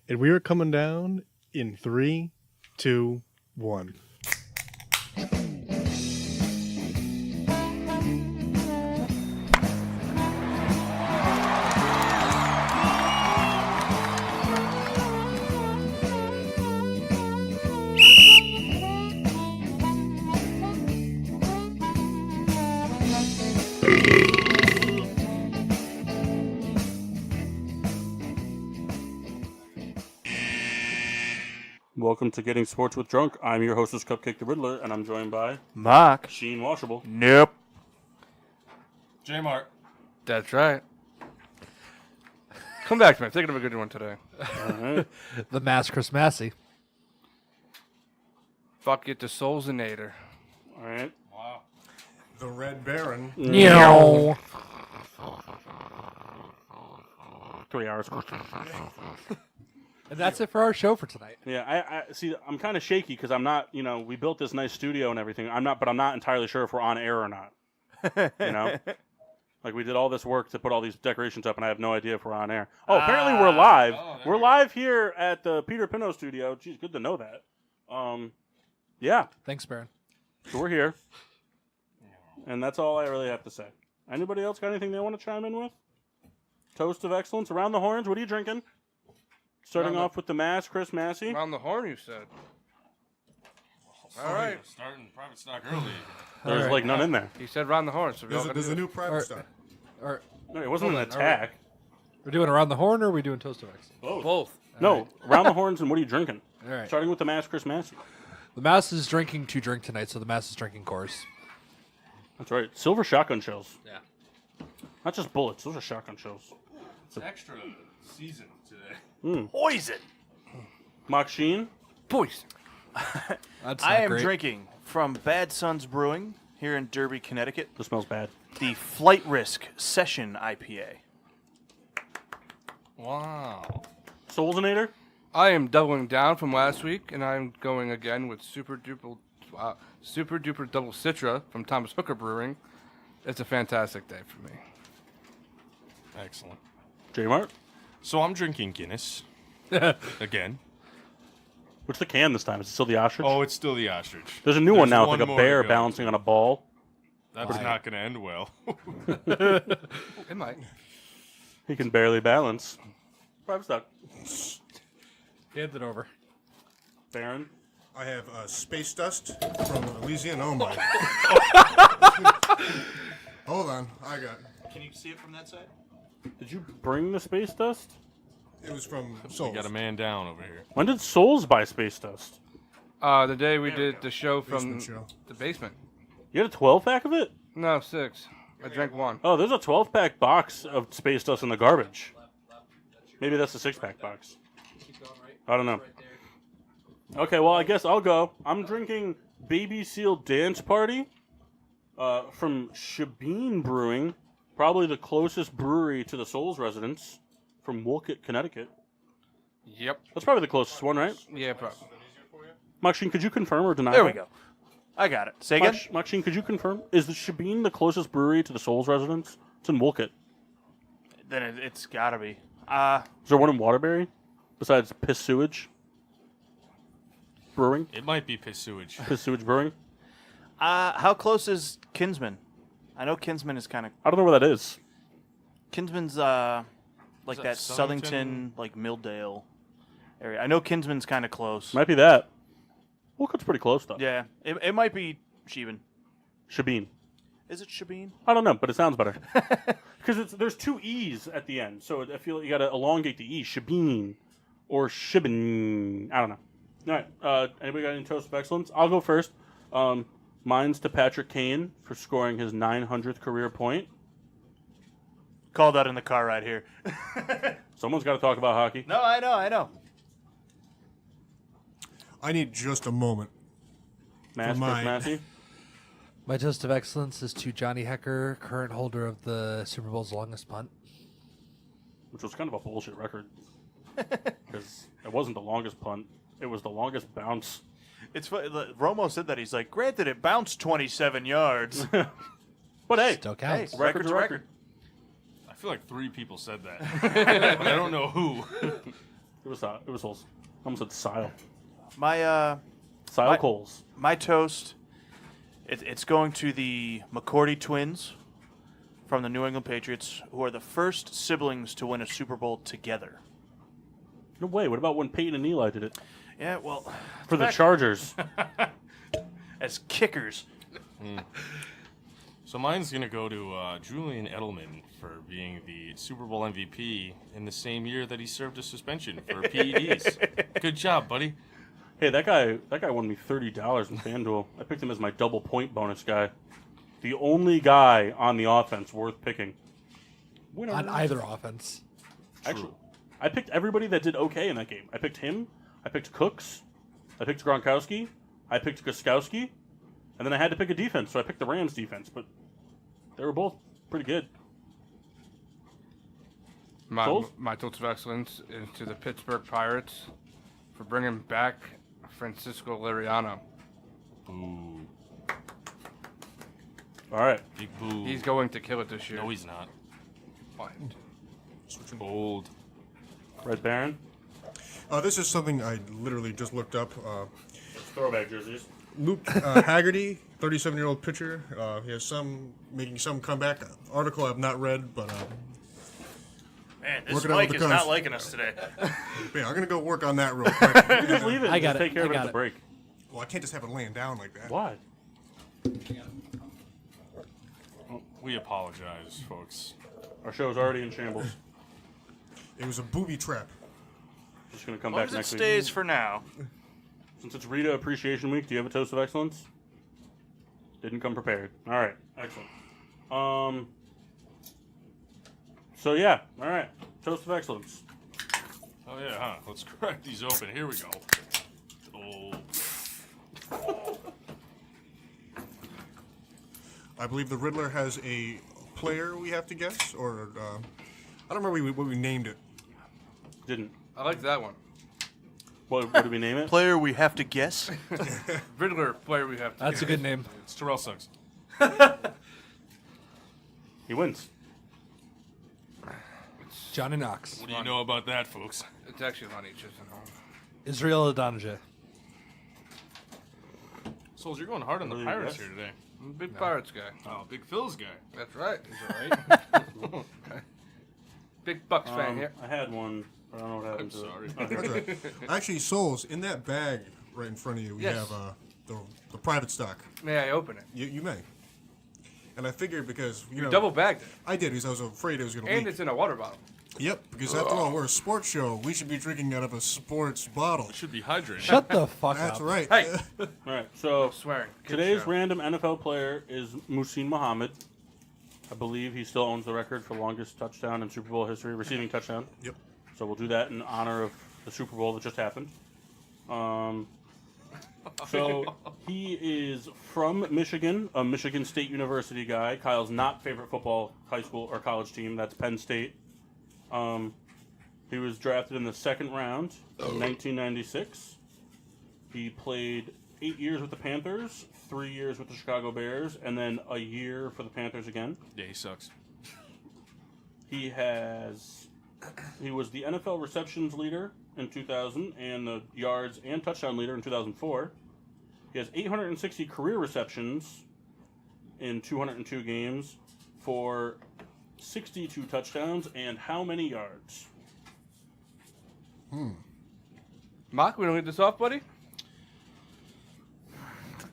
And we are coming down in 3, 2, 1. Welcome to Getting Sports with Drunk. I'm your hostess, Cupcake the Riddler, and I'm joined by Machcine. Washable. Nope. J-Mart. That's right. Come back to me. I'm thinking of a good one today. All right. The Mass Chris Massey. Fuck it, the Soulsinator. All right. Wow. The Red Baron. No. 3 hours. And that's it for our show for tonight. Yeah, I see. I'm kind of shaky because I'm not. We built this nice studio and everything. I'm not entirely sure if we're on air or not. Like we did all this work to put all these decorations up, and I have no idea if we're on air. Oh, apparently we're live. We're live here at the Peter Pinot studio. Geez, good to know that. Yeah. Thanks, Baron. So we're here, and that's all I really have to say. Anybody else got anything they want to chime in with? Toast of excellence around the horns. What are you drinking? Starting off with the Mass, Chris Massey. Around the horn, you said. All right. Starting private stock early. There's like none in there. He said round the horn. So There's a new private stock. Or No, it wasn't an attack. we're doing around the horn, or are we doing Toast of Excellence? Both. No, around the horns and what are you drinking? All right. Starting with the Mass, Chris Massey. The Mass is drinking to drink tonight, so the Mass is drinking course. That's right. Silver shotgun shells. Yeah. Not just bullets. Those are shotgun shells. It's extra season today. Poison. Machcine. Poison. That's I not am great. drinking from Bad Sons Brewing here in Derby, Connecticut. This smells bad. The Flight Risk Session IPA. Wow. Soulsinator. I am doubling down from last week, and I'm going again with Super Duper Double Citra from Thomas Hooker Brewing. It's a fantastic day for me. Excellent. J-Mart. So I'm drinking Guinness. Again. What's the can this time? Is it still the ostrich? Oh, it's still the ostrich. There's a new one There's now with like a more to bear go. balancing on a ball. That's not going to end well. It might. He can barely balance. Private stock. Hand it over. Baron. I have Space Dust from Elysian. Oh my. Hold on, I got it. Can you see it from that side? Did you bring the space dust? It was from We Souls. got a man down over here. When did Souls buy space dust? The day we did the show from Basement show. the basement. You had a 12-pack of it? No, 6. I drank 1. Oh, there's a 12-pack box of space dust in the garbage. Maybe that's a 6-pack box. I don't know. Okay, well, I guess I'll go. I'm drinking Baby Seal Dance Party from Shabine Brewing, probably the closest brewery to the Souls residence from Wolcott, Connecticut. Yep. That's probably the closest one, right? Yeah, probably. Machcine, could you confirm or deny There that? we go. I got it. Say again? Machcine, could you confirm? Is the Shabine the closest brewery to the Souls residence? It's in Wolcott. Then it's got to be. Is there one in Waterbury besides Piss Sewage Brewing? It might be piss sewage. Piss Sewage Brewing? How close is Kinsman? I know Kinsman is kind of... I don't know where that is. Kinsman's like that that Southington, Southington? like Milldale area. I know Kinsman's kind of close. Might be that. Wolcott's pretty close, though. Yeah, it might be Sheben. Shabine. Is it Shabine? I don't know, but it sounds better. Because there's 2 E's at the end, so I feel like you got to elongate the E. Shabine or Shibin. I don't know. All right. Anybody got any toast of excellence? I'll go first. Mine's to Patrick Kane for scoring his 900th career point. Called out in the car right here. Someone's got to talk about hockey. No, I know. I need just a moment. Chris mine. Massey. My Toast of Excellence is to Johnny Hecker, current holder of the Super Bowl's longest punt. Which was kind of a bullshit record. Because it wasn't the longest punt. It was the longest bounce. It's funny, Romo said that. He's like, granted, it bounced 27 yards. But hey, Still counts. Hey, record's a record. I feel like 3 people said that. But I don't know who. It was Holes. I almost said Sile. My Sile Coles. my toast. It's going to the McCourty twins from the New England Patriots, who are the first siblings to win a Super Bowl together. No way. What about when Peyton and Eli did it? Yeah, well, For the Chargers. as kickers. So mine's going to go to Julian Edelman for being the Super Bowl MVP in the same year that he served a suspension for PEDs. Good job, buddy. Hey, that guy won me $30 in FanDuel. I picked him as my double point bonus guy. The only guy on the offense worth picking. Winner. On either offense. Actually, I picked everybody that did okay in that game. I picked him. I picked Cooks. I picked Gronkowski. I picked Gostkowski. And then I had to pick a defense, so I picked the Rams defense. But they were both pretty good. Souls? My toast of excellence is to the Pittsburgh Pirates for bringing back Francisco Liriano. Boo. All right. Big boo. He's going to kill it this year. No, he's not. Fine. Bold. Red Baron. This is something I literally just looked up. Throwback jerseys. Luke Haggerty, 37-year-old pitcher. He has making some comeback. Article I've not read, but Man, this Working out Mike with is the not cons. liking us today. yeah, I'm gonna go work on that real quick. Just leave it. I got Just it. take care of I it got at the it. break. Well, I can't just have it laying down like that. Why? We apologize, folks. Our show's already in shambles. It was a booby trap. Just gonna come As long back as it next stays week. for now. Since it's Rita Appreciation Week, do you have a toast of excellence? Didn't come prepared. All right, excellent. So yeah, all right, toast of excellence. Oh, yeah, huh? Let's crack these open. Here we go. Oh. I believe the Riddler has a player we have to guess, or I don't remember what we named it. Didn't. I like that one. What did we name it? Player we have to guess. Riddler player we have to That's a get. good name. It's Terrell Suggs. He wins. Johnny Knox. What do you know about that, folks? It's actually Lonnie Chisenhall. Israel Adonijah. Souls, you're going hard on the Really, Pirates yes. here today. I'm a big Pirates guy. Oh, Big Phil's guy. That's right. Big Bucks fan here. I had one, but I don't know what happened I'm to sorry. it. That's right. Actually, Souls, in that bag right in front of you, we Yes. have the private stock. May I open it? You may. And I figured because You double bagged it. I did because I was afraid it was going to And leak. it's in a water bottle. Yep, because after all, we're a sports show. We should be drinking out of a sports bottle. Should be hydrated. Shut the fuck That's up. right. Hey. All right, so Swearing. Kid today's show. random NFL player is Machcine Muhammad. I believe he still owns the record for longest touchdown in Super Bowl history, receiving touchdown. Yep. So we'll do that in honor of the Super Bowl that just happened. So he is from Michigan, a Michigan State University guy. Kyle's not favorite football high school or college team. That's Penn State. He was drafted in the second round in 1996. He played 8 years with the Panthers, 3 years with the Chicago Bears, and then a year for the Panthers again. Yeah, he sucks. He was the NFL receptions leader in 2000 and the yards and touchdown leader in 2004. He has 860 career receptions in 202 games for 62 touchdowns and how many yards? Mock, we don't lead this off, buddy?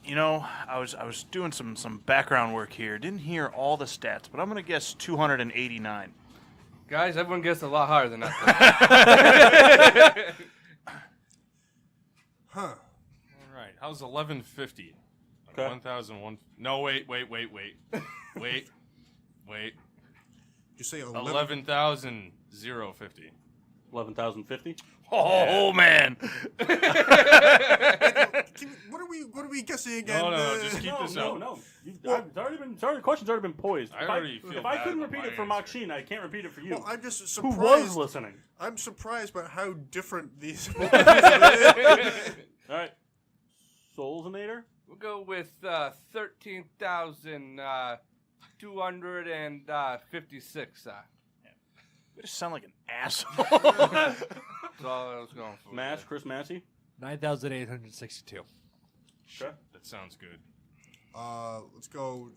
You know, I was doing some background work here. Didn't hear all the stats, but I'm gonna guess 289. Guys, everyone gets a lot higher than that. Huh. All right. How's 1150? Okay. 1001. No, wait. Wait. You say 11? 11,050. 11,050? Oh man! What are we guessing again? No, just keep this up. No. The question's already been poised. I already feel If I bad couldn't about repeat my it for answer. Machcine, I can't repeat it for you. Well, I'm just Who surprised. was listening? I'm surprised by how different these. All right. Soulsinator? We'll go with 13,256. You just sound like an asshole. That's all I was going for. Mass, Chris Massey. 9,862. Okay. That sounds good. Let's go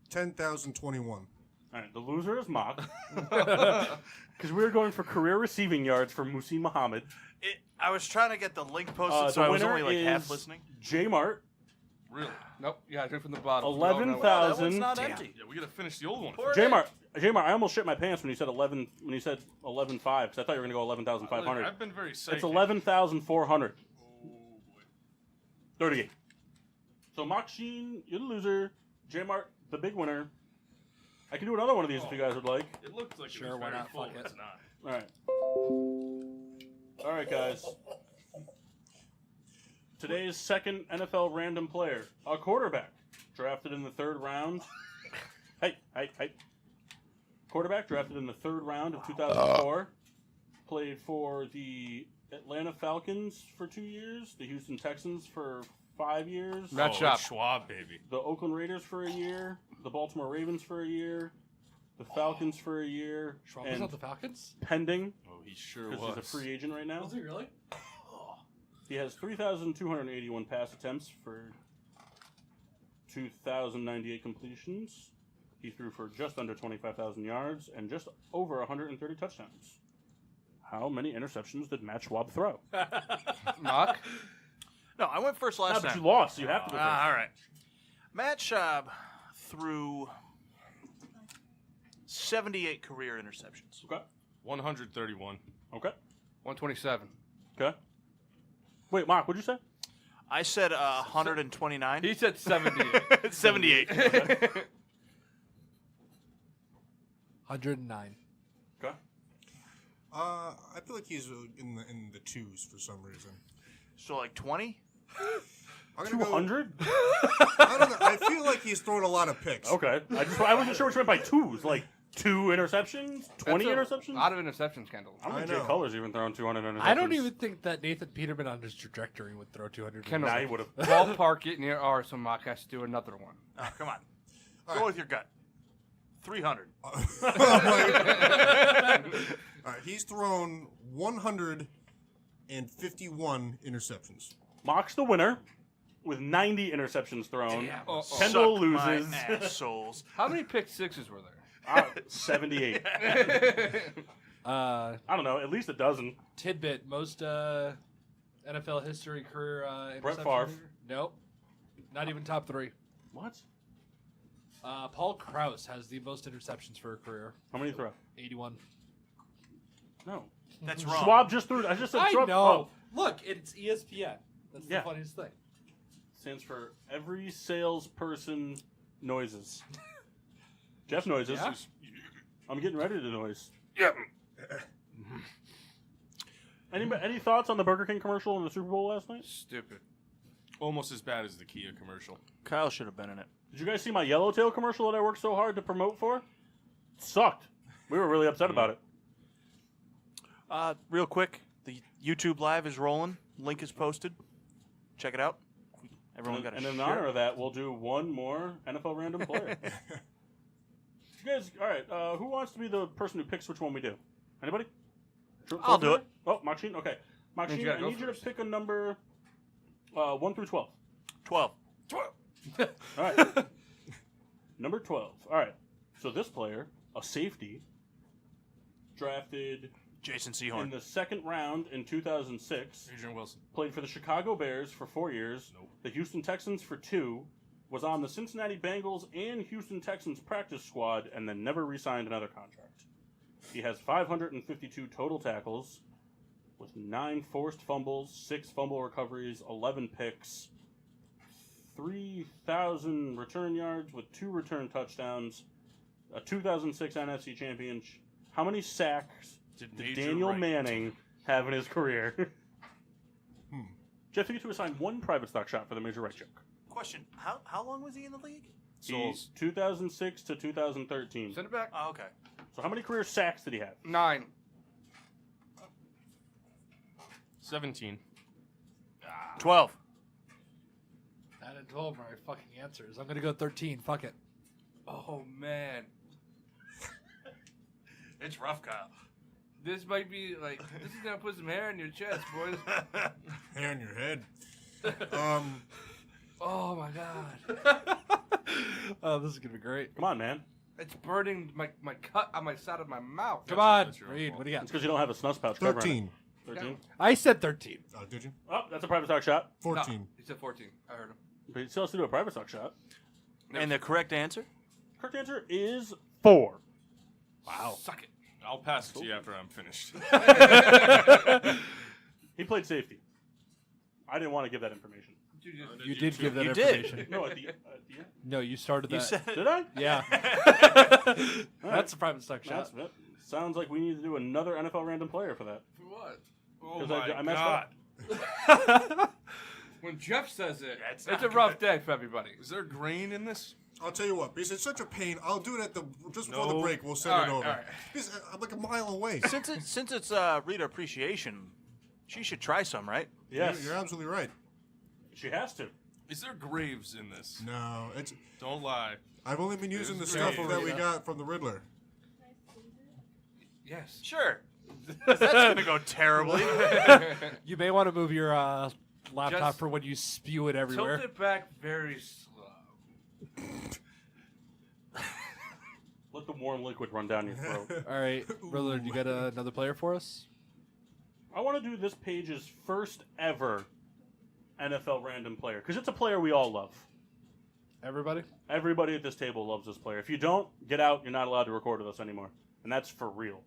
10,021. All right, the loser is Mock. Because we were going for career receiving yards for Musi Muhammad. I was trying to get the link posted, so The I was winner only like half is listening. J Mart. Really? Nope. Yeah, drink from the bottom. 11,000. That one's not empty. Yeah, we gotta finish the old one. J Mart, I almost shit my pants when you said 11. When you said 11.5, because I thought you were going to go 11,500. I've been very psychic. It's 11,400. Oh, boy. 38. So Machcine, you're the loser. J Mart, the big winner. I can do another one of these if you guys would like. It looked like Sure, it was why very not? full. Fuck it. It's not. All right. All right, guys. Today's second NFL random player, a quarterback, drafted in the third round. Hey. Quarterback drafted in the third round of 2004. Played for the Atlanta Falcons for 2 years, the Houston Texans for 5 years, Mashup. It's Schwab, baby. the Oakland Raiders for a year, the Baltimore Ravens for a year, the Falcons for a year, Schwab was and on the Falcons? pending, Oh, he sure because was. he's a free agent right now. Was he really? He has 3,281 pass attempts for 2,098 completions. He threw for just under 25,000 yards and just over 130 touchdowns. How many interceptions did Matt Schwab throw? Mock. No, I went first No, last but time. you lost, so you have to go first. All right. Matt Schaub threw 78 career interceptions. Okay. 131. Okay. 127. Okay. Wait, Mark, what'd you say? I said 129. He said 70. 78. 109. Okay. I feel like he's in the twos for some reason. So like 20? I'm gonna go. 200? I don't know. I feel like he's throwing a lot of picks. Okay. I wasn't sure what you meant by twos. Like 2 interceptions? 20 interceptions? A lot of interceptions, Kendall. I don't think I Jay know. Cutler's even thrown 200 interceptions. I don't even think that Nathan Peterman on his trajectory would throw 200. Kendall. Nah, he would have. Ballpark it near ours, so Mock has to do another one. Oh, come on. All Go right. with your gut. 300. All right, he's thrown 151 interceptions. Mock's the winner with 90 interceptions thrown. Oh, Kendall Suck my loses. assholes. How many pick sixes were there? 78. Uh, I don't know, at least a dozen. tidbit: most NFL history career Brett interception Favre. leader? Nope, not even top 3. What? Paul Krause has the most interceptions for a career. How many throw? 81. No. That's wrong. Schwab just threw. I just said I Schwab. know. Oh, Look, it's ESPN. That's Yeah. the funniest thing. stands for every salesperson noises. Jeff noises. Yeah? I'm getting ready to noise. Yep. Any thoughts on the Burger King commercial in the Super Bowl last night? Stupid. Almost as bad as the Kia commercial. Kyle should have been in it. Did you guys see my Yellowtail commercial that I worked so hard to promote for? It sucked. We were really upset about it. Real quick, the YouTube Live is rolling. Link is posted. Check it out. Everyone got a And in share. honor of that, we'll do one more NFL random player. You guys, all right. Who wants to be the person who picks which one we do? Anybody? I'll do it. Oh, Machcine. Okay, Machcine. you gotta I go need you to first. pick a number 1 through 12. 12. All right. Number 12. All right. So this player, a safety, drafted Jason in Sehorn. the second round in 2006. Adrian Wilson. Played for the Chicago Bears for 4 years, Nope. the Houston Texans for 2, was on the Cincinnati Bengals and Houston Texans practice squad, and then never re-signed another contract. He has 552 total tackles, with 9 forced fumbles, 6 fumble recoveries, 11 picks, 3,000 return yards with 2 return touchdowns, a 2006 NFC championship. How many sacks did Major Daniel Wright. Manning have in his career? Jeff, you get to assign 1 private stock shot for the Major Right joke. Question: How long was he in the league? He's 2006 to 2013. Send it back. Oh, okay. So how many career sacks did he have? 9. 17. 12. 9 and 12 are my fucking answers. I'm gonna go 13. Fuck it. Oh, man. It's rough, Kyle. This might be like this is gonna put some hair in your chest, boys. Hair on your head. Oh my god, Oh, this is gonna be great. Come on, man. it's burning my cut on my side of my mouth. Come on, that's your Reed. fault. What do you It's got? because you don't have a snus pouch covering 13. it. 13? I said 13. Did you? Oh, that's a private stock shot. 14. No, he said 14. I heard him. But he still has to do a private stock shot. And the correct answer? Correct answer is 4. Wow. Suck it. I'll pass it to you after I'm finished. He played safety. I didn't want to give that information. You did give that You did. information. No, at the end. No, you started that. You said Did I? Yeah. That's a private stock That's shot. it. Sounds like we need to do another NFL random player for that. For what? Oh 'Cause my I messed god. up. When Jeff says it, That's it's not a rough day for everybody. Is there grain in this? I'll tell you what, because it's such a pain. I'll do it at just before the No. break. We'll send All it right, over. all right. Because I'm like a mile away. Since it's Rita Appreciation, she should try some, right? Yes, You're absolutely right. she has to. Is there graves in this? No, it's. Don't lie. I've only been using the There's stuff great. that we got from the Riddler. Yes. Sure. That's gonna go terribly. You may want to move your laptop Just for when you spew it everywhere. Tilt it back very slow. Let the warm liquid run down your throat. All right, Riddler, you got another player for us? I want to do this page's first ever NFL random player because it's a player we all love. Everybody? Everybody at this table loves this player. If you don't, get out. You're not allowed to record with us anymore. And that's for real.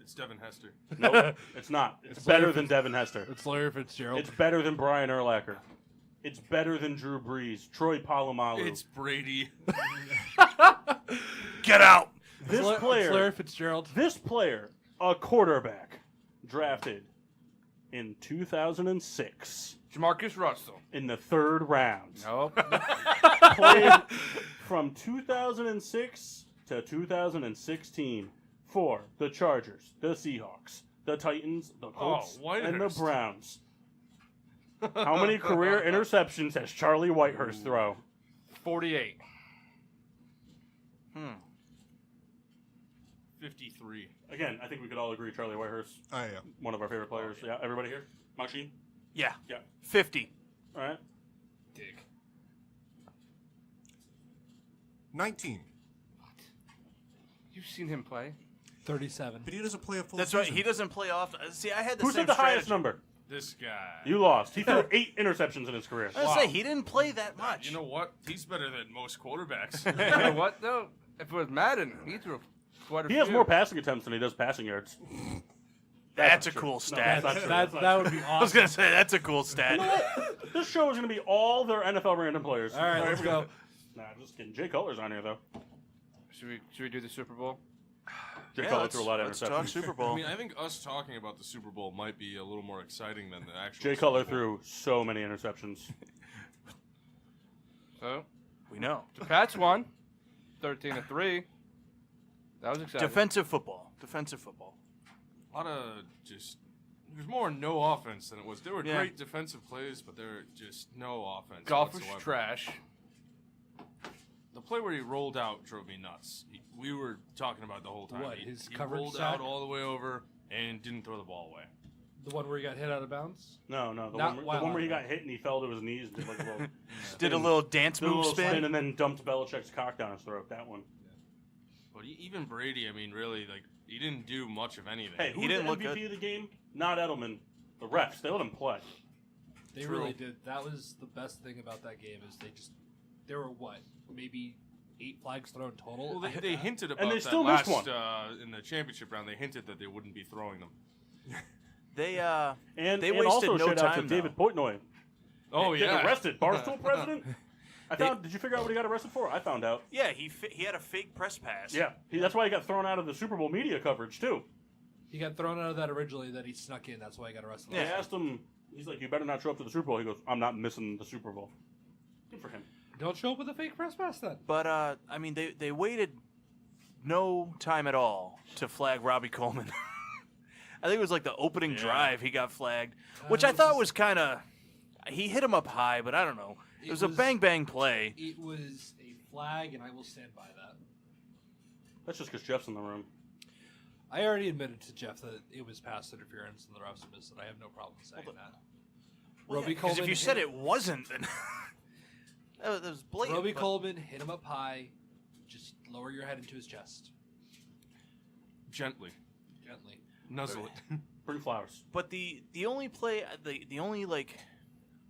It's Devin Hester. Nope, it's not. It's better than Devin Hester. It's Larry Fitzgerald. It's better than Brian Urlacher. It's better than Drew Brees, Troy Polamalu. It's Brady. Get out. This It's player, Larry Fitzgerald. this player, a quarterback, drafted in 2006 Jamarcus Russell. in the 3rd round. Nope. Played from 2006 to 2016 for the Chargers, the Seahawks, the Titans, the Colts, and the Whitehurst. Browns. How many career interceptions has Charlie Whitehurst throw? 48. 53. Again, I think we could all agree Charlie Whitehurst, Oh, yeah. one of our favorite players. Yeah, everybody here? Machcine? Yeah. Yeah. 50. All right. Dick. 19. You've seen him play. 37. But he doesn't play a full That's season. right. He doesn't play off. See, I had the Who same said the highest strategy. number? This guy. You lost. He threw 8 interceptions in his career. I was gonna say he didn't play that much. You know what? He's better than most quarterbacks. You know what though? If it was Madden, he threw quite a He few. has more passing attempts than he does passing yards. That's a not true. cool No, stat. that's not true. That, That's not that true. would be I was awesome. gonna say that's a cool stat. This show is going to be all their NFL random players. All right, let's go. Nah, I'm just kidding. Jay Cutler's on here, though. Should we do the Super Bowl? Jay Yeah, Cutler let's threw a lot of let's interceptions. talk Super Bowl. I mean, I think us talking about the Super Bowl might be a little more exciting than the actual. Jay Super Cutler Bowl. threw so many interceptions. So We know. the Pats won, 13-3. That was exciting. Defensive football. Defensive football. A lot of just. There's more no offense than it was. There were Yeah. great defensive plays, but there were just no offense. Golf was whatsoever. trash. The play where he rolled out drove me nuts. We were talking about it the whole time. What, He, his he coverage rolled sack? out all the way over and didn't throw the ball away. The one where he got hit out of bounds? No, the Not one where he wild. got hit and he fell to his knees and did like a little, Did a little dance did a move little spin. and then dumped Belichick's cock down his throat. That one. But even Brady, I mean, really, like he didn't do much of anything. Hey, who He was didn't the look MVP good. of the game? Not Edelman. The refs. They let him play. They True. really did. That was the best thing about that game is there were what, maybe 8 flags thrown total? Well, they hinted about they that still missed last one. in the championship round. They hinted that they wouldn't be throwing them. They And, They and wasted also no shout out to time, David though. Portnoy. Oh Getting yeah, arrested. Barstool president? Did you figure out what he got arrested for? I found out. yeah he had a fake press pass. Yeah. That's why he got thrown out of the Super Bowl media coverage, too. He got thrown out of that originally, then he snuck in. That's why he got arrested. They asked him, he's like, you better not show up to the Super Bowl. He goes, I'm not missing the Super Bowl. Good for him. Don't show up with a fake press pass then. But I mean they waited no time at all to flag Robbie Coleman. I think it was like the opening drive he got flagged, which I thought was kind of. He hit him up high, but I don't know. It was a bang bang play. It was a flag, and I will stand by that. That's just because Jeff's in the room. I already admitted to Jeff that it was pass interference and the refs missed it. I have no problem saying that. Well, Roby because if Coleman you said hit- it wasn't, then that was blatant. Roby but- Coleman hit him up high. Just lower your head into his chest. Gently. Gently. Nuzzle it. Bring flowers. But the only play, the only like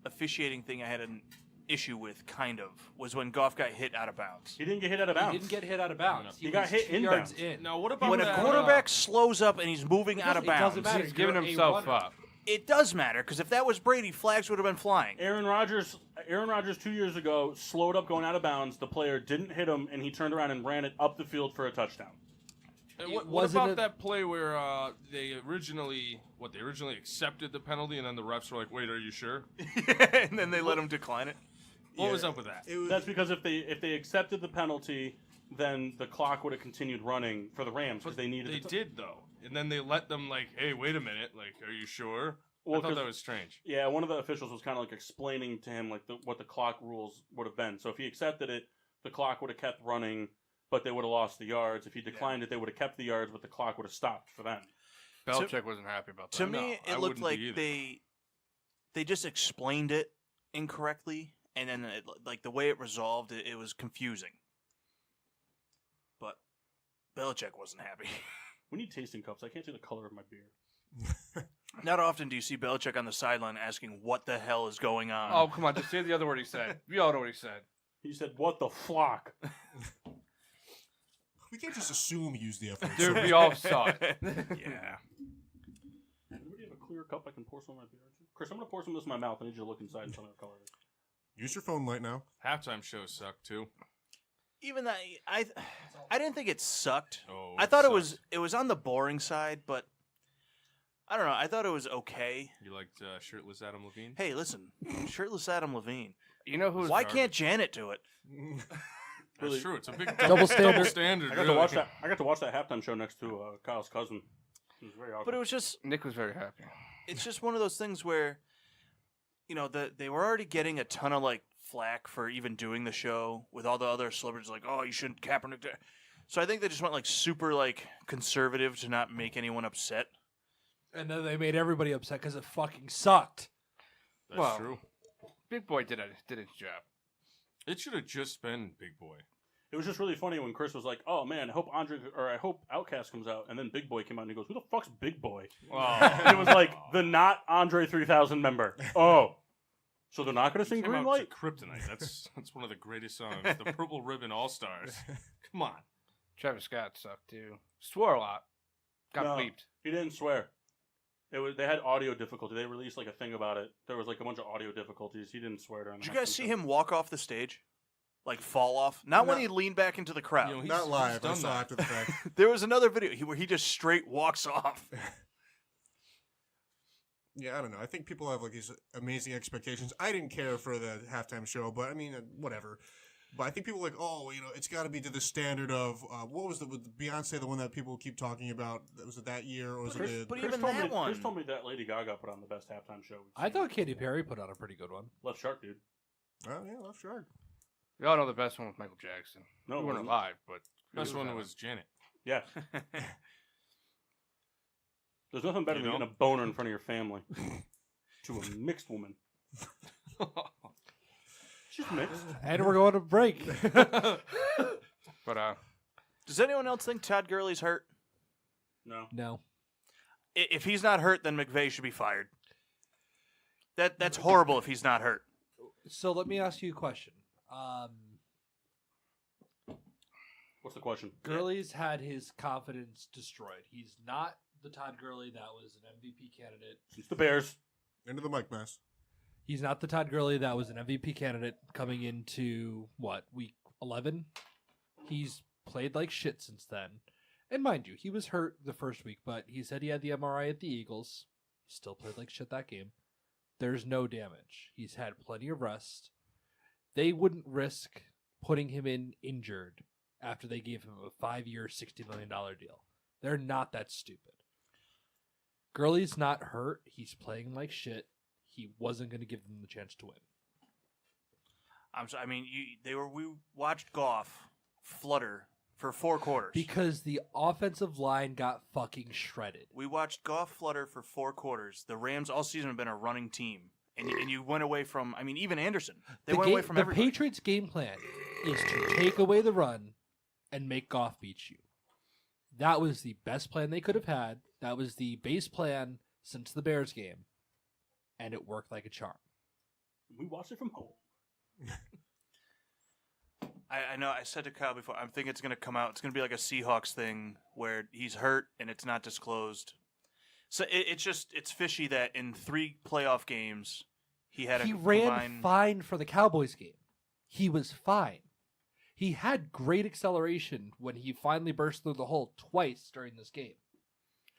officiating thing I had an issue with, kind of, was when Goff got hit out of bounds. He didn't get hit out of bounds. He didn't get hit out of bounds. He got was hit 2 yards inbounds. in. Now, what about When a that, quarterback slows up and he's moving out of It doesn't bounds, matter. He's giving You're a himself runner. up. it does matter, because if that was Brady, flags would have been flying. Aaron Rodgers 2 years ago slowed up going out of bounds. The player didn't hit him, and he turned around and ran it up the field for a touchdown. And It what wasn't about a- that play where they originally accepted the penalty and then the refs were like, "Wait, are you sure?" And then they let him decline it. What was up with that? It was, That's because if they accepted the penalty, then the clock would have continued running for the Rams because they needed. They did though, and then they let them like, "Hey, wait a minute, like, are you sure?" Well, I thought 'cause- that was strange. Yeah, one of the officials was kind of like explaining to him like what the clock rules would have been. So if he accepted it, the clock would have kept running, but they would have lost the yards. If he declined it, they would have kept the yards, but the clock would have stopped for them. Belichick wasn't happy about that. To me, No, I it looked wouldn't like be either. they just explained it incorrectly, and then like the way it resolved, it was confusing. But Belichick wasn't happy. We need tasting cups. I can't see the color of my beer. Not often do you see Belichick on the sideline asking what the hell is going on. Oh, come on. Just say the other word he said. We all know what he said. He said, "What the flock?" we can't just assume he used the F word. Dude, we all saw it. Yeah. Anybody have a clear cup I can pour some of my beer into? Chris, I'm gonna pour some of this in my mouth. I need you to look inside and tell me what color it is. Use your phone light now. Halftime shows suck too. Even that, I didn't think it sucked. Oh, I thought sucked. it was on the boring side, but I don't know. I thought it was okay. You liked shirtless Adam Levine? Hey, listen, shirtless Adam Levine. You know who's Why can't Janet do it? That's Really- true. It's a big Double standard. standard. I got really. to watch that. I got to watch that halftime show next to Kyle's cousin. It was very awkward. But it was just, Nick was very happy. it's just one of those things where, you know, they were already getting a ton of like flack for even doing the show with all the other celebrities like, oh, you shouldn't Kaepernick. So I think they just went like super like conservative to not make anyone upset. And then they made everybody upset because it fucking sucked. That's Well, true. Big Boy did his job. It should have just been Big Boy. It was just really funny when Chris was like, "Oh man, I hope Outkast comes out," and then Big Boy came out and he goes, "Who the fuck's Big Boy?" Oh. It was like the not Andre 3000 member. Oh, so they're not going to sing Came Green out Light? to Kryptonite. That's one of the greatest songs. The Purple Ribbon All Stars. Come on. Travis Scott sucked too. Swore a lot. Got No. bleeped. He didn't swear. They had audio difficulty. They released like a thing about it. There was like a bunch of audio difficulties. He didn't swear during. Did the you guys halftime see show. him walk off the stage? Like fall off? Not when No. he leaned back into the crowd. You know, Not live. I done saw that. after the fact. There was another video where he just straight walks off. Yeah, I don't know. I think people have like these amazing expectations. I didn't care for the halftime show, but I mean, whatever. But I think people are like, oh, you know, it's got to be to the standard of what was with Beyonce, the one that people keep talking about? Was it that year or was Chris, it? but Chris even told that me, one. Chris told me that Lady Gaga put on the best halftime show. we've I seen. thought Katy Perry put on a pretty good one. Left Shark, dude. Oh yeah, left shark. We all know the best one was Michael Jackson. No, we it weren't wasn't. alive, but Best one that was Janet. Yeah. There's nothing better You than know? getting a boner in front of your family. To a mixed woman. She's mixed. And we're going to break. But Does anyone else think Todd Gurley's hurt? No. No. If he's not hurt, then McVay should be fired. That's horrible if he's not hurt. So let me ask you a question. What's the question? Gurley's had his confidence destroyed. He's not the Todd Gurley that was an MVP candidate. It's the Bears. Into the mic mess. He's not the Todd Gurley that was an MVP candidate coming into, week 11? He's played like shit since then. And mind you, he was hurt the first week, but he said he had the MRI at the Eagles. He still played like shit that game. There's no damage. He's had plenty of rest. They wouldn't risk putting him in injured after they gave him a 5-year, $60 million deal. They're not that stupid. Gurley's not hurt. He's playing like shit. He wasn't going to give them the chance to win. We watched Goff flutter for 4 quarters. Because the offensive line got fucking shredded. We watched Goff flutter for 4 quarters. The Rams all season have been a running team. And you went away from, I mean, even Anderson. They went away from the everybody. Patriots' game plan is to take away the run and make Goff beat you. That was the best plan they could have had. That was the base plan since the Bears game. And it worked like a charm. We watched it from home. I know. I said to Kyle before, I think it's going to come out. It's going to be like a Seahawks thing where he's hurt and it's not disclosed. So it's fishy that in 3 playoff games he ran fine for the Cowboys game. He was fine. He had great acceleration when he finally burst through the hole twice during this game.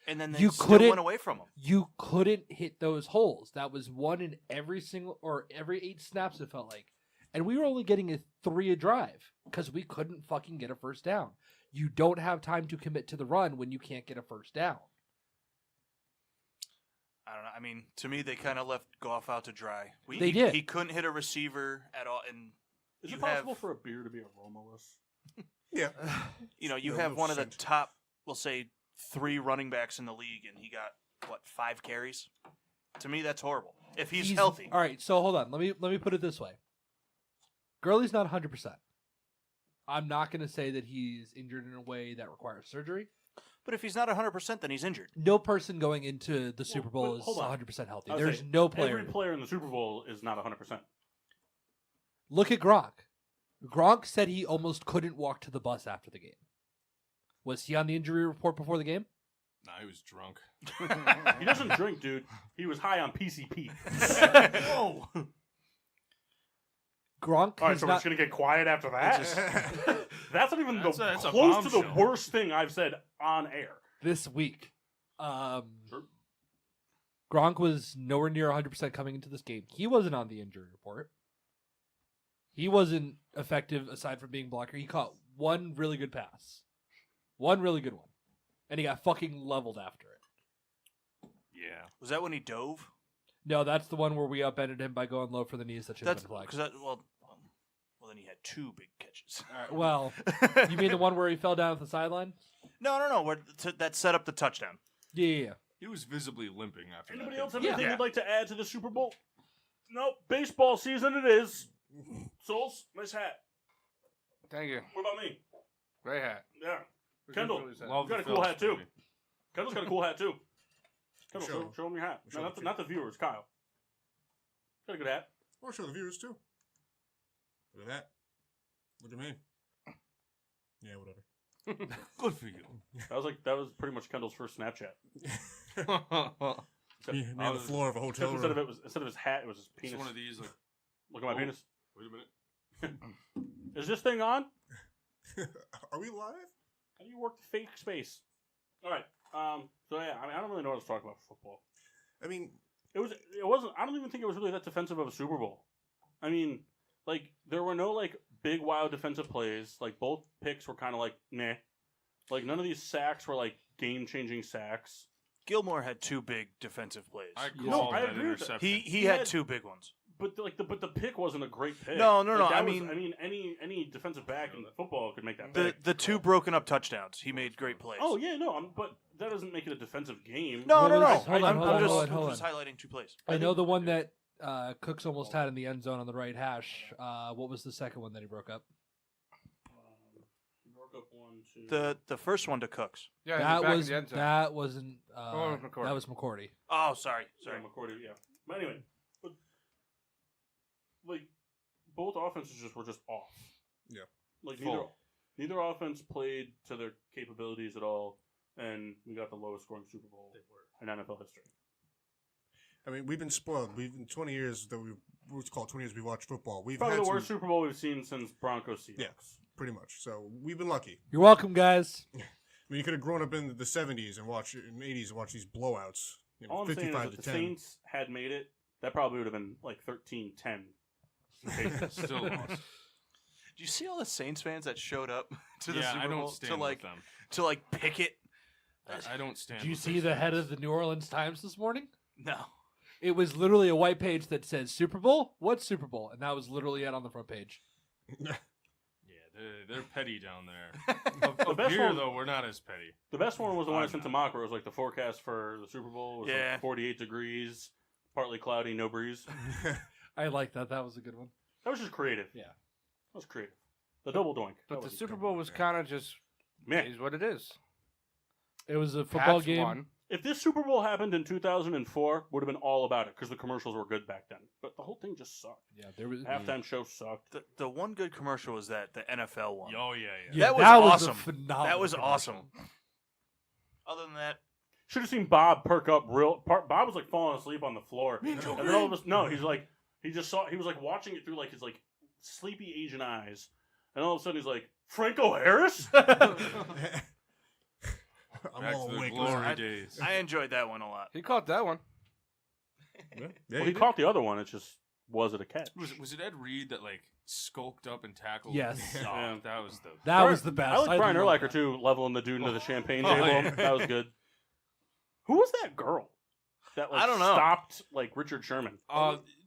And then they You still couldn't- went away from him. You couldn't hit those holes. That was one in every 8 snaps, it felt like. And we were only getting a 3 a drive because we couldn't fucking get a first down. You don't have time to commit to the run when you can't get a first down. I don't know. I mean, to me, they kind of left Goff out to dry. They did. He couldn't hit a receiver at all. And Is you it possible have, for a beer to be aromaless? Yeah. you Yeah, have one of the scent. top, we'll say, 3 running backs in the league, and he got, 5 carries? To me, that's horrible. If he's healthy. All right, so hold on. Let me put it this way. Gurley's not 100%. I'm not going to say that he's injured in a way that requires surgery. But if he's not 100%, then he's injured. No person going into the Super Bowl but is hold on. 100% healthy. I would There's say no player. Every player in the Super Bowl is not 100%. Look at Gronk. Gronk said he almost couldn't walk to the bus after the game. Was he on the injury report before the game? Nah, he was drunk. He doesn't drink, dude. He was high on PCP. Whoa. Gronk All right, has so we're not. just going to get quiet after that? That's not even That's a close to the bombshell. worst thing I've said on air. This week. Sure. Gronk was nowhere near 100% coming into this game. He wasn't on the injury report. He wasn't effective aside from being blocker. He caught one really good pass. One really good one. And he got fucking leveled after it. Yeah. Was that when he dove? No, that's the one where we upended him by going low for the knees that should have That's been flagged. because well, then he had 2 big catches. All right, well, you mean the one where he fell down at the sideline? No. Where that set up the touchdown. Yeah. He was visibly limping after Anybody that. else have Yeah. anything Yeah. you'd like to add to the Super Bowl? Nope. Baseball season it is. Souls, nice hat. Thank you. What about me? Great hat. Yeah. Kendall, Love you got the a cool Phillies, hat too. baby. Kendall's got a cool hat too. Kendall, Show. show him your hat. Show No, the not the viewers, Kyle. Got a good hat. I'll show the viewers too. Look at that. Look at me. Yeah, whatever. Good for you. That was pretty much Kendall's first Snapchat. Me on the floor of a hotel Except room. instead of his hat, it was his It's penis. one of these, like, Look at my Oh. penis. wait a minute. Is this thing on? Are we live? How do you work the fake space? All right. So yeah, I mean, I don't really know what to talk about for football. I mean, It wasn't. I don't even think it was really that defensive of a Super Bowl. I mean, like there were no like big wild defensive plays. Like both picks were kind of like meh. Like none of these sacks were like game changing sacks. Gilmore had 2 big defensive plays. I No, called I that agree with that. interception. He He had had- 2 big ones. But the pick wasn't a great pick. No, Like, I that was- mean- any defensive back in football could make that The pick. the 2 broken up touchdowns. He made great plays. Oh yeah, no, but that doesn't make it a defensive game. No. Hold on, I'm hold on, just, hold on. just highlighting 2 plays. I know the one that Cooks almost had in the end zone on the right hash. What was the second one that he broke up? He broke up 1, 2. The first one to Cooks. Yeah, that back in was the end zone. that wasn't. Oh, it was McCourty. That was McCourty. Oh, sorry. Sorry, McCourty. Yeah, but anyway, like both offenses were just off. Yeah. Like Full. neither offense played to their capabilities at all, and we got the lowest scoring Super Bowl in NFL history. I mean, we've been spoiled. We've been 20 years that we've called 20 years we watched football. We've Probably had the worst some, Super Bowl we've seen since Broncos Seahawks. Yeah. pretty much. So we've been lucky. You're welcome, guys. I mean, you could have grown up in the 70s and watched in the 80s and watched these blowouts. You know, All I'm saying is 55 if to the 10. Saints had made it, that probably would have been like 13-10. Still lost. Did you see all the Saints fans that showed up to the Yeah, Super I Bowl don't stand to like with them. to like picket? I don't stand. Did you with see those the things. head of the New Orleans Times this morning? No. It was literally a white page that said Super Bowl? What Super Bowl? And that was literally it on the front page. Yeah, They're petty down there. Up best here, one- though, we're not as petty. The best one was the one I I'm sent to not. Mock, where it was like the forecast for the Super Bowl was Yeah. like 48 degrees, partly cloudy, no breeze. I like that. That was a good one. That was just creative. Yeah. That was creative. The double doink. But That the was Super good. Bowl was kind of just Man, is what it is. It was a football Pats game. won. if this Super Bowl happened in 2004, would have been all about it because the commercials were good back then. But the whole thing just sucked. Yeah, there was. Halftime show sucked. The one good commercial was the NFL one. Oh, yeah. Yeah, That was a awesome. phenomenal That was commercial. awesome. Other than that, Should have seen Bob perk up real. Bob was like falling asleep on the floor, and then all of us. No, he's like he just saw. He was like watching it through like his like sleepy Asian eyes, and all of a sudden he's like Franco Harris. I'm Back all to the awake. glory days. I enjoyed that one a lot. He caught that one. Yeah, Well, he he did. caught the other one. It just was it a catch? Was it Ed Reed that like skulked up and tackled? Yes. Oh, Yeah. that was the. That was the best. I like Brian love Urlacher that. too, leveling the dude into the champagne Oh, table. yeah. That was good. Who was that girl that like I don't know. stopped like Richard Sherman?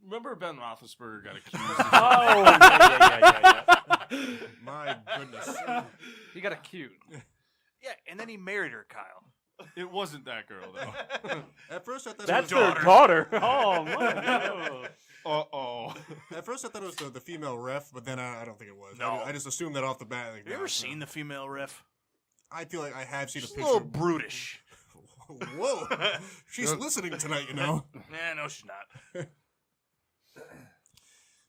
Remember Ben Roethlisberger got accused? Oh, yeah. My goodness. He got a cute. Yeah, and then he married her, Kyle. It wasn't that girl though. At first, I thought That's it was their daughter. Oh, my. Uh-oh. At first, I thought it was the female ref, but then I don't think it was. No. I just assumed that off the bat. Like, Have you ever seen the female ref? I feel like I have seen She's a a picture. little brutish. Whoa, she's listening tonight, you know. Nah, no, she's not.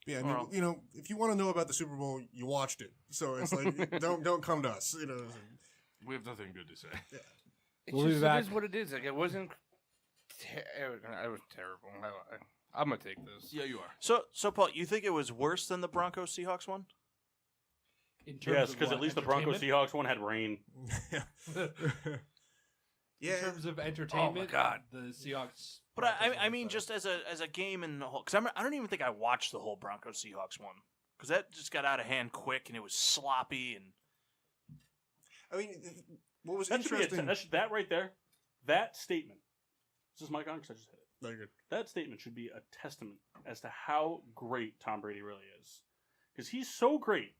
Yeah, I mean, Well. you know, if you want to know about the Super Bowl, you watched it. So it's like, don't come to us. You know, We have nothing good to say. It's We'll be just, back. It is what it is. Like it wasn't. It was terrible. I'm gonna take this. Yeah, you are. So Paul, you think it was worse than the Broncos Seahawks one? In terms Yes, of because what, at least the Broncos entertainment? Seahawks one had rain. yeah. In terms of entertainment, God. the Seahawks. But Broncos I one mean, was just as a game in the whole, because I don't even think I watched the whole Broncos Seahawks one because that just got out of hand quick and it was sloppy and I mean, what was That should be interesting? that right there. That statement. This is my because I just hit it. Very good. That statement should be a testament as to how great Tom Brady really is. Because he's so great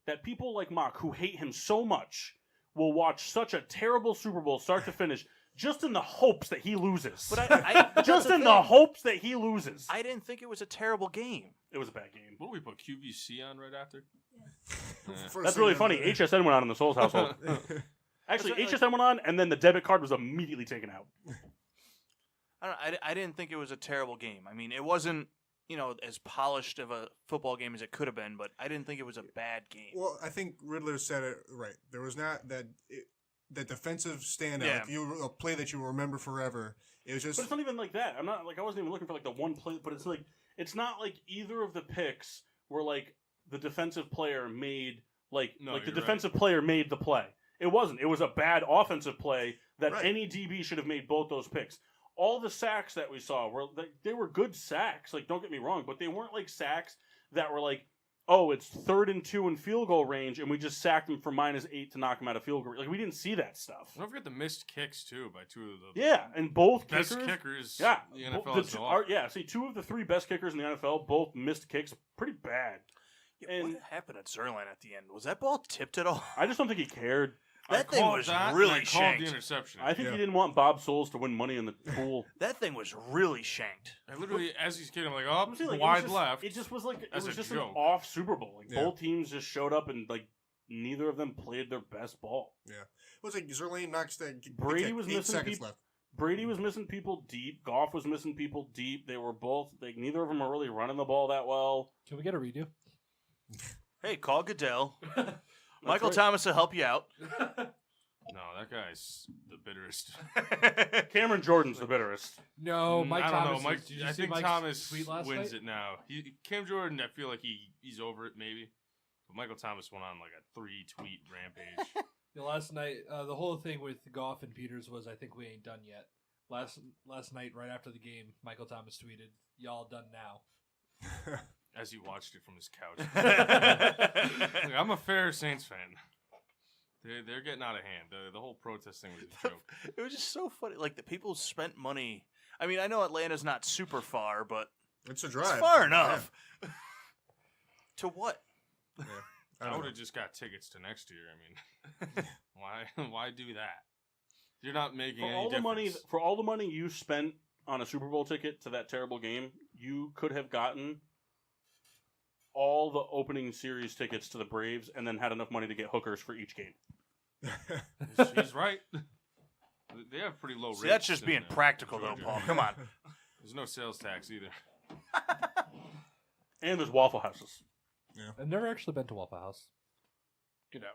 that people like Mock, who hate him so much, will watch such a terrible Super Bowl start to finish just in the hopes that he loses. But I just in the hopes that he loses. I didn't think it was a terrible game. It was a bad game. What do we put QVC on right after? Yeah. First That's thing really I funny. know- HSN went on in the Souls household. Actually, That's HSN went on, and then the debit card was immediately taken out. I didn't think it was a terrible game. I mean, it wasn't as polished of a football game as it could have been, but I didn't think it was a bad game. Well, I think Riddler said it right. There was not that defensive standout, Yeah. like a play that you will remember forever. It was just But it's not even like that. I'm not like I wasn't even looking for like the one play, but it's not like either of the picks were like the defensive player made No, the you're defensive player made the play. It wasn't. It was a bad offensive play that Right. any DB should have made both those picks. All the sacks that we saw were they were good sacks. Like don't get me wrong, but they weren't like sacks that were like, oh, it's 3rd and 2 in field goal range, and we just sacked him for -8 to knock him out of field goal. Like we didn't see that stuff. Don't forget the missed kicks too by two of the Yeah, and both best kickers. kickers Yeah, the bo- NFL the has two, to are, offer. yeah. See, 2 of the 3 best kickers in the NFL both missed kicks, pretty bad. Yeah, and- what happened at Zerline at the end? Was that ball tipped at all? I just don't think he cared. I That thing called was that, and really I called shanked. the interception. I think Yeah. he didn't want Bob Souls to win money in the pool. That thing was really shanked. I literally, as he's kidding, I'm like, oh, I'm saying, like, wide it was left. It just was like it As was a just joke. an off Super Bowl. Like Yeah. both teams just showed up and like neither of them played their best ball. yeah. It was like Zerlane knocks that. Brady was 8 missing seconds people. left. Brady was missing people deep. Goff was missing people deep. They were both like neither of them are really running the ball that well. Can we get a redo? Hey, call Goodell. Michael right. Thomas will help you out. No, that guy's the bitterest. Cameron Jordan's the bitterest. No, Mike I don't Thomas. know. Mike, Did you I see think Mike's Thomas tweet last wins night? it now. Cam Jordan, I feel like he's over it maybe. But Michael Thomas went on like a 3-tweet rampage. Yeah, last night, the whole thing with Goff and Peters was, I think we ain't done yet. Last night, right after the game, Michael Thomas tweeted, "Y'all done now." As he watched it from his couch. Look, I'm a fair Saints fan. They're getting out of hand. The whole protest thing was a joke. It was just so funny. Like the people spent money. I mean, I know Atlanta's not super far, but It's a drive. it's far enough. To what? I would have just got tickets to next year. I mean, why do that? You're not making For any all the money, difference. for all the money you spent on a Super Bowl ticket to that terrible game, you could have gotten all the opening series tickets to the Braves, and then had enough money to get hookers for each game. He's right. They have pretty low rates. See, that's just in, being practical, though, Georgia. Paul. Come on. There's no sales tax either. And there's Waffle Houses. I've never actually been to Waffle House. Get out.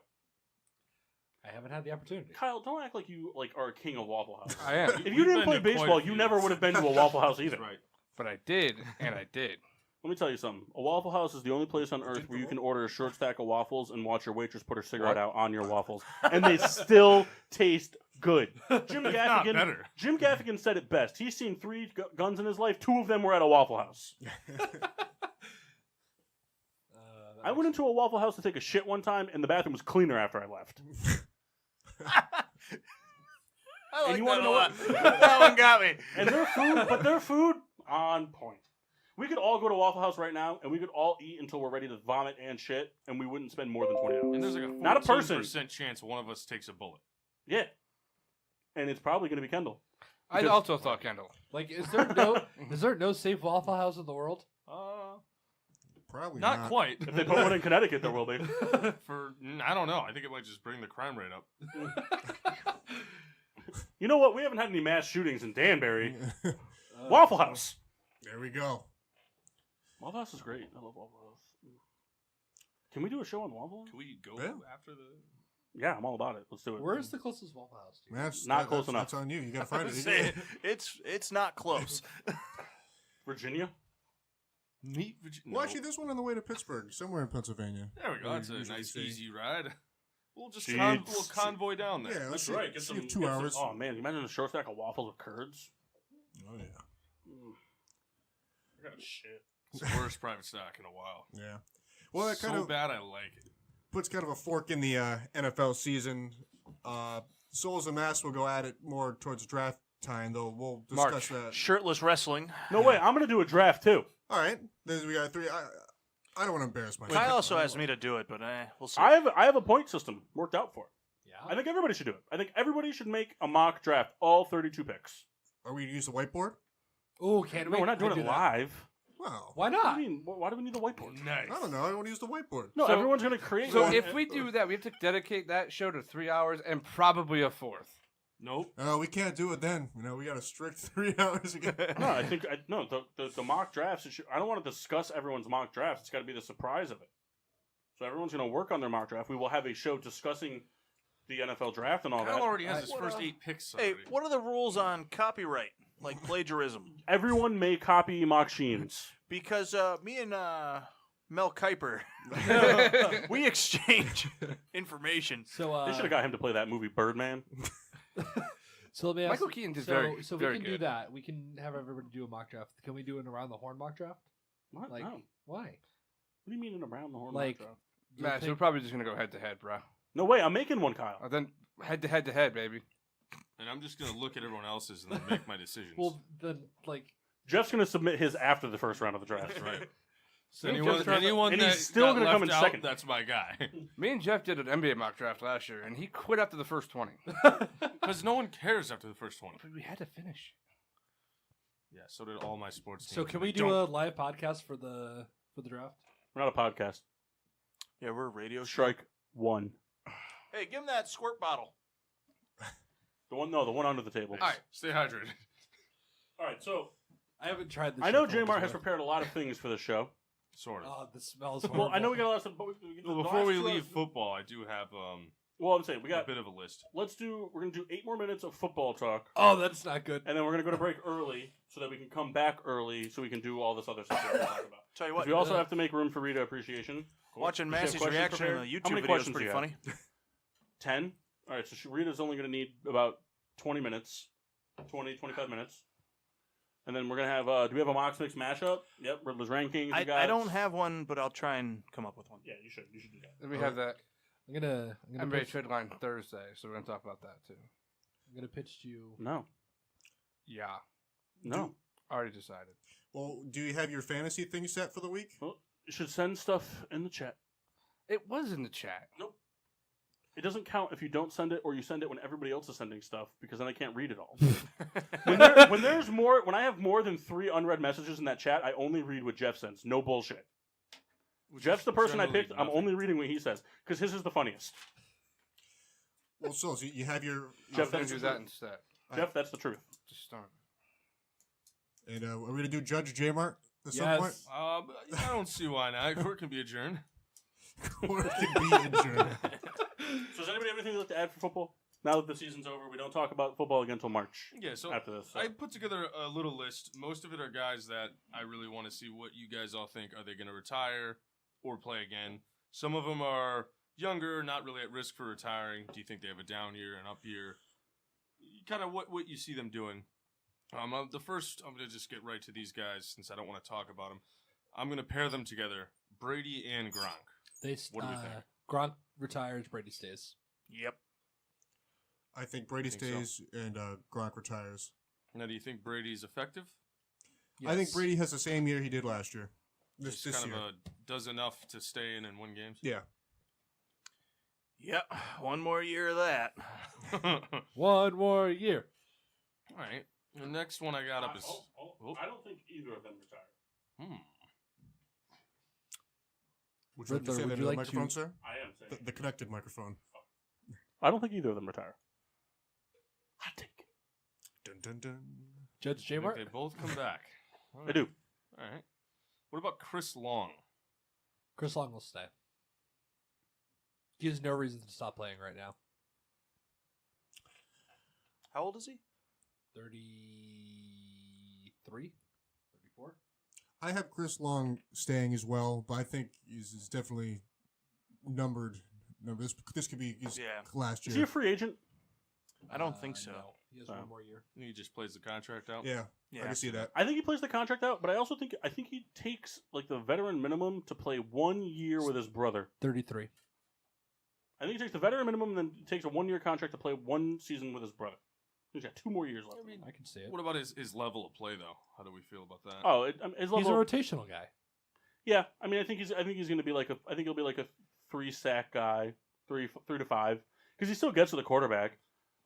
I haven't had the opportunity. Kyle, don't act like you are a king of Waffle House. I am. If you We've didn't been play to quite a baseball, you few. never would have been to a Waffle House either. That's right. But I did, and I did. Let me tell you something. A Waffle House is the only place on earth where you can order a short stack of waffles and watch your waitress put her cigarette out on your waffles, and they still taste good. Jim not Gaffigan. better. Jim Gaffigan said it best. He's seen 3 guns in his life. 2 of them were at a Waffle House. I went into a Waffle House to take a shit one time, and the bathroom was cleaner after I left. I like you that wanna a know lot. what- That one got me. And their food on point. We could all go to Waffle House right now, and we could all eat until we're ready to vomit and shit, and we wouldn't spend more than $20. And there's like a Not a person. 14% chance one of us takes a bullet. Yeah. And it's probably going to be Kendall. I Because- also thought Kendall. Like, is there no safe Waffle House in the world? Probably Not quite. If they put one in Connecticut, there will be. I don't know. I think it might just bring the crime rate up. You know what? We haven't had any mass shootings in Danbury. Waffle House. There we go. Waffle House is great. I love Waffle House. Can we do a show on Waffle House? Can we go Yeah. after the... Yeah, I'm all about it. Let's do it. Where's the closest Waffle House? To you? Man, that's, Not close that's, enough. That's on you. You got to find it. Say, it's not close. Virginia? Meet Virginia? Well, actually, there's one on the way to Pittsburgh, somewhere in Pennsylvania. There we go. That's a Usually nice, see. easy ride. We'll just Jeez. we'll convoy down there. Yeah, let's That's right. see. Get See some, if 2 get some- hours. oh, man. You imagine a short stack of waffles with curds? Oh, yeah. I got shit. It's the worst private stock in a while. Yeah. Well, that So kind of bad I like it. puts kind of a fork in the NFL season. Souls and Mass will go at it more towards draft time, though we'll discuss March. that. Shirtless wrestling. No way. I'm going to do a draft, too. All right. Then we got 3. I don't want to embarrass myself. Kyle also asked me to do it, but we'll see. I have a point system worked out for it. Yeah. I think everybody should do it. I think everybody should make a mock draft, all 32 picks. Are we going to use the whiteboard? Oh, can't No, we? we're not doing Can it do that. live. Well, Why What not? do you mean? Why do we need the whiteboard? Nice. I don't know. I want to use the whiteboard. No, So- everyone's going to create So one. if we do that, we have to dedicate that show to 3 hours and probably a 4th. Nope. We can't do it then. We got a strict 3 hours again. No, I think the mock drafts. I don't want to discuss everyone's mock drafts. It's got to be the surprise of it. So everyone's going to work on their mock draft. We will have a show discussing the NFL draft and all Kyle that. already has his What, first 8 picks Hey, already. what are the rules on copyright, like plagiarism? Everyone may copy Machcines. Because me and Mel Kiper, we exchange information. So They should have got him to play that movie Birdman. So let me ask. Michael Keaton did so, very, so we very can do good. that. We can have everybody do a mock draft. Can we do an around the horn mock draft? What? Like, No. What why? do you mean in around the horn? Like- mock draft? Matt, so we're probably just going to go head to head, bro. No way. I'm making one, Kyle. Then head to head, baby. And I'm just going to look at everyone else's and then make my decisions. Well, then like Jeff's going to submit his after the first round of the draft. That's right. So anyone Jeff- anyone and that he's still got gonna come left in out, second. that's my guy. Me and Jeff did an NBA mock draft last year, and he quit after the first 20. Because no one cares after the first 20. But we had to finish. Yeah, so did all my sports teams. so. Can and we they do don't. a live podcast for the draft? We're not a podcast. Yeah, we're a radio show. Strike one. Hey, give him that squirt bottle. The one under the table. All right, stay hydrated. All right. So I haven't tried this. I know shit Jmar has before. prepared a lot of things for the show. Sort of. Oh, the smells horrible. Well, I know we got a lot of stuff, but Well, before we leave football, I do have well, I'm saying we a got. bit of a list. We're gonna do 8 more minutes of football talk, Oh, that's not good. and then we're gonna go to break early so that we can come back early so we can do all this other stuff that we're talking about. Tell you 'Cause what, we also have to make room for Rita Appreciation. watching You have Massey's questions reaction prepared? in the How YouTube many video is questions pretty do you funny. 10. All right, so Rita's only gonna need about 20 minutes, 25 minutes. And then we're gonna have. Do we have a Mox Mix mashup? Yep, Riddler's rankings. we got- I don't have one, but I'll try and come up with one. Yeah, you should. You should do that. Then we have that I'm gonna NBA pitch, trade line Thursday, so we're going to talk about that too. I'm gonna pitch to you. No, Yeah, no. already decided. Well, do you have your fantasy thing set for the week? Well, you should send stuff in the chat. It was in the chat. It doesn't count if you don't send it or you send it when everybody else is sending stuff because then I can't read it all. When I have more than 3 unread messages in that chat, I only read what Jeff sends. No bullshit. Jeff's the person I picked. I'm only reading what he says because his is the funniest. Well, so you have your Jeff, I'm gonna do that instead. Jeff, that's the truth. Just start. And are we gonna do Judge J Mart at some point? Yes. I don't see why not. Court can be adjourned. Court can be adjourned. So does anybody have anything they'd like to add for football? Now that the season's over, we don't talk about football again until March. Yeah, so after this, I put together a little list. Most of it are guys that I really want to see what you guys all think. Are they going to retire or play again? Some of them are younger, not really at risk for retiring. Do you think they have a down year, an up year? Kind of what you see them doing. The first, I'm going to just get right to these guys since I don't want to talk about them. I'm going to pair them together, Brady and Gronk. What do we think? Gronk retires, Brady stays. Yep. I think Brady Think so. stays and Gronk retires. Now, do you think Brady's effective? I think Brady has the same year he did last year. This Just kind year. of does enough to stay in and win games? Yeah. Yep. One more year of that. One more year. All right. The next one I got up is... I don't think either of them retire. Would you like to Riddler, say would that you in the like microphone, to- sir? I am saying. The connected microphone. I don't think either of them retire. Hot take. Dun dun dun. Judge I J think Mart. they both come back. All I right. do. All right. What about Chris Long? Chris Long will stay. He has no reason to stop playing right now. How old is he? 33? 34? I have Chris Long staying as well, but I think he's definitely numbered. This could be his last Is he a year. free agent? I don't think so. No. He has Oh. one more year. He just plays the contract out? Yeah, Yeah. I can see that. I think he plays the contract out, but I think he takes like the veteran minimum to play 1 year with his brother. 33. I think he takes the veteran minimum and then takes a 1 year contract to play 1 season with his brother. He's got 2 more years left. I can see it. What about his level of play, though? How do we feel about that? Oh, his level. He's a rotational guy. Yeah, I mean, I think he's going to be like I think he'll be like a 3 sack guy, 3 to 5, because he still gets to the quarterback.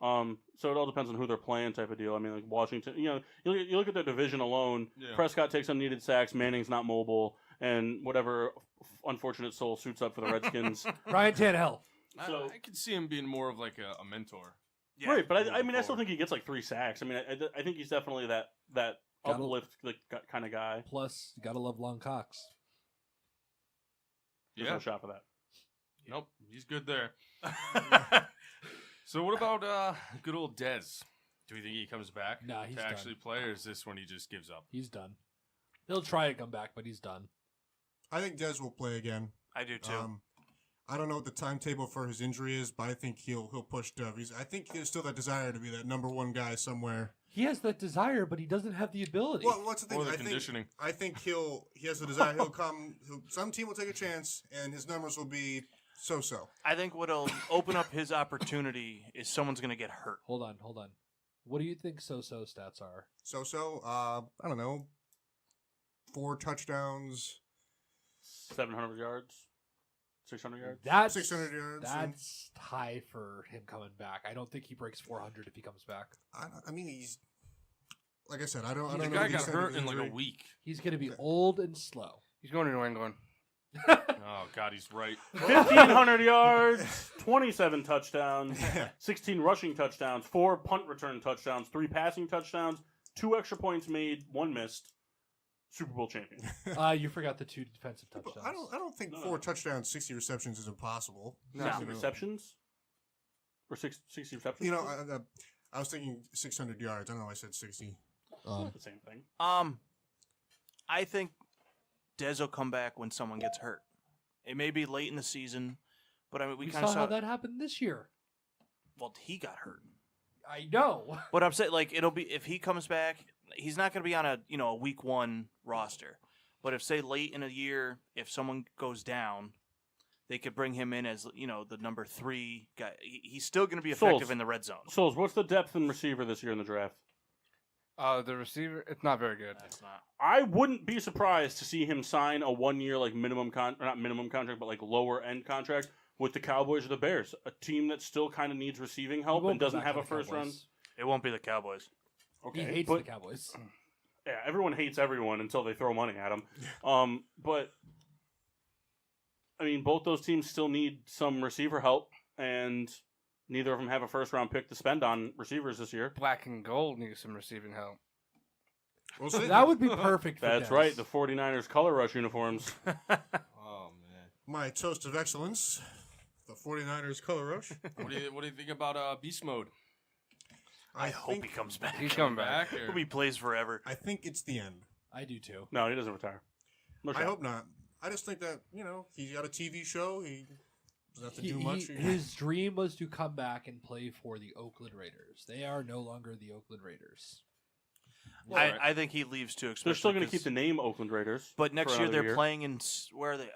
So it all depends on who they're playing, type of deal. I mean, like Washington, you look at their division alone. Yeah. Prescott takes unneeded sacks. Manning's not mobile, and whatever unfortunate soul suits up for the Redskins. Ryan Tannehill. So- I could see him being more of like a mentor. Yeah. Right, but I moving mean, I still forward. think he gets like 3 sacks. I mean, I think he's definitely that Gotta- uplift kind of guy. Plus, you gotta love Long Cox. There's Yeah. no shot for that. Nope. He's good there. So what about good old Dez? Do we think he comes back Nah, he's to done. actually play, or is this when he just gives up? He's done. He'll try to come back, but he's done. I think Dez will play again. I do too. I don't know what the timetable for his injury is, but I think he'll push Dove. I think there's still that desire to be that number 1 guy somewhere. He has that desire, but he doesn't have the ability. Well, what's the thing? Or the I conditioning. think he has the desire. He'll come. Some team will take a chance, and his numbers will be so-so. I think what'll open up his opportunity is someone's going to get hurt. Hold on. What do you think so-so stats are? So-so. I don't know. 4 touchdowns. 700 yards, 600 yards. That's 600 yards, That's high for him coming back. I don't think he breaks 400 if he comes back. I mean, he's like I said. I don't The know. guy the got extent of hurt the in like a injury. week. He's going to be old and slow. He's going to New England. Oh God, he's right. 1,500 yards, 27 touchdowns, 16 rushing touchdowns, 4 punt return touchdowns, 3 passing touchdowns, 2 extra points made, 1 missed. Super Bowl champion. You forgot the 2 defensive But touchdowns. I don't think 4 touchdowns, 60 receptions is impossible. No. 60 You know. receptions? Or 60 receptions? You know, I was thinking 600 yards. I don't know. I said 60. the same thing. I think Dez will come back when someone gets hurt. It may be late in the season, but I mean, we we kind of saw saw how that happened this year. Well, he got hurt. I know. But I'm saying, like, it'll be if he comes back, he's not going to be on a week 1 roster. But if say late in a year, if someone goes down, they could bring him in as the number 3 guy. He's still going to be effective Souls. in the red zone. Souls, what's the depth in receiver this year in the draft? The receiver, it's not very good. That's not. I wouldn't be surprised to see him sign a 1 year like not minimum contract, but like lower end contract with the Cowboys or the Bears, a team that still kind of needs receiving He help won't and go doesn't back have to a the first round. Cowboys. It won't be the Cowboys. He Okay, hates but the Cowboys. yeah, everyone hates everyone until they throw money at them. But I mean, both those teams still need some receiver help, and neither of them have a first round pick to spend on receivers this year. Black and gold needs some receiving help. We'll see. That would be perfect for That's Dez. right, the 49ers color rush uniforms. Oh man. My toast of excellence, the 49ers color rush. What do you think about beast mode? I hope he comes back. He's coming back. Or- Hope he plays forever. I think it's the end. I do too. No, he doesn't retire. No I shot. hope not. I just think that, he's got a TV show. He doesn't have to do much. His dream was to come back and play for the Oakland Raiders. They are no longer the Oakland Raiders. I think he leaves too. They're still going to because- keep the name Oakland Raiders. But next for year another they're playing in where are they?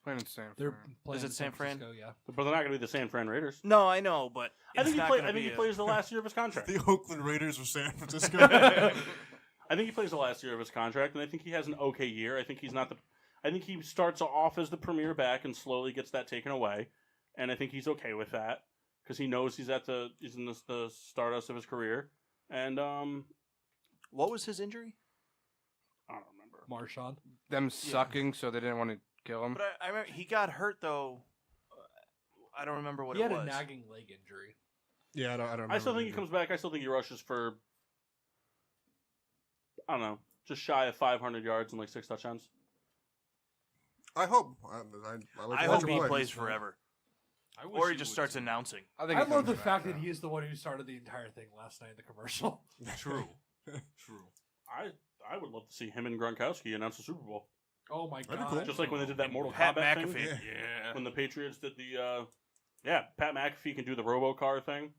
Playing in San They're Fran. playing Is it in San Fran? Francisco, yeah. But they're not going to be the San Fran Raiders. No, I know, but I think it's he not gonna be plays the last year of his contract. the Oakland Raiders of San Francisco. I think he plays the last year of his contract, and I think he has an okay year. I think he's not the. I think he starts off as the premier back and slowly gets that taken away, and I think he's okay with that because he knows he's in the stardust of his career, and What was his injury? I don't remember. Marshawn. Them sucking, so they didn't want to kill him. But I remember he got hurt though. I don't remember what He it had was. a nagging leg injury. Yeah, I don't. I still remember think he comes back. I still think he rushes for I don't know, just shy of 500 yards and like 6 touchdowns. I hope. I hope he plays forever, I wish or he just would starts too. announcing. I I he's love the coming fact back, that he is the one who started the entire thing last night in the commercial. True. True. I would love to see him and Gronkowski announce the Super Bowl, Oh my That'd be god! cool. just like when they did that Mortal Pat Kombat McAfee. thing. Yeah. When the Patriots did the Pat McAfee can do the RoboCar thing.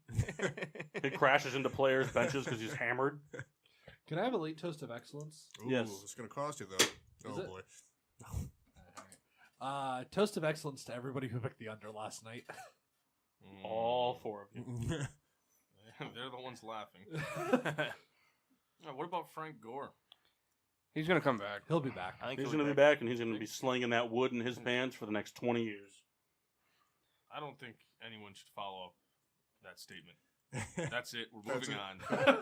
He crashes into players' benches because he's hammered. Can I have a late toast of excellence? Ooh, Yes. It's going to cost you, though. Oh, it? boy. Toast of excellence to everybody who picked the under last night. All 4 of you. They're the ones laughing. What about Frank Gore? He's gonna come back. He'll be back. I think He's he'll going to be back, and he's going to be slinging that wood in his pants for the next 20 years. I don't think anyone should follow up that statement. That's it. We're That's moving it. on.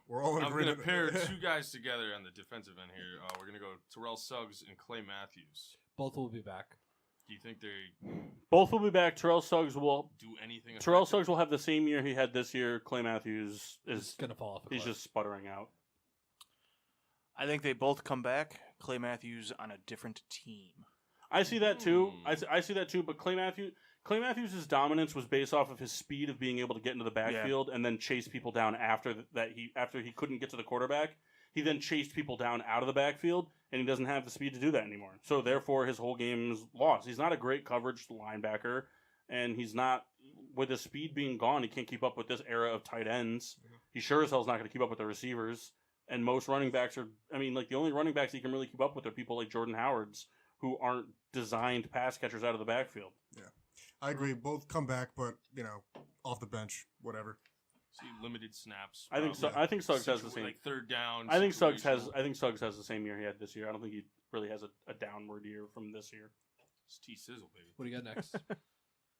We're all in I'm going to agreement. pair 2 guys together on the defensive end here. We're going to go Terrell Suggs and Clay Matthews. Both will be back. Do you think they Both will be back. Terrell Suggs will do anything? Suggs will have the same year he had this year. Clay Matthews He's is gonna fall off. A he's cliff. just sputtering out. I think they both come back. Clay Matthews on a different team. I see that too. I see that too. But Clay Matthews' dominance was based off of his speed of being able to get into the backfield and then chase people down after he couldn't get to the quarterback. He then chased people down out of the backfield, and he doesn't have the speed to do that anymore. So therefore, his whole game is lost. He's not a great coverage linebacker, and he's not, with his speed being gone, he can't keep up with this era of tight ends. He sure as hell is not going to keep up with the receivers. And most running backs are, the only running backs he can really keep up with are people like Jordan Howard's, who aren't designed pass catchers out of the backfield. Yeah. I agree. Both come back, but, off the bench, whatever. See limited snaps. I think so. probably. I think Suggs has the same. Like third down. I think Suggs has situational. the same year he had this year. I don't think he really has a downward year from this year. It's T-Sizzle, baby. What do you got next?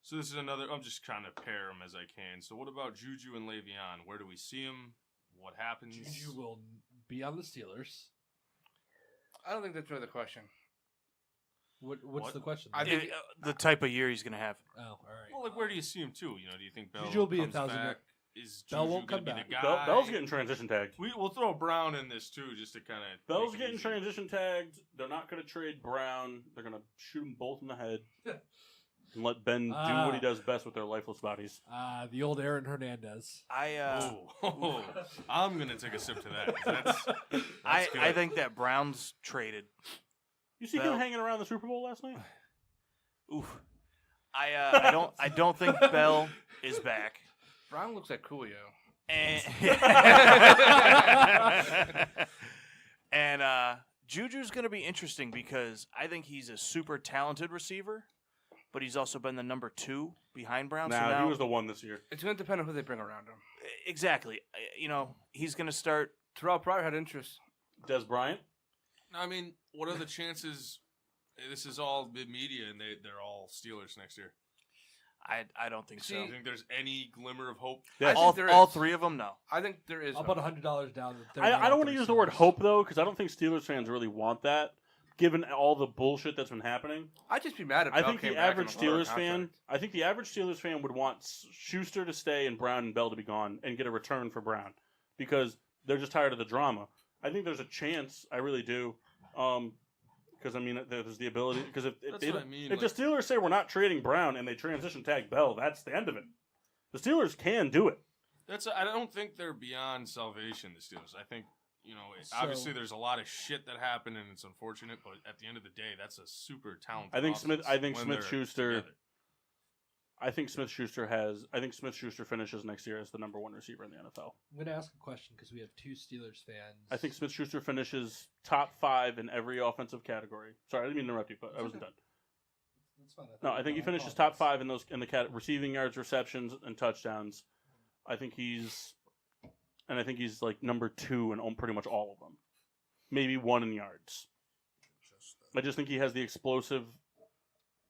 So this is another. I'm just trying to pair them as I can. So what about Juju and Le'Veon? Where do we see them? What happens? Juju will be on the Steelers. I don't think that's really the question. What's What? the question? I think- The type of year he's going to have. Oh, all right. Well, like where do you see him too? Do you think Bell Juju will be comes 1,000 back? Is Bell Juju won't gonna come be back. the guy? Bell's getting transition tagged. We'll throw Brown in this too, just to kind of. Bell's getting transition tagged. They're not going to trade Brown. They're going to shoot them both in the head and let Ben do what he does best with their lifeless bodies. The old Aaron Hernandez. I'm gonna take a sip to that. That's I good. think that Browns traded. You see Bell- him hanging around the Super Bowl last night? Oof. I don't think Bell is back. Brown looks like Coolio. And Juju's going to be interesting because I think he's a super talented receiver, but he's also been the number 2 behind Brown. So Nah, now he was the one this year. It's going to depend on who they bring around him. Exactly. He's going to start. Terrell Pryor had interest. Des Bryant. I mean, what are the chances? This is all big media, and they're all Steelers next year. I don't think so. Do you think there's any glimmer of hope? Yeah. All three of them, no. I think there is. I'll put $100 down. that they're I not don't want to their use the word stars. hope though, because I don't think Steelers fans really want that, given all the bullshit that's been happening. I'd just be mad if I Bell think came the back average on a lower Steelers fan. contract. I think the average Steelers fan would want Schuster to stay and Brown and Bell to be gone and get a return for Brown because they're just tired of the drama. I think there's a chance. I really do. Because I mean, there's the ability. Because if the Steelers say we're not trading Brown and they transition tag Bell, that's the end of it. The Steelers can do it. I don't think they're beyond salvation. The Steelers. I think obviously there's a lot of shit that happened and it's unfortunate, but at the end of the day, that's a super talented. I think offense when Smith-Schuster. they're together. I think Smith-Schuster finishes next year as the number one receiver in the NFL. I'm going to ask a question because we have two Steelers fans. I think Smith-Schuster finishes top 5 in every offensive category. Sorry, I didn't mean to interrupt you, but I wasn't done. That's fine. No, I think he finishes top 5 in the receiving yards, receptions, and touchdowns. I think he's like number 2 in pretty much all of them. Maybe 1 in yards. I just think he has the explosive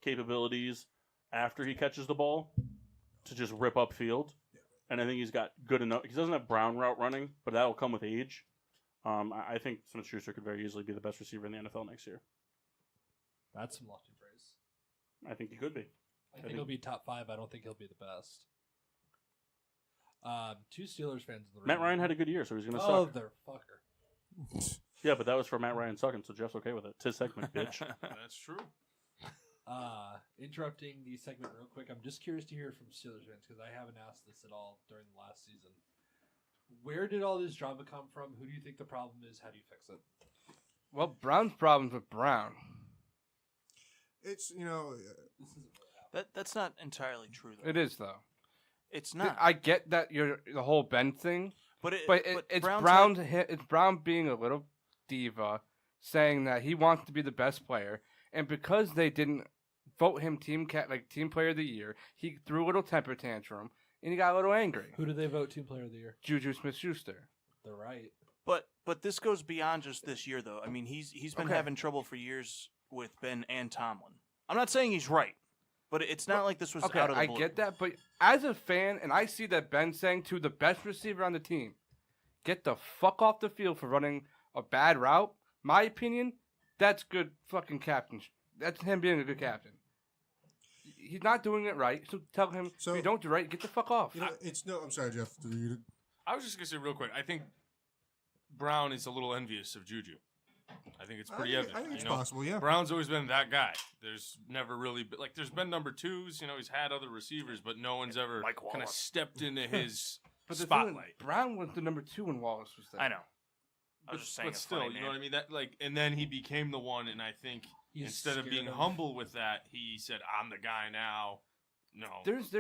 capabilities after he catches the ball to just rip upfield. And I think he's got good enough. He doesn't have Brown route running, but that'll come with age. I think Smith-Schuster could very easily be the best receiver in the NFL next year. That's some lofty praise. I think he could be. I think he'll be top 5. I don't think he'll be the best. Two Steelers fans in the room. Matt Ryan had a good year, so he's going to Oh, suck. their fucker. Yeah, but that was for Matt Ryan sucking, so Jeff's okay with it. It's his segment, bitch. That's true. Interrupting the segment real quick, I'm just curious to hear from Steelers fans because I haven't asked this at all during the last season. Where did all this drama come from? Who do you think the problem is? How do you fix it? Well, Brown's problems with Brown. It's This isn't really happening. That's not entirely true, though. It is though. It's not. I get that you're the whole Ben thing, but it's Brown's It's Brown being a little diva, saying that he wants to be the best player, and because they didn't vote him team player of the year, he threw a little temper tantrum and he got a little angry. Who did they vote Team Player of the Year? Juju Smith-Schuster. They're right. But this goes beyond just this year, though. I mean, he's been having trouble for years with Ben and Tomlin. I'm not saying he's right, but it's not like this was Okay, out of the I blue. get that, but as a fan, and I see that Ben saying to the best receiver on the team, get the fuck off the field for running a bad route, my opinion, that's good fucking captain. That's him being a good captain. He's not doing it right, so tell him, So- if you don't do it right, get the fuck off. I'm sorry, Jeff. I was just gonna say real quick. I think Brown is a little envious of Juju. I think it's pretty evident. I think it's you know? possible, yeah. Brown's always been that guy. There's never really been, there's been number 2s. He's had other receivers, but no one's ever Mike kind of Wallace. stepped into his But the thing is, spotlight. Brown was the number 2 when Wallace was there. I know. I was just saying. But it's still, funny, you know man. what I mean? And then he became the one, and I think He's instead of scared being of- humble with that, he said, "I'm the guy now." No, There's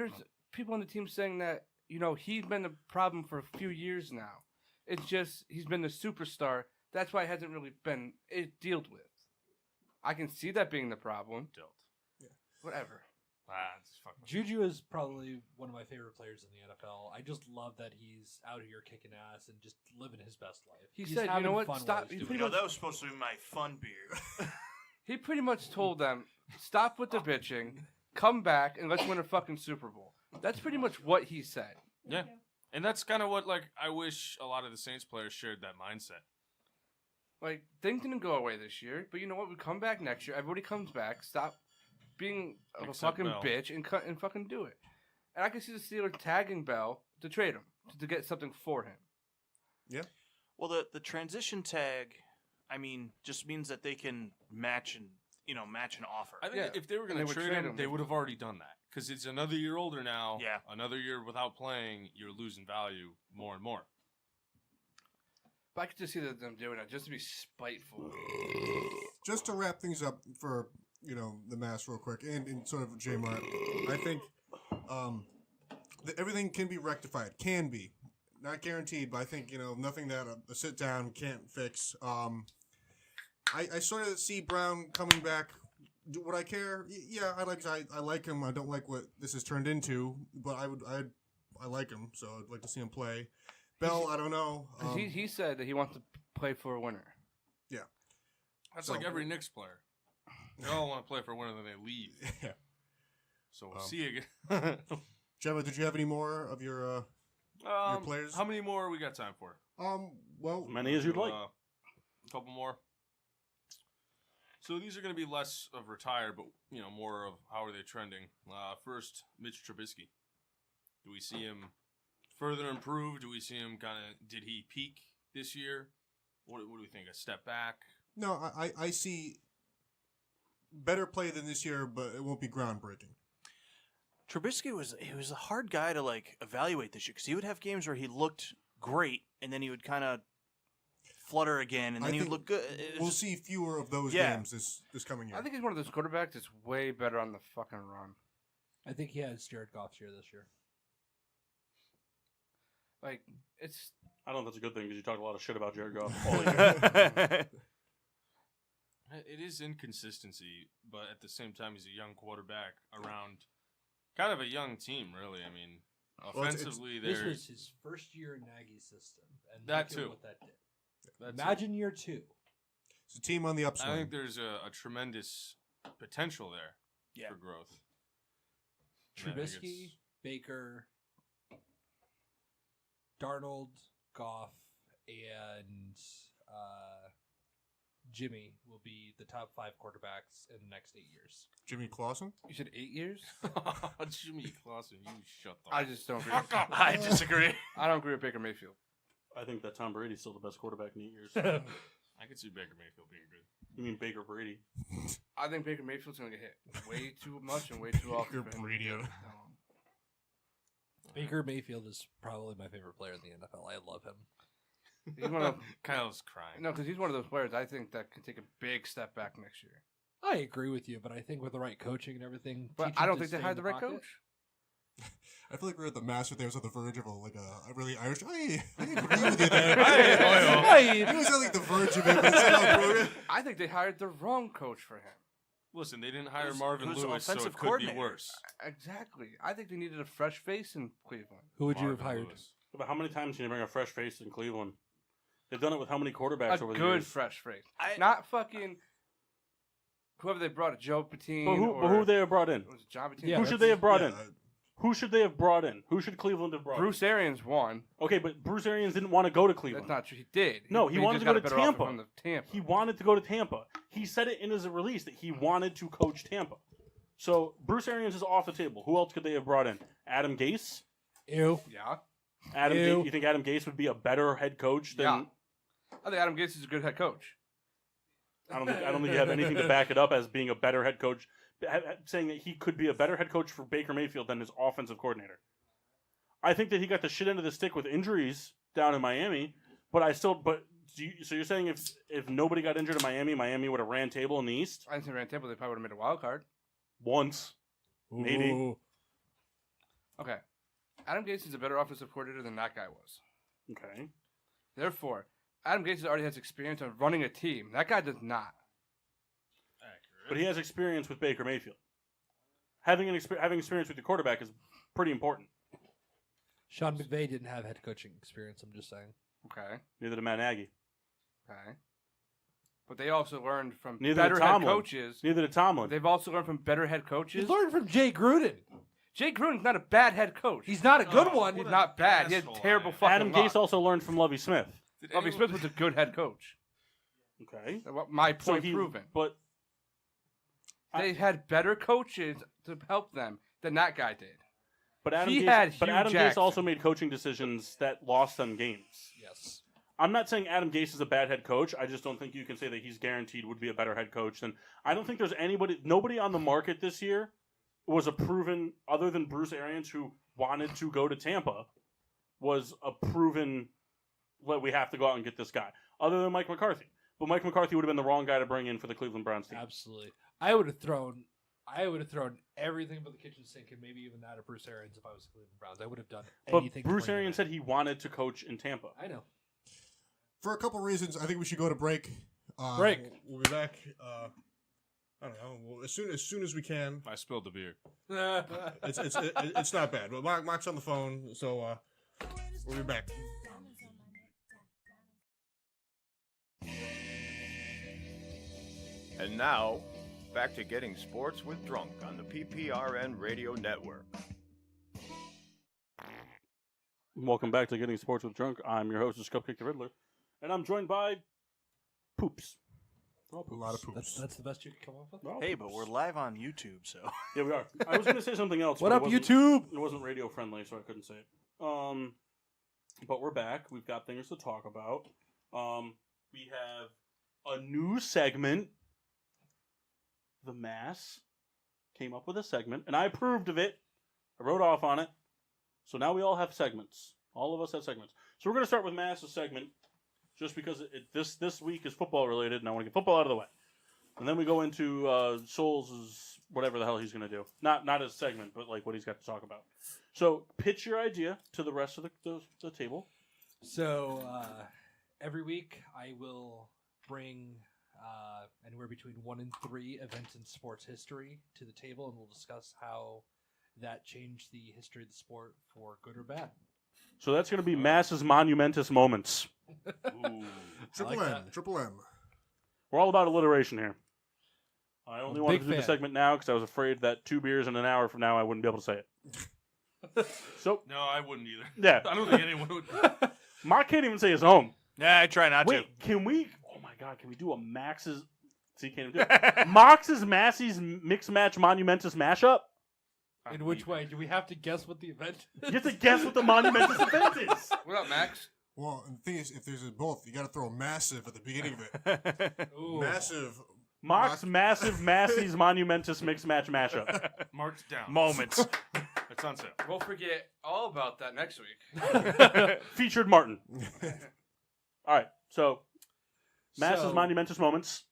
people on the team saying that, he's been the problem for a few years now. It's just he's been the superstar. That's why it hasn't really been dealt with. I can see that being the problem. dealt. Whatever. It's fucking. Juju is probably one of my favorite players in the NFL. I just love that he's out here kicking ass and just living his best life. He He's said, "You having know what? fun Stop." while he's He doing pretty it. that was supposed to be my fun beer. He pretty much told them, stop with the bitching, come back, and let's win a fucking Super Bowl. That's pretty much what he said. Yeah, and that's kind of what I wish a lot of the Saints players shared that mindset. Like, things didn't go away this year, but you know what? We come back next year. Everybody comes back. Stop being a Except fucking Bell. bitch and fucking do it. And I can see the Steelers tagging Bell to trade him, to get something for him. Well, the transition tag, I mean, just means that they can match an offer. I think Yeah, if they were and going they to would trade trade him, him. they would have already done that because it's another year older now. Yeah. Another year without playing, you're losing value more and more. But I could just see them doing it just to be spiteful. Just to wrap things up for the mass real quick and sort of J-Mart, I think that everything can be rectified. Can be. Not guaranteed, but I think nothing that a sit down can't fix. I sort of see Brown coming back. Would I care? Yeah, I like him. I don't like what this has turned into, but I'd I like him, so I'd like to see him play. Bell, I don't know. 'Cause he said that he wants to play for a winner. That's So- like every Knicks player. They all want to play for a winner, then they leave. Yeah. So we'll see you again. Gemma, did you have any more of your players? How many more we got time for? Well, Many as you'd like. A couple more. So these are going to be less of retire, but more of how are they trending. First, Mitch Trubisky. Do we see him further improve? Do we see him did he peak this year? What do we think? A step back? no, I see better play than this year, but it won't be groundbreaking. Trubisky was a hard guy to evaluate this year because he would have games where he looked great and then he would kind of flutter again and then he would look good. We'll see fewer of those Yeah. games this coming year. I think he's one of those quarterbacks that's way better on the fucking run. I think he has Jared Goff's year this year. It's I don't know if that's a good thing because you talk a lot of shit about Jared Goff. It is inconsistency, but at the same time, he's a young quarterback around kind of a young team, really. I mean, Well, it's- offensively, This they're was his first year in Nagy's system, and That look at too. what that did. that's Imagine year 2. It's a team on the upswing. I think there's a tremendous potential there Yeah. for growth. And I think Trubisky, it's- Baker, Darnold, Goff, and Jimmy will be the top 5 quarterbacks in the next 8 years. Jimmy Clausen? you said 8 years. Jimmy Clausen, you shut the I just don't agree. fuck up. I disagree. I don't agree with Baker Mayfield. I think that Tom Brady's still the best quarterback in 8 years. I could see Baker Mayfield being good. You mean Baker Brady? I think Baker Mayfield's gonna get hit way too much and way too often. You're Brady. Baker Mayfield is probably my favorite player in the NFL. I love him. He's one of Kyle's crying. no, because he's one of those players I think that can take a big step back next year. I agree with you, but I think with the right coaching and everything, But teach I him don't to think they stay hired in the right pocket. coach. I feel like we're at the Master there, on the verge of a really Irish. I agree with you there. He was at the verge of it, but it's not broken. I think they hired the wrong coach for him. Listen, they didn't hire Who's- Marvin who's Lewis, so offensive it could be coordinator? worse. Exactly. I think they needed a fresh face in Cleveland. Who would you have Marvin hired? Lewis. But how many times can you bring a fresh face in Cleveland? They've done it with how many quarterbacks A over the good years? fresh face. I- Not fucking whoever they brought, Joe Patine. But who they have brought in? Was it John Patine? Yeah, Who should they have brought in? Yeah, Who should they have brought in? Who should Cleveland have brought Bruce Arians won. in? Okay, but Bruce Arians didn't want to go to That's Cleveland. not true. He did. No, he but wanted just to go got a to better offer Tampa. From the Tampa. He wanted to go to Tampa. He said it in his release that he wanted to coach Tampa. So Bruce Arians is off the table. Who else could they have brought in? Adam Gase? Ew. Yeah. Adam Ew. Gase, you think Adam Gase would be a better head coach than Yeah. I think Adam Gase is a good head coach. I don't think you have anything to back it up as being a better head coach, saying that he could be a better head coach for Baker Mayfield than his offensive coordinator. I think that he got the shit end of the stick with injuries down in Miami, but so you're saying if nobody got injured in Miami would have ran table in the East I didn't say ran Tampa. They probably would have made a wild card. once. Maybe. Ooh. Okay. Adam Gase is a better offensive coordinator than that guy was. Okay. Therefore, Adam Gase already has experience on running a team. That guy does not. Accurate. But he has experience with Baker Mayfield. Having experience with your quarterback is pretty important. Sean McVay didn't have head coaching experience. I'm just saying. Okay. Neither did Matt Nagy. Okay. But they also learned from Neither better did head Tomlin. coaches. Neither did Tomlin. They've also learned from better head You coaches. learned from Jay Gruden. Jay Gruden's not a bad head coach. He's not a good Oh, one. He's what not bad. He had asshole terrible I am. fucking Adam luck. Gase also learned from Lovie Smith. Did Lovie anyone- Smith was a good head coach. Okay. My So point he, proven. but They had better coaches to help them than that guy did. Adam He Gase, had but Hugh Adam Gase Jackson. also made coaching decisions that lost them games. Yes. I'm not saying Adam Gase is a bad head coach. I just don't think you can say that he's guaranteed would be a better head coach than. I don't think there's nobody on the market this year was a proven, other than Bruce Arians, who wanted to go to Tampa, was a proven, well, we have to go out and get this guy, other than Mike McCarthy. But Mike McCarthy would have been the wrong guy to bring in for the Cleveland Browns team. Absolutely. I would have thrown everything but the kitchen sink and maybe even that of Bruce Arians if I was the Cleveland Browns. I would have done But anything. to Bruce bring him Arians in. said he wanted to coach in Tampa. I know. For a couple reasons, I think we should go to break. Break. We'll be back I don't know. Well, as soon as we can. I spilled the beer. It's not bad. But Mark's on the phone, so we'll be back. And now, back to getting sports with Drunk on the PPRN Radio Network. Welcome back to Getting Sports with Drunk. I'm your host, Cupcake the Riddler, and I'm joined by Poops. A lot of poops. That's the best you can come up with. Oh, Hey, Poops. but we're live on YouTube, so. Yeah, we are. I was going to say something else. What but up, it wasn't- YouTube? It wasn't radio friendly, so I couldn't say it. But we're back. We've got things to talk about. We have a new segment. The Mass came up with a segment, and I approved of it. I wrote off on it. So now we all have segments. All of us have segments. So we're going to start with Mass's segment, just because this week is football related, and I want to get football out of the way. And then we go into Souls' whatever the hell he's going to do. Not his segment, but like what he's got to talk about. So pitch your idea to the rest of the table. So every week I will bring anywhere between 1 and 3 events in sports history to the table, and we'll discuss how that changed the history of the sport for good or bad. So that's going to be Mass's monumentous moments. Triple like M. that. Triple M. We're all about alliteration here. I only I'm a wanted big to do the fan. segment now because I was afraid that 2 beers and an hour from now I wouldn't be able to say it. So, No, I wouldn't either. yeah. I don't think anyone would. Mark can't even say his own. Nah, I try not Wait, can we... Oh my God, can we do a Max's... See, can't even do it. Mox's Massey's Mix Match Monumentous Mashup? In which way? Do we have to guess what the event is? You have to guess what the monumentous event is. What up, Max? Well, and the thing is, if there's a both, you got to throw massive at the beginning of it. Ooh. Massive. Mox Massive Massey's Monumentous Mix Match Mashup. Marked down. Moments. It's on sale. We'll forget all about that next week. Featured Martin. All right, so Mass's So, Monumentous Moments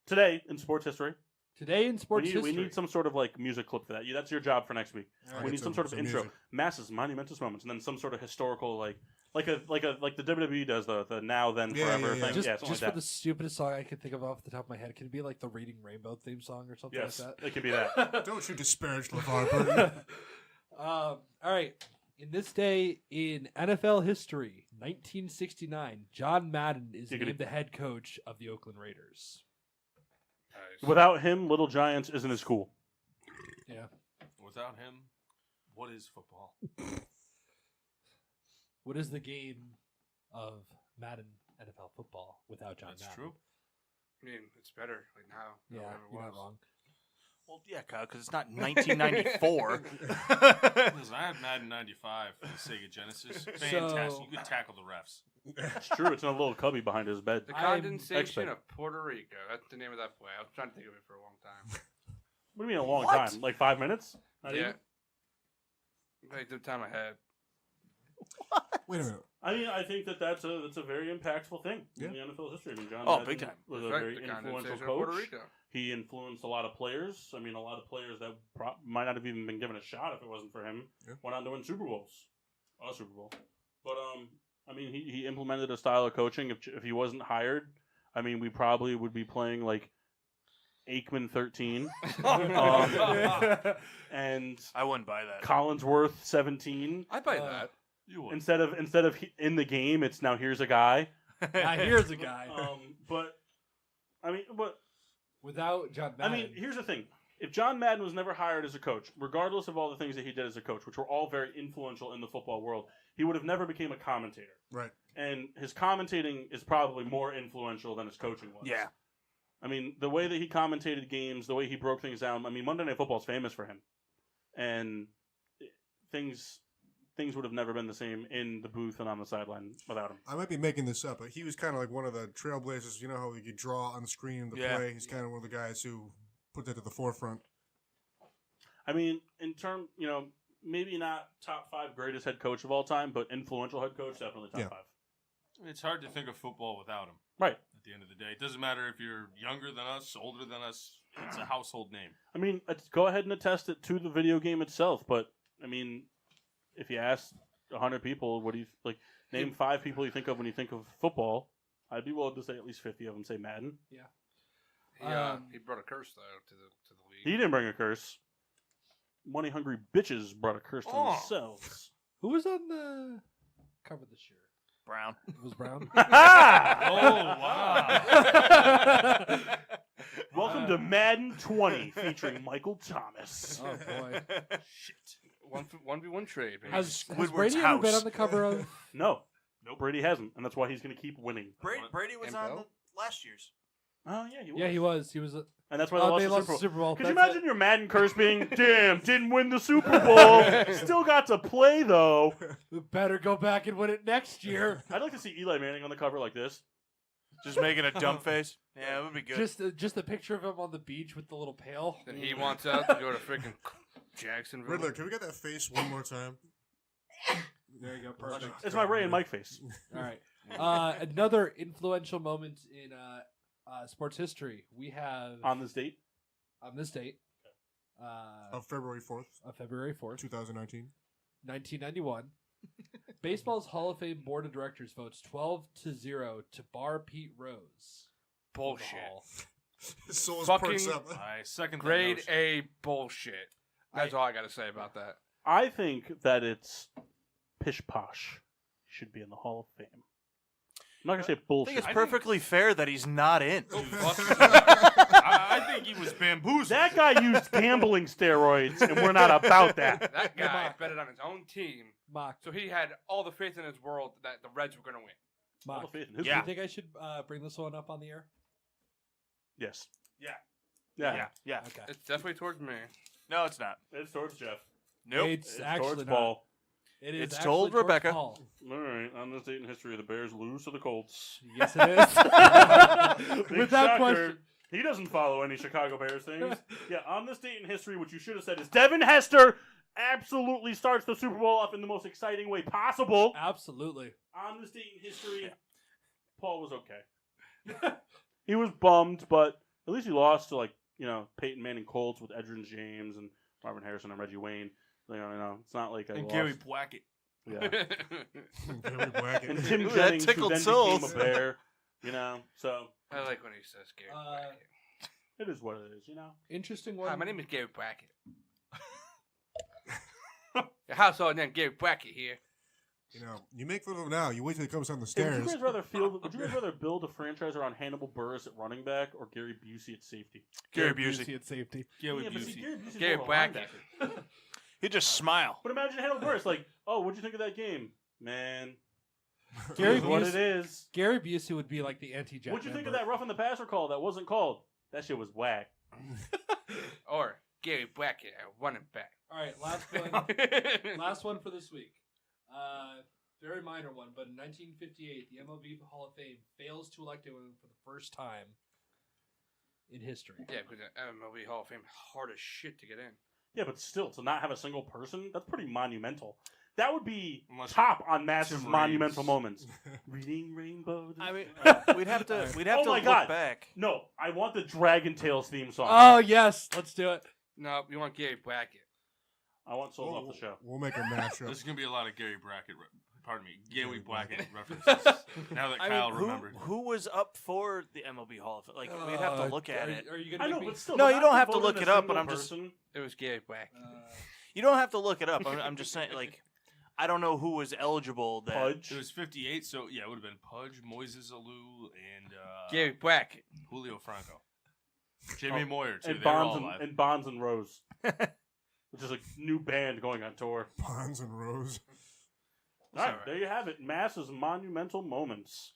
today in sports history. Today in sports We history. need some sort of like music clip for that. That's your job for next week. I'll We get need some sort of intro. music. Mass's Monumentous Moments, and then some sort of historical like the WWE does the now then Yeah, forever yeah, yeah. thing. Just, Yeah, something just like for the that. stupidest song I can think of off the top of my head, can it be like the Reading Rainbow theme song or something Yes, like it could be that. Don't you disparage LeVar Burton. that? All right. In this day in NFL history, 1969, John Madden is Giggity. named the head coach of the Oakland Raiders. Without him, Little Giants isn't as cool. Yeah. Without him, what is football? What is the game of Madden NFL football without John That's Madden? true. I mean, it's better like now. than Yeah, it ever you're not was. wrong. Well, yeah, Kyle, because it's not 1994. Listen, I had Madden 95 for the Sega Genesis. Fantastic. So- You could tackle the refs. It's true. It's in a little cubby behind his bed. The I'm condensation expert. of Puerto Rico. That's the name of that play. I was trying to think of it for a long time. What do you mean a long What? time? Like 5 minutes? Not yeah. even? Like the time I had. Wait a minute. I mean, I think that's a very impactful thing in the Yeah. NFL history. I mean, John Oh, Madden big time. was That's a right, very the influential condensation of Puerto coach. Rico. He influenced a lot of players. I mean, a lot of players that might not have even been given a shot if it wasn't for him. Yeah. Went on to win Super Bowls. A Super Bowl. But, I mean, he implemented a style of coaching. If he wasn't hired, I mean, we probably would be playing, like, Aikman 13. And I wouldn't buy that. Collinsworth 17. I buy that. You would. Instead of in the game, it's now here's a guy. Now here's a guy. But I mean, Without John I Madden. mean, here's the thing: if John Madden was never hired as a coach, regardless of all the things that he did as a coach, which were all very influential in the football world, he would have never became a commentator. Right. And his commentating is probably more influential than his coaching was. Yeah. I mean, the way that he commentated games, the way he broke things down. I mean, Monday Night Football is famous for him, and things would have never been the same in the booth and on the sideline without him. I might be making this up, but he was kind of like one of the trailblazers. You know how you could draw on the screen the Yeah. play? He's kind of one of the guys who put that to the forefront. I mean, maybe not top 5 greatest head coach of all time, but influential head coach, definitely top Yeah. 5. It's hard to think of football without him. Right. At the end of the day, it doesn't matter if you're younger than us, older than us. It's a household name. I mean, go ahead and attest it to the video game itself, but, I mean, if you ask 100 people, what do you, like, name 5 people you think of when you think of football, I'd be willing to say at least 50 of them say Madden. He brought a curse though to the league. He didn't bring a curse. Money hungry bitches brought a curse to Oh. themselves. Who was on the cover this year? Brown. It was Brown. Oh wow! Welcome to Madden 20 featuring Michael Thomas. Oh boy. Shit. 1v1 trade. Baby. Has Squidward's Brady ever been house. on the cover of? No, Brady hasn't, and that's why he's going to keep winning. Brady was And on Bell? the last year's. Oh yeah, he was. Yeah, he was. He was. And that's why they They lost the lost Super Bowl. the Super Bowl. Could you That's imagine your Madden curse being, damn, didn't win the Super Bowl, still got to play though. it. Better go back and win it next year. I'd like to see Eli Manning on the cover like this. Just making a dumb face. Yeah, it would be good. Just a picture of him on the beach with the little pail. And he wants out to go to freaking Jacksonville. Riddler, can we get that face one more time? There you go. Perfect. It's my Ray and Mike face. All right. Another influential moment in sports history. We have On this date, on this date Of February 4th, of February 4th, 2019. 1991. Baseball's Hall of Fame Board of Directors votes 12-0 to bar Pete Rose. Bullshit. His soul Fucking perks up. I second that Grade notion. A bullshit. That's all I got to say about that. I think that it's pish posh. He should be in the Hall of Fame. I'm not going to say I bullshit. think it's perfectly fair that he's not in. I think he was bamboozled. That guy used gambling steroids, and we're not about that. That guy betted on his own team, Mock. so he had all the faith in his world that the Reds were going to win. All Mock. the faith in his Do you team. think I should bring this one up on the air? Yes. Yeah. Yeah. Yeah. Okay. It's definitely towards me. No, it's not. It's towards Jeff. Nope. It's It's actually towards not. Paul. It is It's actually told towards Rebecca. Paul. All right. On this date in history, the Bears lose to the Colts. Yes, it is. Big Without shocker. question. He doesn't follow any Chicago Bears things. Yeah, on this date in history, what you should have said is Devin Hester absolutely starts the Super Bowl off in the most exciting way possible. Absolutely. On this date in history, Paul was okay. He was bummed, but at least he lost to, like, you know, Peyton Manning Colts with Edgerrin James and Marvin Harrison and Reggie Wayne. You know, it's not like I And lost. Gary Blackett. Yeah. Gary Blackett. And Tim Ooh, that Jennings, who tickled then souls. became a Bear. You know, so I like when he says Gary Brackett. it is what it is, you know. Interesting one. Hi, my name is Gary Brackett. Your household name Gary Brackett here. You know, you make fun of him now. You wait till he comes down the Hey, would stairs. you guys rather build a franchise around Hannibal Buress at running back or Gary Busey at safety? Gary Busey. at safety. Gary Yeah, but see, Busey. Gary Busey's Gary more of a Brackett. linebacker. He'd just smile. But imagine Hannibal Buress, like, oh, what'd you think of that game? Man, Gary it is what Busey- it is. Gary Busey would be like the anti-Jet. What'd you think of that roughing the passer call that wasn't called? That shit was whack. Or Gary Brackett, running back. All right, last one. Last one for this week. Very minor one, but in 1958, the MLB Hall of Fame fails to elect him for the first time in history. Yeah, because the MLB Hall of Fame hard as shit to get in. Yeah, but still, to not have a single person, that's pretty monumental. That would be Unless top on Massive Tim monumental Raines. moments. Reading Rainbow. I mean, we'd have to Oh my look God. back. No, I want the Dragon Tales theme song. Oh yes, let's do it. No, we want Gary Brackett. I want Souls off the show. We'll make a mashup. There's going to be a lot of Gary Brackett. Pardon me, Gary Blackett references. Now that I Kyle mean, remembered. who was up for the MLB Hall of Fame? Like, we'd have to look at it. Are you I gonna know, make me? but still. No, to you not don't have to vote look in a it up, but single I'm just- person- It was Gary Brackett. You don't have to look it up. I'm just saying, like, I don't know who was eligible. That Pudge. It was 58, so yeah, it would have been Pudge, Moises Alou, and Gary Brackett. Julio Franco. Jamie Moyer, too. and They were all Bonds and, alive. and Bonds and Rose, which is a new band going on tour. Ponds and Rose. All right, all right. there you have it. Mass's monumental moments.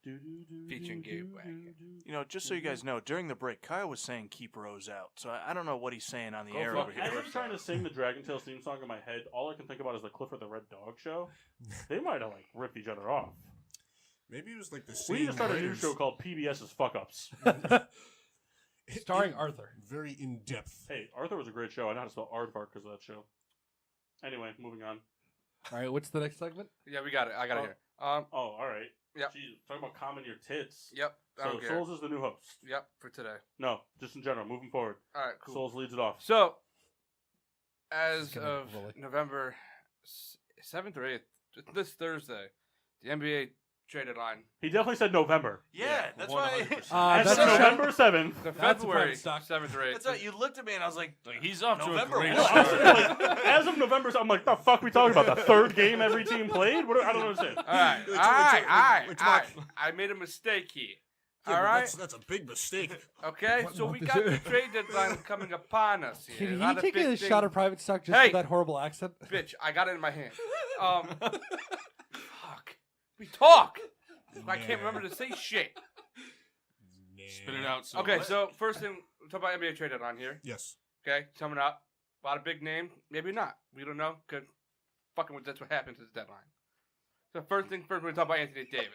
Featuring Gary Brackett. You know, just so you guys know, during the break, Kyle was saying keep Rose out. So I don't know what he's saying on the Go air for over it. As here. I'm trying to sing the Dragon Tales theme song in my head, all I can think about is the Clifford the Red Dog show. They might have like ripped each other off. Maybe it was like the We same need to start a new writers. show called PBS's Fuck Ups. Starring Arthur. Very in depth. Hey, Arthur was a great show. I know how to spell aardvark because of that show. Anyway, moving on. All right, what's the next segment? Yeah, we got it. I got it here. Oh, all right. Yep. Jeez, talking about calming your tits. Yep. I So don't care. Souls is the new host. Yep, for today. No, just in general. Moving forward. All right, cool. Souls leads it off. So, as gonna of roll it. November 7th or 8th, this Thursday, the NBA trade deadline. He definitely said November. Yeah, that's why. 100%. As of That's a- November 7th. The That's a private February stock. 7th or 8th. That's why you looked at me and I was like, Like, he's off November to a great what? start. As of November, I'm like, the fuck we talking about? The third game every team played? What, I don't understand. All right, It's- all right, it's- all right, it's all right. not- I made a mistake here. Yeah, All but right, that's a big mistake. okay. What So month we is got it? the trade deadline coming upon us here. Can A lot he of take big a things- shot of private stock just Hey! for that horrible accent? Bitch, I got it in my hand. Fuck. We talk. I can't remember to say shit. Spit it out. So Okay, so first thing, we'll talk about NBA trade deadline here. Yes. Okay, coming up. A lot of big name, maybe not. We don't know. Cause fucking that's what happens at the deadline. So first thing first, we're gonna talk about Anthony Davis.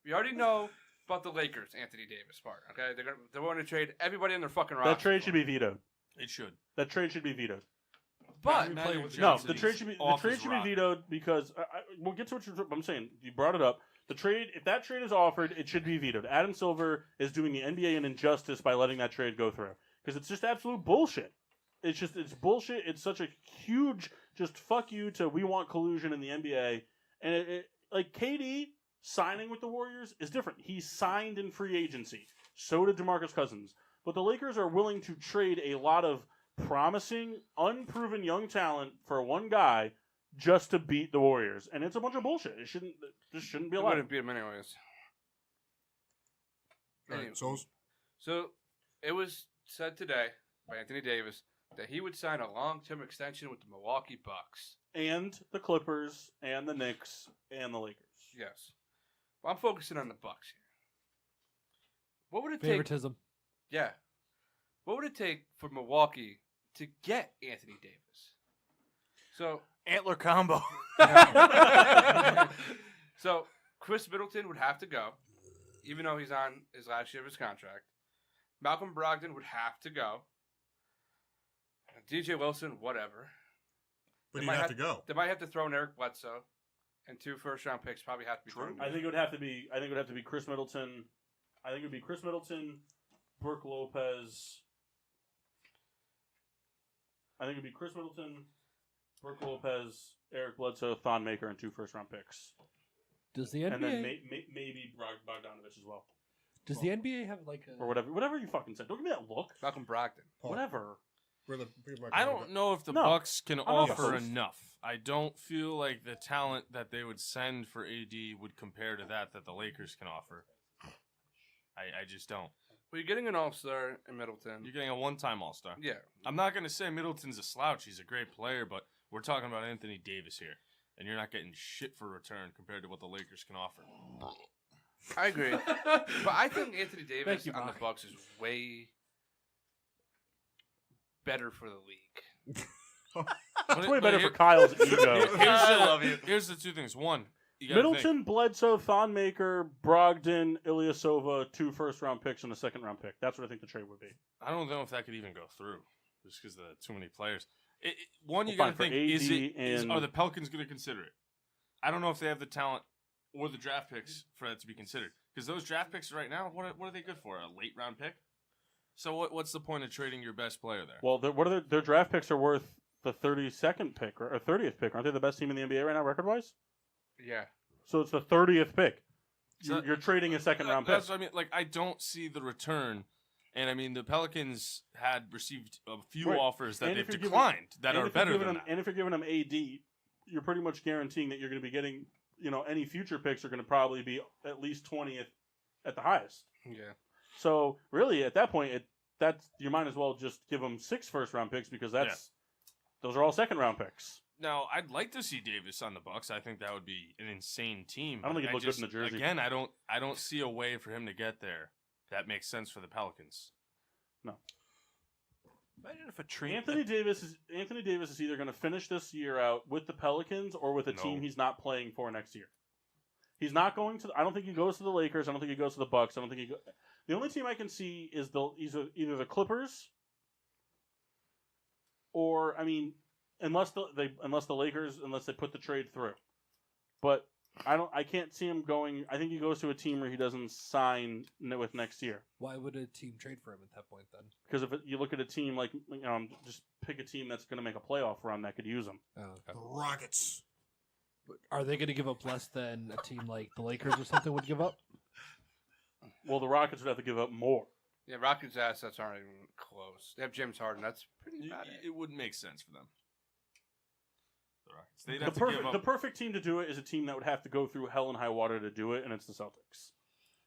We already know about the Lakers, Anthony Davis part. Okay, they're going to trade everybody in their fucking roster. That trade should be vetoed. it should. That trade should be vetoed. But Magic No, Johnson the trade should be off his rock. vetoed because we'll get to what I'm saying. You brought it up. The trade, if that trade is offered, it should be vetoed. Adam Silver is doing the NBA an injustice by letting that trade go through because it's just absolute bullshit. It's bullshit. It's such a huge just fuck you to we want collusion in the NBA, and like KD signing with the Warriors is different. He signed in free agency. So did DeMarcus Cousins. But the Lakers are willing to trade a lot of promising, unproven young talent for one guy just to beat the Warriors, and it's a bunch of bullshit. This shouldn't be they allowed. wouldn't beat him anyways. All Anyway. right, Souls. So it was said today by Anthony Davis that he would sign a long-term extension with the Milwaukee Bucks. And the Clippers, and the Knicks, and the Lakers. Yes. Well, I'm focusing on the Bucks here. What would it take? Favoritism. Yeah. What would it take for Milwaukee to get Anthony Davis? So, antler combo. so Chris Middleton would have to go, even though he's on his last year of his contract. Malcolm Brogdon would have to go. DJ Wilson, whatever. But They you might have to go. They might have to throw in Eric Bledsoe, and 2 first-round picks probably have to be thrown. in. I think it would have to be. I think it would have to be Chris Middleton. I think it would be Chris Middleton, Brooke Lopez. I think it would be Chris Middleton, Brooke Lopez, Eric Bledsoe, Thon Maker, and 2 first-round picks, Does the NBA and then maybe Bogdanovich as well, does the NBA have like a or whatever you fucking said. Don't give me that look. Malcolm Brogdon. Paul. Whatever. I don't know if the No. Bucks can not offer opposed. enough. I don't feel like the talent that they would send for AD would compare to that the Lakers can offer. I just don't. Well, you're getting an all-star in Middleton. You're getting a one-time All-Star. Yeah. I'm not going to say Middleton's a slouch. He's a great player, but we're talking about Anthony Davis here, and you're not getting shit for return compared to what the Lakers can offer. I agree. But I think Anthony Davis Thank you, on the Mark. Bucks is way better for the league. It's way better for Kyle's ego. Here's the 2 things. One, you gotta Middleton, think, Bledsoe, Thon Maker, Brogdon, Ilyasova, 2 first-round picks and a second-round pick. That's what I think the trade would be. I don't know if that could even go through, just because of too many players. One, you Well, got to fine, think: for AD and- are the Pelicans going to consider it? I don't know if they have the talent or the draft picks for that to be considered. Because those draft picks right now, what are they good for? A late round pick? So what's the point of trading your best player there? Well, their draft picks are worth the 32nd pick or 30th pick. Aren't they the best team in the NBA right now, record-wise? Yeah. So it's the 30th pick. So- You're trading a second-round pick. That's what I mean. Like, I don't see the return. And I mean, the Pelicans had received a few Right. offers that And if they've you're giving- declined that And are if you're better giving than them, that. And if you're giving them AD, you're pretty much guaranteeing that you're going to be getting, any future picks are going to probably be at least 20th at the highest. Yeah. So really, at that point, you might as well just give them 6 first-round picks because those are all second-round picks. Now, I'd like to see Davis on the Bucks. I think that would be an insane team. I don't think but he'd look good in the jersey. Again, I don't see a way for him to get there that makes sense for the Pelicans. Imagine if a trade. Anthony Davis is either going to finish this year out with the Pelicans or with a No. team he's not playing for next year. He's not going to. I don't think he goes to the Lakers. I don't think he goes to the Bucks. I don't think the only team I can see is either the Clippers or unless the Lakers unless they put the trade through. But I can't see him going. I think he goes to a team where he doesn't sign with next year. Why would a team trade for him at that point then? Because if you look at a team like just pick a team that's going to make a playoff run that could use him. Oh, okay. The Rockets. Are they going to give up less than a team like the Lakers or something would give up? Well, the Rockets would have to give up more. Yeah, Rockets' assets aren't even close. They have James Harden. That's pretty bad. It wouldn't make sense for them. The Rockets. They'd The have to give perfect, up. the perfect team to do it is a team that would have to go through hell and high water to do it, and it's the Celtics.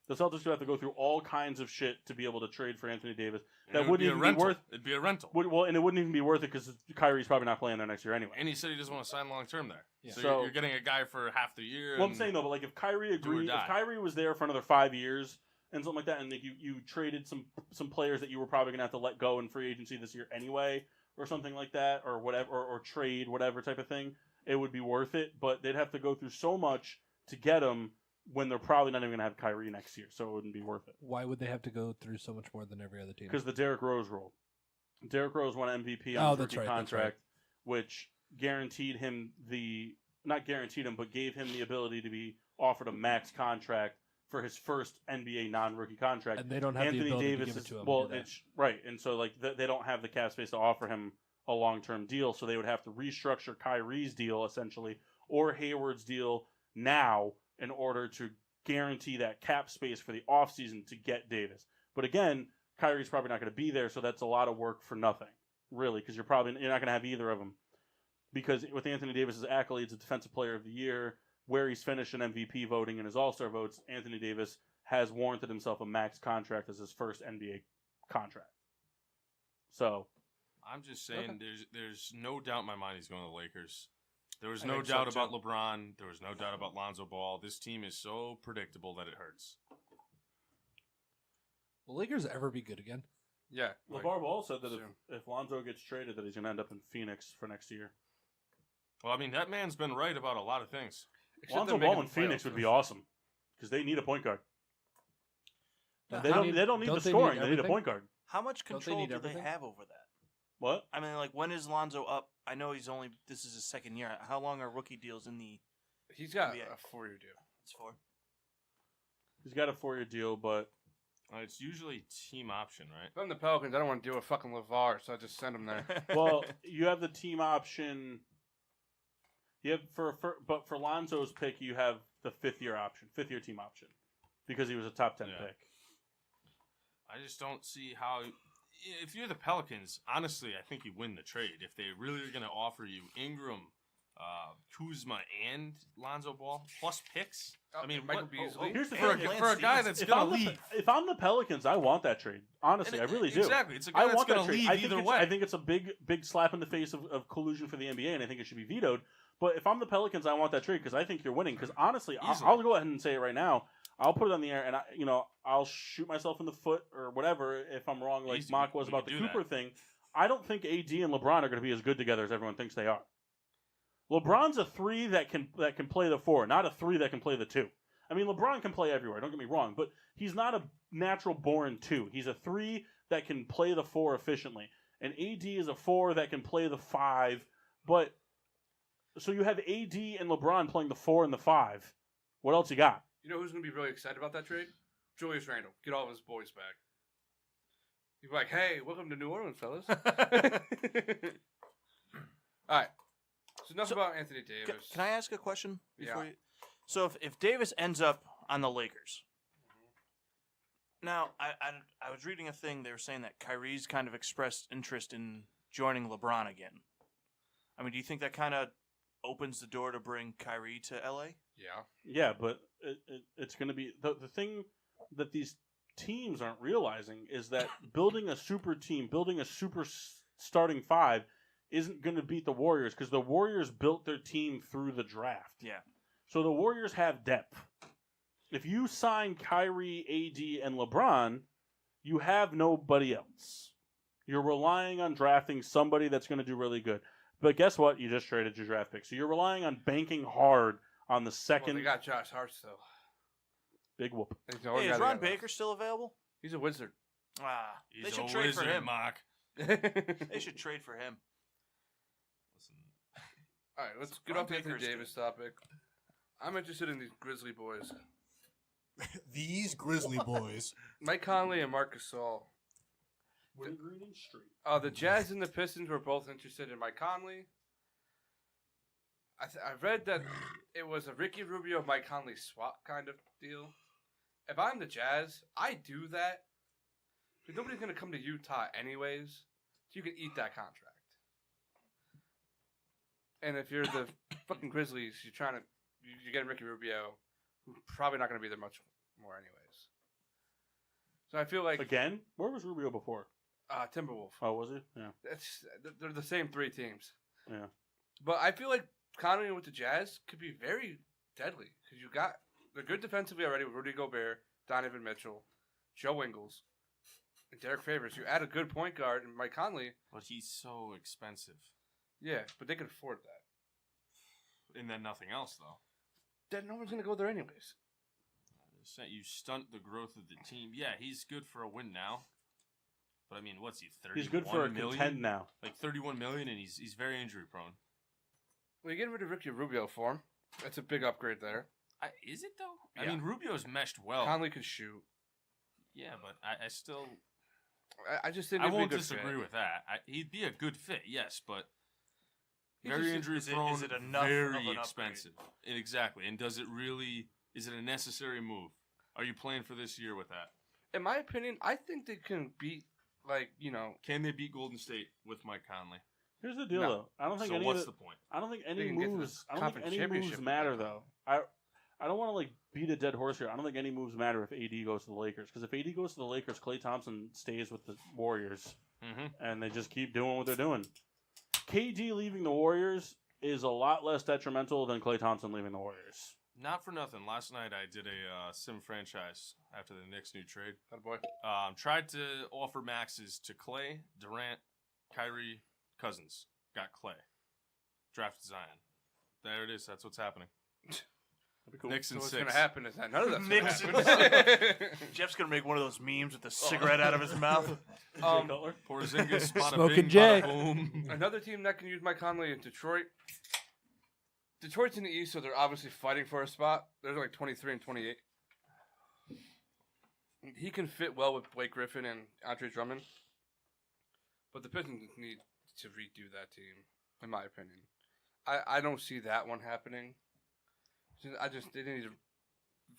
The Celtics would have to go through all kinds of shit to be able to trade for Anthony Davis. And That it would wouldn't be a even rental. be worth. It'd be a rental. Well, and it wouldn't even be worth it because Kyrie's probably not playing there next year anyway. And he said he doesn't want to sign long term there. Yeah. So, So- you're getting a guy for half the year. Well, I'm and- saying though, but like if Kyrie Do or agreed, if die. Kyrie was there for another 5 years and something like that, and like you traded some players that you were probably gonna have to let go in free agency this year anyway, or something like that, or whatever, or trade whatever type of thing, it would be worth it. But they'd have to go through so much to get him when they're probably not even gonna have Kyrie next year, so it wouldn't be worth it. Why would they have to go through so much more than every other team? Because the Derrick Rose rule. Derrick Rose won MVP on Oh, his that's rookie right, that's contract, which guaranteed him not guaranteed him, but gave him the ability to be offered a max contract for his first NBA non-rookie contract. And they don't have Anthony the ability Davis to give is it to him. well, to do that. it's right, and so like they don't have the cap space to offer him a long-term deal, so they would have to restructure Kyrie's deal essentially or Hayward's deal now in order to guarantee that cap space for the offseason to get Davis. But again, Kyrie's probably not going to be there, so that's a lot of work for nothing, really, because you're not going to have either of them. Because with Anthony Davis's accolades of Defensive Player of the Year, where he's finished in MVP voting and his All-Star votes, Anthony Davis has warranted himself a max contract as his first NBA contract. So, I'm just saying, there's no doubt in my mind he's going to the Lakers. There was I no think so, doubt too. about LeBron. There was no doubt about Lonzo Ball. This team is so predictable that it hurts. Will Lakers ever be good again? Yeah. LeVar Ball said that soon. if Lonzo gets traded, that he's going to end up in Phoenix for next year. Well, I mean, that man's been right about a lot of things. Except Lonzo they're making Ball in the Phoenix playoffs. would be awesome because they need a point guard. Don't They they don't. need- They don't need don't the they scoring. need They need a everything? point guard. How much Don't they control need do they everything? have over that? What? I mean, like, when is Lonzo up? I know this is his second year. How long are rookie deals in the He's got NBA. a 4-year deal. it's for? He's got a 4-year deal, but It's usually team option, right? If I'm the Pelicans, I don't want to deal with fucking LeVar, so I just send him there. well, you have the team option. You have but for Lonzo's pick, you have the 5th-year option, 5th-year team option, because he was a top 10 Yeah. pick. I just don't see how. If you're the Pelicans, honestly, I think you win the trade. If they really are going to offer you Ingram, Kuzma, and Lonzo Ball plus picks, I mean, Michael what, Beasley. Here's the for, thing: a, for a guy that's if going I'm to the, leave. if I'm the Pelicans, I want that trade. Honestly, I really do. Exactly, it's a guy I that's want that going to trade. leave I think either it's, way. I think it's a big slap in the face of collusion for the NBA, and I think it should be vetoed. But if I'm the Pelicans, I want that trade because I think you're winning. Because honestly, Easily. I'll go ahead and say it right now. I'll put it on the air, and I'll shoot myself in the foot or whatever if I'm wrong, like Easy. Mock was We about can the do Cooper that. thing. I don't think AD and LeBron are going to be as good together as everyone thinks they are. LeBron's a 3 that can play the 4, not a 3 that can play the 2. I mean, LeBron can play everywhere. Don't get me wrong, but he's not a natural born 2. He's a 3 that can play the 4 efficiently, and AD is a 4 that can play the 5. But so you have AD and LeBron playing the 4 and the 5. What else you got? You know who's going to be really excited about that trade? Julius Randle. Get all of his boys back. He's like, hey, welcome to New Orleans, fellas. All right. So enough about Anthony Davis. Can I ask a question before Yeah. you? So if Davis ends up on the Lakers, now I was reading a thing. They were saying that Kyrie's kind of expressed interest in joining LeBron again. I mean, do you think that kind of opens the door to bring Kyrie to LA? Yeah. Yeah, but it's going to be the thing that these teams aren't realizing is that building a super team, building a super starting 5 isn't going to beat the Warriors because the Warriors built their team through the draft. Yeah. So the Warriors have depth. If you sign Kyrie, AD, and LeBron, you have nobody else. You're relying on drafting somebody that's going to do really good. But guess what? You just traded your draft pick. So you're relying on banking hard on the Well, second they got Josh Hart still. big whoop. He's the only Hey, guy is they Ron got Baker still available? left. He's a wizard. They He's should a trade wizard, for him. Mock. They should trade for him. Listen, All right, let's get Ron off the Anthony Baker's Davis topic. I'm interested in these Grizzly boys. These Grizzly boys. Mike Conley and Marc Gasol. Green and straight. The Jazz and the Pistons were both interested in Mike Conley. I read that it was a Ricky Rubio, Mike Conley swap kind of deal. If I'm the Jazz, I do that. Because nobody's going to come to Utah anyways. So you can eat that contract. And if you're the fucking Grizzlies, you're getting Ricky Rubio, who's probably not going to be there much more anyways. So I feel like... Again? Where was Rubio before? Timberwolf. Oh, was he? Yeah. They're the same three teams. Yeah. But I feel like Conley with the Jazz could be very deadly. Because they're good defensively already with Rudy Gobert, Donovan Mitchell, Joe Ingles, and Derek Favors. You add a good point guard and Mike Conley. But he's so expensive. Yeah, but they can afford that. And then nothing else, though. Then no one's going to go there anyways. You stunt the growth of the team. Yeah, he's good for a win now. But I mean, what's he, 31 He's good for a million? contend now. Like 31 million, and he's very injury prone. Well, you're getting rid of Ricky Rubio for him. That's a big upgrade there. Is it, though? Yeah. I mean, Rubio's meshed well. Conley can shoot. Yeah, but I still... I just think I it'd be a won't good disagree fit. with that. He'd be a good fit, yes, but He's very just- injury is it- prone, is it enough of very an expensive. Exactly. And does it really... Is it a necessary move? Are you playing for this year with that? In my opinion, I think they can beat, Can they beat Golden State with Mike Conley? Here's the deal, No. though. I don't think So any what's of the point? I don't think They any can get to the moves. I don't think conference any moves championship matter, with that. though. I don't want to beat a dead horse here. I don't think any moves matter if AD goes to the Lakers. Because if AD goes to the Lakers, Klay Thompson stays with the Warriors, and they just keep doing what they're doing. KD leaving the Warriors is a lot less detrimental than Klay Thompson leaving the Warriors. Not for nothing. Last night I did a sim franchise after the Knicks new trade. Attaboy. Tried to offer maxes to Clay, Durant, Kyrie, Cousins. Got Clay. Drafted Zion. There it is. That's what's happening. That'd be cool. Knicks So and what's 6. going to happen is that none of that's going Knicks to and happen. Jeff's gonna make one of those memes with the cigarette out of his mouth. Jay Cutler? Porzingis, bada Smoking bing, Jay. bada boom. Another team that can use Mike Conley is Detroit. Detroit's in the East, so they're obviously fighting for a spot. They're like 23 and 28. He can fit well with Blake Griffin and Andre Drummond. But the Pistons need to redo that team, in my opinion. I don't see that one happening. They need a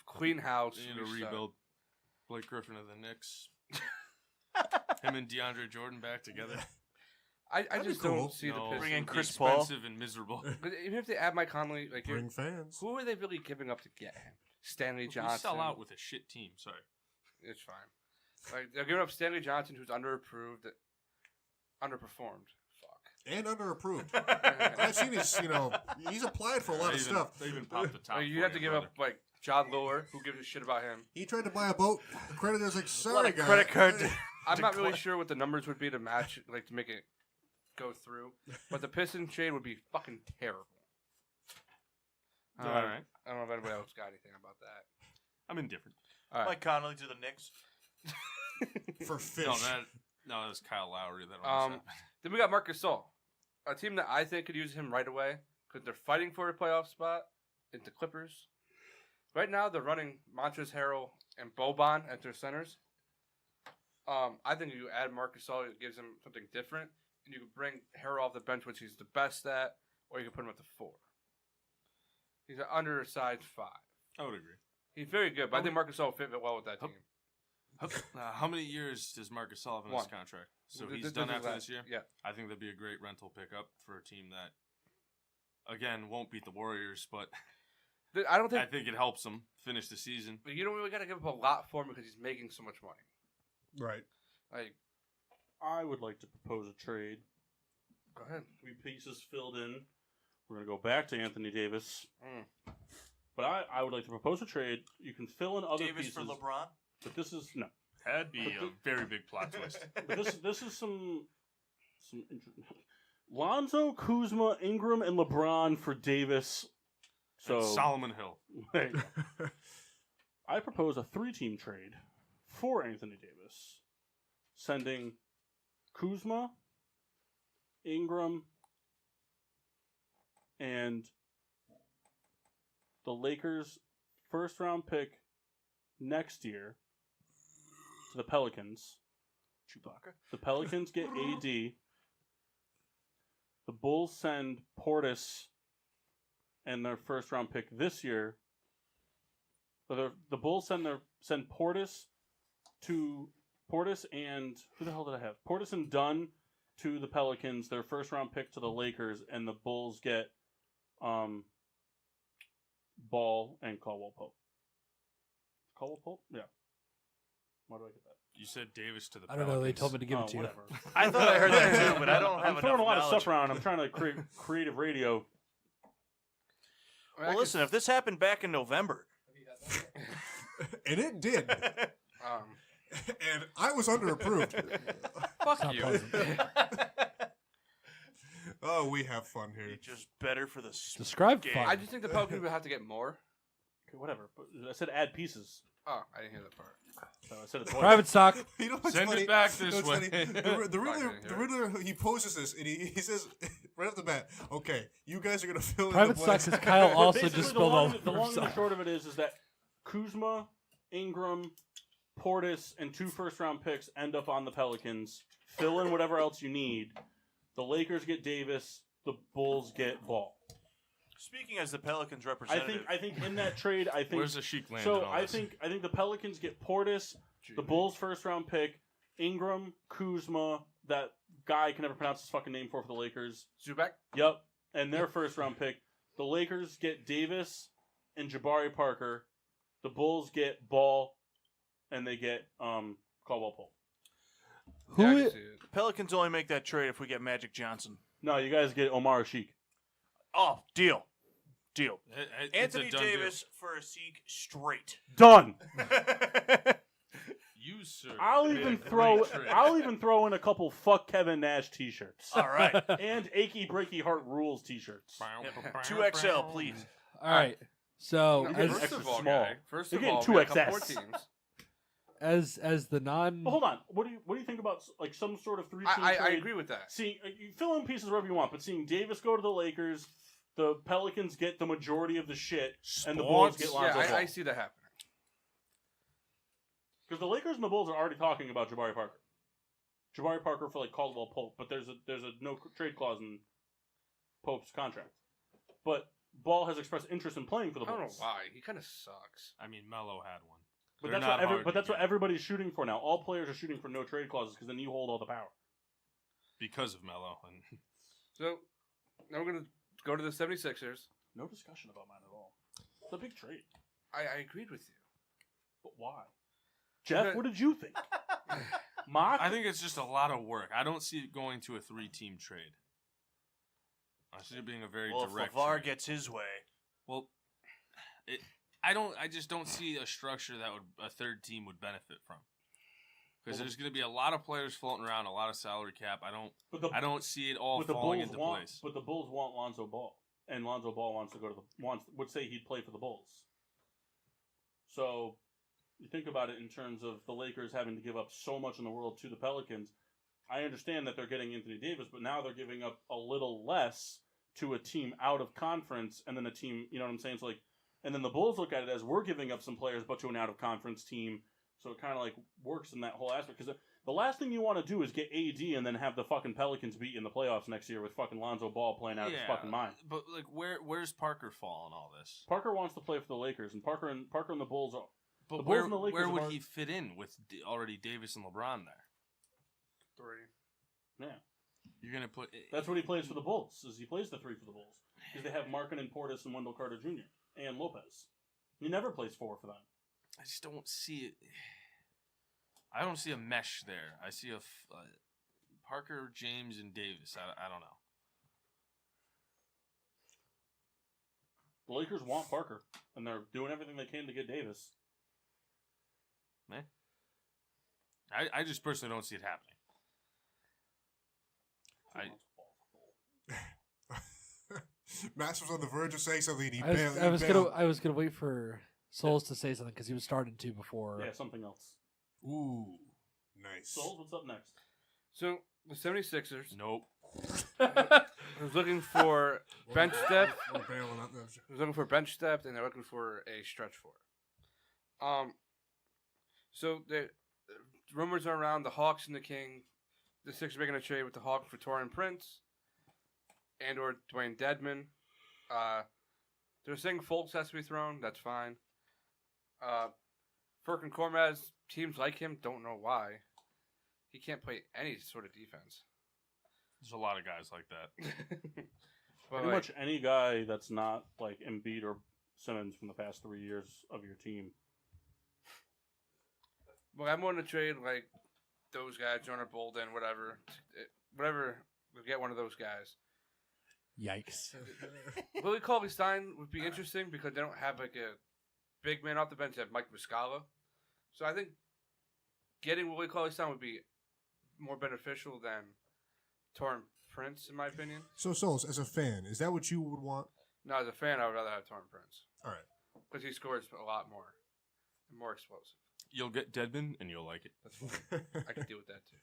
clean house. They need to restart. rebuild Blake Griffin of the Knicks. Him and DeAndre Jordan back together. I That'd just be cool. don't see the No, Pistons. Bring in it'd be Chris Paul. expensive and miserable. But even if they add Mike Conley, like Bring fans. who are they really giving up to get him? Stanley You Johnson. sell out with a shit team. Sorry. It's fine. Like they're giving up Stanley Johnson, who's underapproved, underperformed. Fuck. And underapproved. I've seen his, he's applied for a lot of stuff. They even popped the top. Like, you have to give up like John Lower, who gives a shit about him. He tried to buy a boat. The creditor's like, A lot sorry, of guy. credit card. I'm not really sure what the numbers would be to match, like to make it go through. But the Pistons trade would be fucking terrible. All right. I don't know if anybody else got anything about that. I'm indifferent. All right. Mike Conley to the Knicks. For fish. No, that was Kyle Lowry. That almost happened. Then we got Marcus Gasol, a team that I think could use him right away because they're fighting for a playoff spot. It's the Clippers. Right now, they're running Montrezl Harrell and Boban at their centers. I think if you add Marcus Gasol, it gives him something different, and you could bring Harrell off the bench, which he's the best at, or you can put him at the 4. He's an undersized 5. I would agree. He's very good, but I think Marcus Gasol will fit well with that team. How many years does Marcus Gasol have in One. his contract? So This he's is done after last- this year? Yeah. I think that'd be a great rental pickup for a team that, again, won't beat the Warriors, but I don't think I think it helps them finish the season. you don't really got to give up a lot for him because he's making so much money. Right. Like, I would like to propose a trade. go ahead. 3 pieces filled in. We're going to go back to Anthony Davis. Mm. But I would like to propose a trade. You can fill in other Davis pieces. for LeBron. But this is no. That'd be a very big plot twist. But this is some Lonzo, Kuzma, Ingram, and LeBron for Davis. So And Solomon Hill. there you go. I propose a 3-team trade for Anthony Davis, sending Kuzma, Ingram, and the Lakers' first-round pick next year to the Pelicans. Chewbacca. The Pelicans get AD. The Bulls send Portis and their first round pick this year. So the Bulls send Portis and who the hell did I have? Portis and Dunn to the Pelicans, their first round pick to the Lakers, and the Bulls get Ball and Caldwell Pope. Caldwell Pope? Yeah. Why do I get that? You said Davis to the I don't know. They told me to give it to you. Whatever. I thought I heard that too, but I don't have I'm throwing a enough lot of knowledge. stuff around. I'm trying to create creative radio. Well, listen, if this happened back in November, And it did. And I was underapproved. Fuck Not you. pleasant. Oh, we have fun here. it's just better for the Describe game. fun. I just think the Pelicans would have to get more. Okay, whatever. But I said add pieces. Oh, I didn't hear that part. So I said it twice. Private stock. You know what's Send funny? it back You know this what's way. funny? The Riddler, he poses this, and he says right off the bat, "Okay, you guys are gonna fill Private in the stock blanks." says Kyle also Basically, just spilled all the over long and the himself. short of it is that Kuzma, Ingram, Portis, and 2 first-round picks end up on the Pelicans. Fill in whatever else you need. The Lakers get Davis. The Bulls get Ball. Speaking as the Pelicans I representative, think in that trade, I think Where's the Sheik land? so. I think the Pelicans get Portis, the Bulls' first-round pick, Ingram, Kuzma, that guy I can never pronounce his fucking name for the Lakers. Zubac? Yep, and their first-round pick. The Lakers get Davis and Jabari Parker. The Bulls get Ball, and they get Caldwell Pope. Yeah, I Who can i- see it. Pelicans only make that trade if we get Magic Johnson. No, you guys get Omar Sheik. Oh, deal. It's Anthony a done Davis for a Zeke straight. Done. deal. You sir. I'll made even a great throw. trade. I'll even throw in a couple "fuck Kevin Nash" T-shirts All right. and "Achy Breaky Heart Rules" T-shirts. 2XL, please. All right. So No, guys as, are first of all, small. guy, first You're of all, getting we have a couple 2XS. more teams. as the non. Well, hold on. What do you think about like some sort of 3-team I trade? agree with that. Seeing you fill in pieces wherever you want, but seeing Davis go to the Lakers, the Pelicans get the majority of the shit, and the Bulls get Lonzo Yeah, Ball. I see that happening. Because the Lakers and the Bulls are already talking about Jabari Parker. Jabari Parker for like Caldwell Pope, but there's a no trade clause in Pope's contract. But Ball has expressed interest in playing for the I don't know Bulls. why. He kind of sucks. I mean, Melo had one. But They're that's not what hard to that's what get everybody's shooting for now. All players are shooting for no trade clauses because then you hold all the power. because of Melo. And So, now we're going to go to the 76ers. No discussion about mine at all. It's a big trade. I agreed with you. But why? Jeff, Because- what did you think? Mock? I think it's just a lot of work. I don't see it going to a 3-team trade. I see it being a very Well, if direct LeVar trade. gets his way, Well, I just don't see a structure that a third team would benefit from. Because there's going to be a lot of players floating around, a lot of salary cap. I don't see it all but the falling Bulls into want, place. But the Bulls want Lonzo Ball, and Lonzo Ball wants to go to would say he'd play for the Bulls. So, you think about it in terms of the Lakers having to give up so much in the world to the Pelicans. I understand that they're getting Anthony Davis, but now they're giving up a little less to a team out of conference, and then a team, you know what I'm saying? So like, and then the Bulls look at it as we're giving up some players, but to an out of conference team. So it kind of like works in that whole aspect. Because the last thing you want to do is get AD and then have the fucking Pelicans beat in the playoffs next year with fucking Lonzo Ball playing out of his fucking mind. But like, where's Parker fall in all this? Parker wants to play for the Lakers, and Parker and the Bulls are. But The Bulls where, and the Lakers where have would already- he fit in with already Davis and LeBron there? 3. Yeah, You're gonna put that's what he plays for the Bulls. Is he plays the 3 for the Bulls because they have Markkanen, Portis, and Wendell Carter Jr. and Lopez. He never plays 4 for them. I just don't see it. I don't see a mesh there. I see Parker, James, and Davis. I don't know. The Lakers want Parker, and they're doing everything they can to get Davis. I just personally don't see it happening. Mass was on the verge of saying something. And he I was bailed. gonna wait for Souls to say something because he was starting to before. Yeah, something else. Ooh, nice. Souls, what's up next? So, the 76ers Nope. was looking for bench depth. We're bailing out there. They're looking for bench depth, and they're looking for a stretch four. So the rumors are around the Hawks and the King. The Sixers are making a trade with the Hawks for Taurean Prince and or Dwayne Dedman. They're saying Fultz has to be thrown. That's fine. Furkan Korkmaz, teams like him don't know why. He can't play any sort of defense. There's a lot of guys like that. But Pretty much any guy that's not like Embiid or Simmons from the past 3 years of your team. Well, I'm willing to trade like those guys, Jonah Bolden, whatever. We'll get one of those guys. Yikes. Willie Cauley-Stein would be interesting because they don't have like a big man off the bench. They have Mike Muscala. So I think getting Willie Cauley-Stein would be more beneficial than Torrin Prince, in my opinion. So, Souls, as a fan, is that what you would want? No, as a fan, I would rather have Torrin Prince All right. because he scores a lot more and more explosive. You'll get Deadman, and you'll like it. That's fine. I can deal with that too.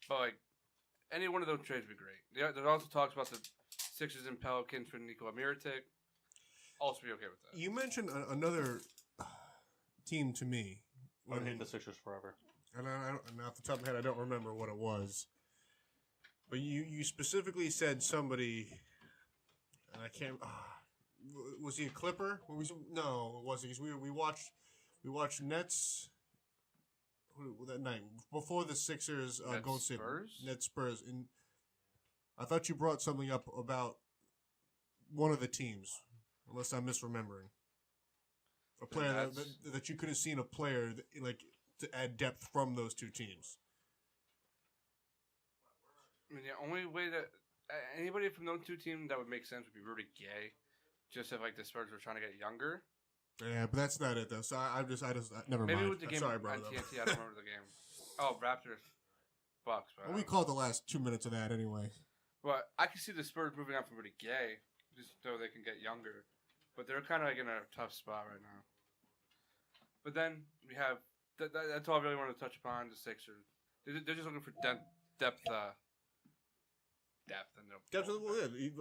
But like any one of those trades would be great. There also talks about the Sixers and Pelicans for Nikola Mirotic. Also be okay with that. You mentioned another team to me. I would hate the Sixers forever. And and off the top of my head, I don't remember what it was. But you specifically said somebody, and I can't. Was he a Clipper? No, it wasn't. We watched Nets that night before the Sixers Nets Golden State Spurs? Nets Spurs, and I thought you brought something up about one of the teams, unless I'm misremembering. A player that you could have seen a player like to add depth from those two teams. I mean, the only way that anybody from those two teams that would make sense would be Rudy Gay, just if like the Spurs were trying to get younger. Yeah, but that's not it though. So I just never Maybe mind. with the I'm game sorry, on brother. TNT, I don't remember the game. Oh, Raptors, Bucks. But, Well, we called the last 2 minutes of that anyway. but I can see the Spurs moving on from Rudy Gay just so they can get younger. But they're kind of like in a tough spot right now. But then we have that's all I really want to touch upon. The Sixers, they're just looking for depth. Depth and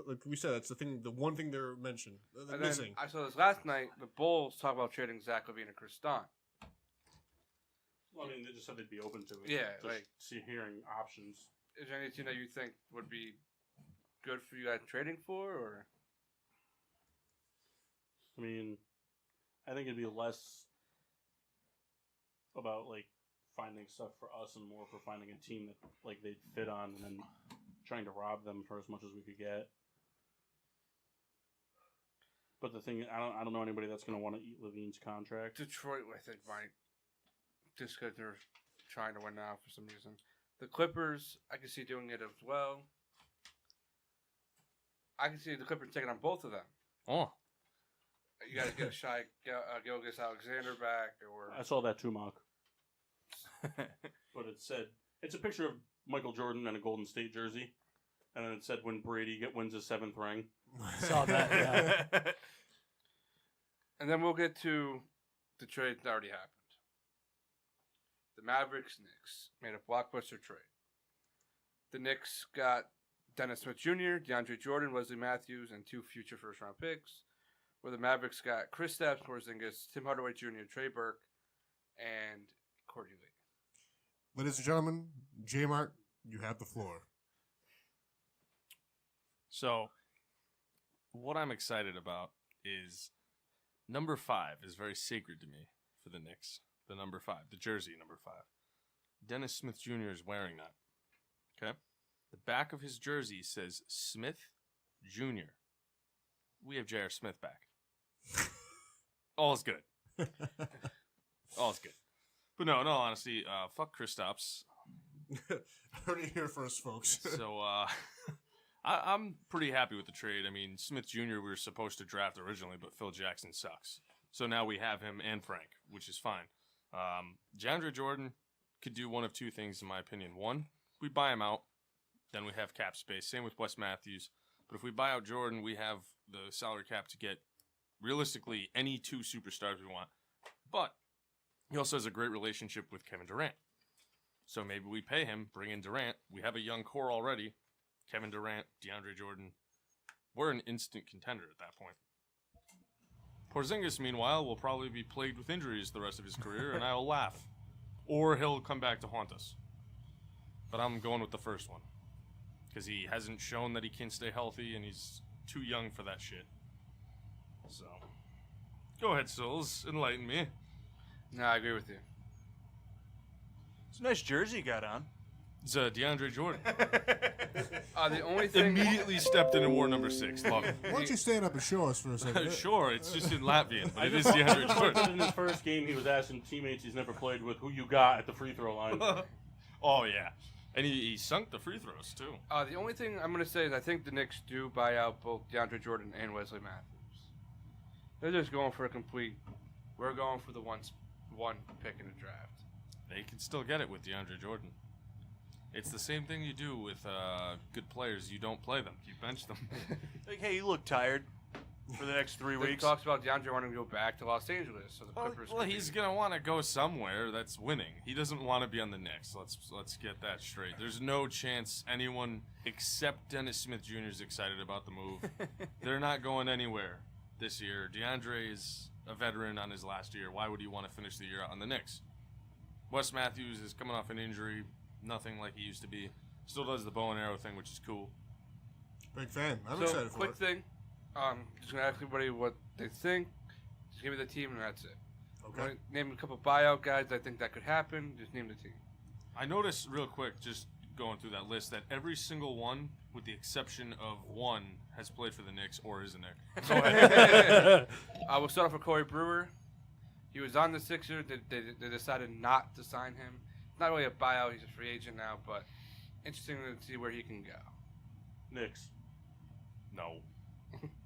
Like we said, that's the one thing they're mentioned. They're and then missing. I saw this last night. The Bulls talk about trading Zach LaVine and Chris Dunn. Well, I mean, they just said they'd be open to it. Yeah, Just like- hearing options. Is there anything that you think would be good for you guys trading for, or I mean, I think it'd be less about like finding stuff for us and more for finding a team that like they'd fit on, and then trying to rob them for as much as we could get. But the thing, I don't know anybody that's going to want to eat Levine's contract. Detroit? I think might just because they're trying to win now for some reason. The Clippers, I can see doing it as well. I can see the Clippers taking on both of them. Oh. You guys get Shai Gilgeous-Alexander back, or I saw that too, Mark. But it said it's a picture of Michael Jordan in a Golden State jersey, and then it said when Brady wins his 7th ring. Saw that. Yeah. and then we'll get to the trade that already happened. The Mavericks-Knicks made a blockbuster trade. The Knicks got Dennis Smith Jr., DeAndre Jordan, Wesley Matthews, and 2 future first-round picks. Where the Mavericks got Kristaps Porzingis, Tim Hardaway Jr., Trey Burke, and Courtney Lee. Ladies and gentlemen, J Mark, you have the floor. So, what I'm excited about is number 5 is very sacred to me for the Knicks. The number 5, the jersey number 5. Dennis Smith Jr. is wearing that. Okay? The back of his jersey says Smith Jr. We have J.R. Smith back. All is good. All is good. But no, honestly, fuck Kristaps. Heard it here first, folks. So, I'm pretty happy with the trade. I mean, Smith Jr. we were supposed to draft originally, but Phil Jackson sucks. So now we have him and Frank, which is fine. DeAndre Jordan could do one of two things, in my opinion. One, we buy him out, then we have cap space. Same with Wes Matthews. But if we buy out Jordan, we have the salary cap to get, realistically, any 2 superstars we want. But he also has a great relationship with Kevin Durant. So maybe we pay him, bring in Durant. We have a young core already. Kevin Durant, DeAndre Jordan. We're an instant contender at that point. Porzingis, meanwhile, will probably be plagued with injuries the rest of his career, and I'll laugh. Or he'll come back to haunt us. But I'm going with the first one. Because he hasn't shown that he can stay healthy, and he's too young for that shit. So, go ahead, Souls. Enlighten me. No, I agree with you. It's a nice jersey you got on. It's DeAndre Jordan. The only thing Immediately stepped in and wore number 6. Love it. Why don't you stand up and show us for a second? Sure, it's just in Latvian, but I it is just DeAndre thought Jordan. that in his first game, he was asking teammates he's never played with who you got at the free throw line. Oh, yeah. And he sunk the free throws, too. the only thing I'm going to say is I think the Knicks do buy out both DeAndre Jordan and Wesley Matthews. They're just going for a complete. We're going for the one pick in the draft. They can still get it with DeAndre Jordan. It's the same thing you do with good players. You don't play them. You bench them. Like, hey, you look tired for the next 3 They weeks. talks about DeAndre wanting to go back to Los Angeles, so the Clippers. Well, could he's be- gonna want to go somewhere that's winning. He doesn't want to be on the Knicks. Let's get that straight. There's no chance anyone except Dennis Smith Jr. is excited about the move. They're not going anywhere this year. DeAndre is a veteran on his last year. Why would he want to finish the year out on the Knicks? Wes Matthews is coming off an injury, nothing like he used to be. Still does the bow and arrow thing, which is cool. Big fan. I'm So, excited for quick it. thing. Just gonna ask everybody what they think. Just give me the team, and that's it. Okay. Name a couple buyout guys. I think that could happen. Just name the team. I noticed real quick, just going through that list, that every single one, with the exception of one, has played for the Knicks or is a Knick. I will start off with Corey Brewer. He was on the Sixers. They decided not to sign him. It's not really a buyout. He's a free agent now, but interesting to see where he can go. Knicks. No.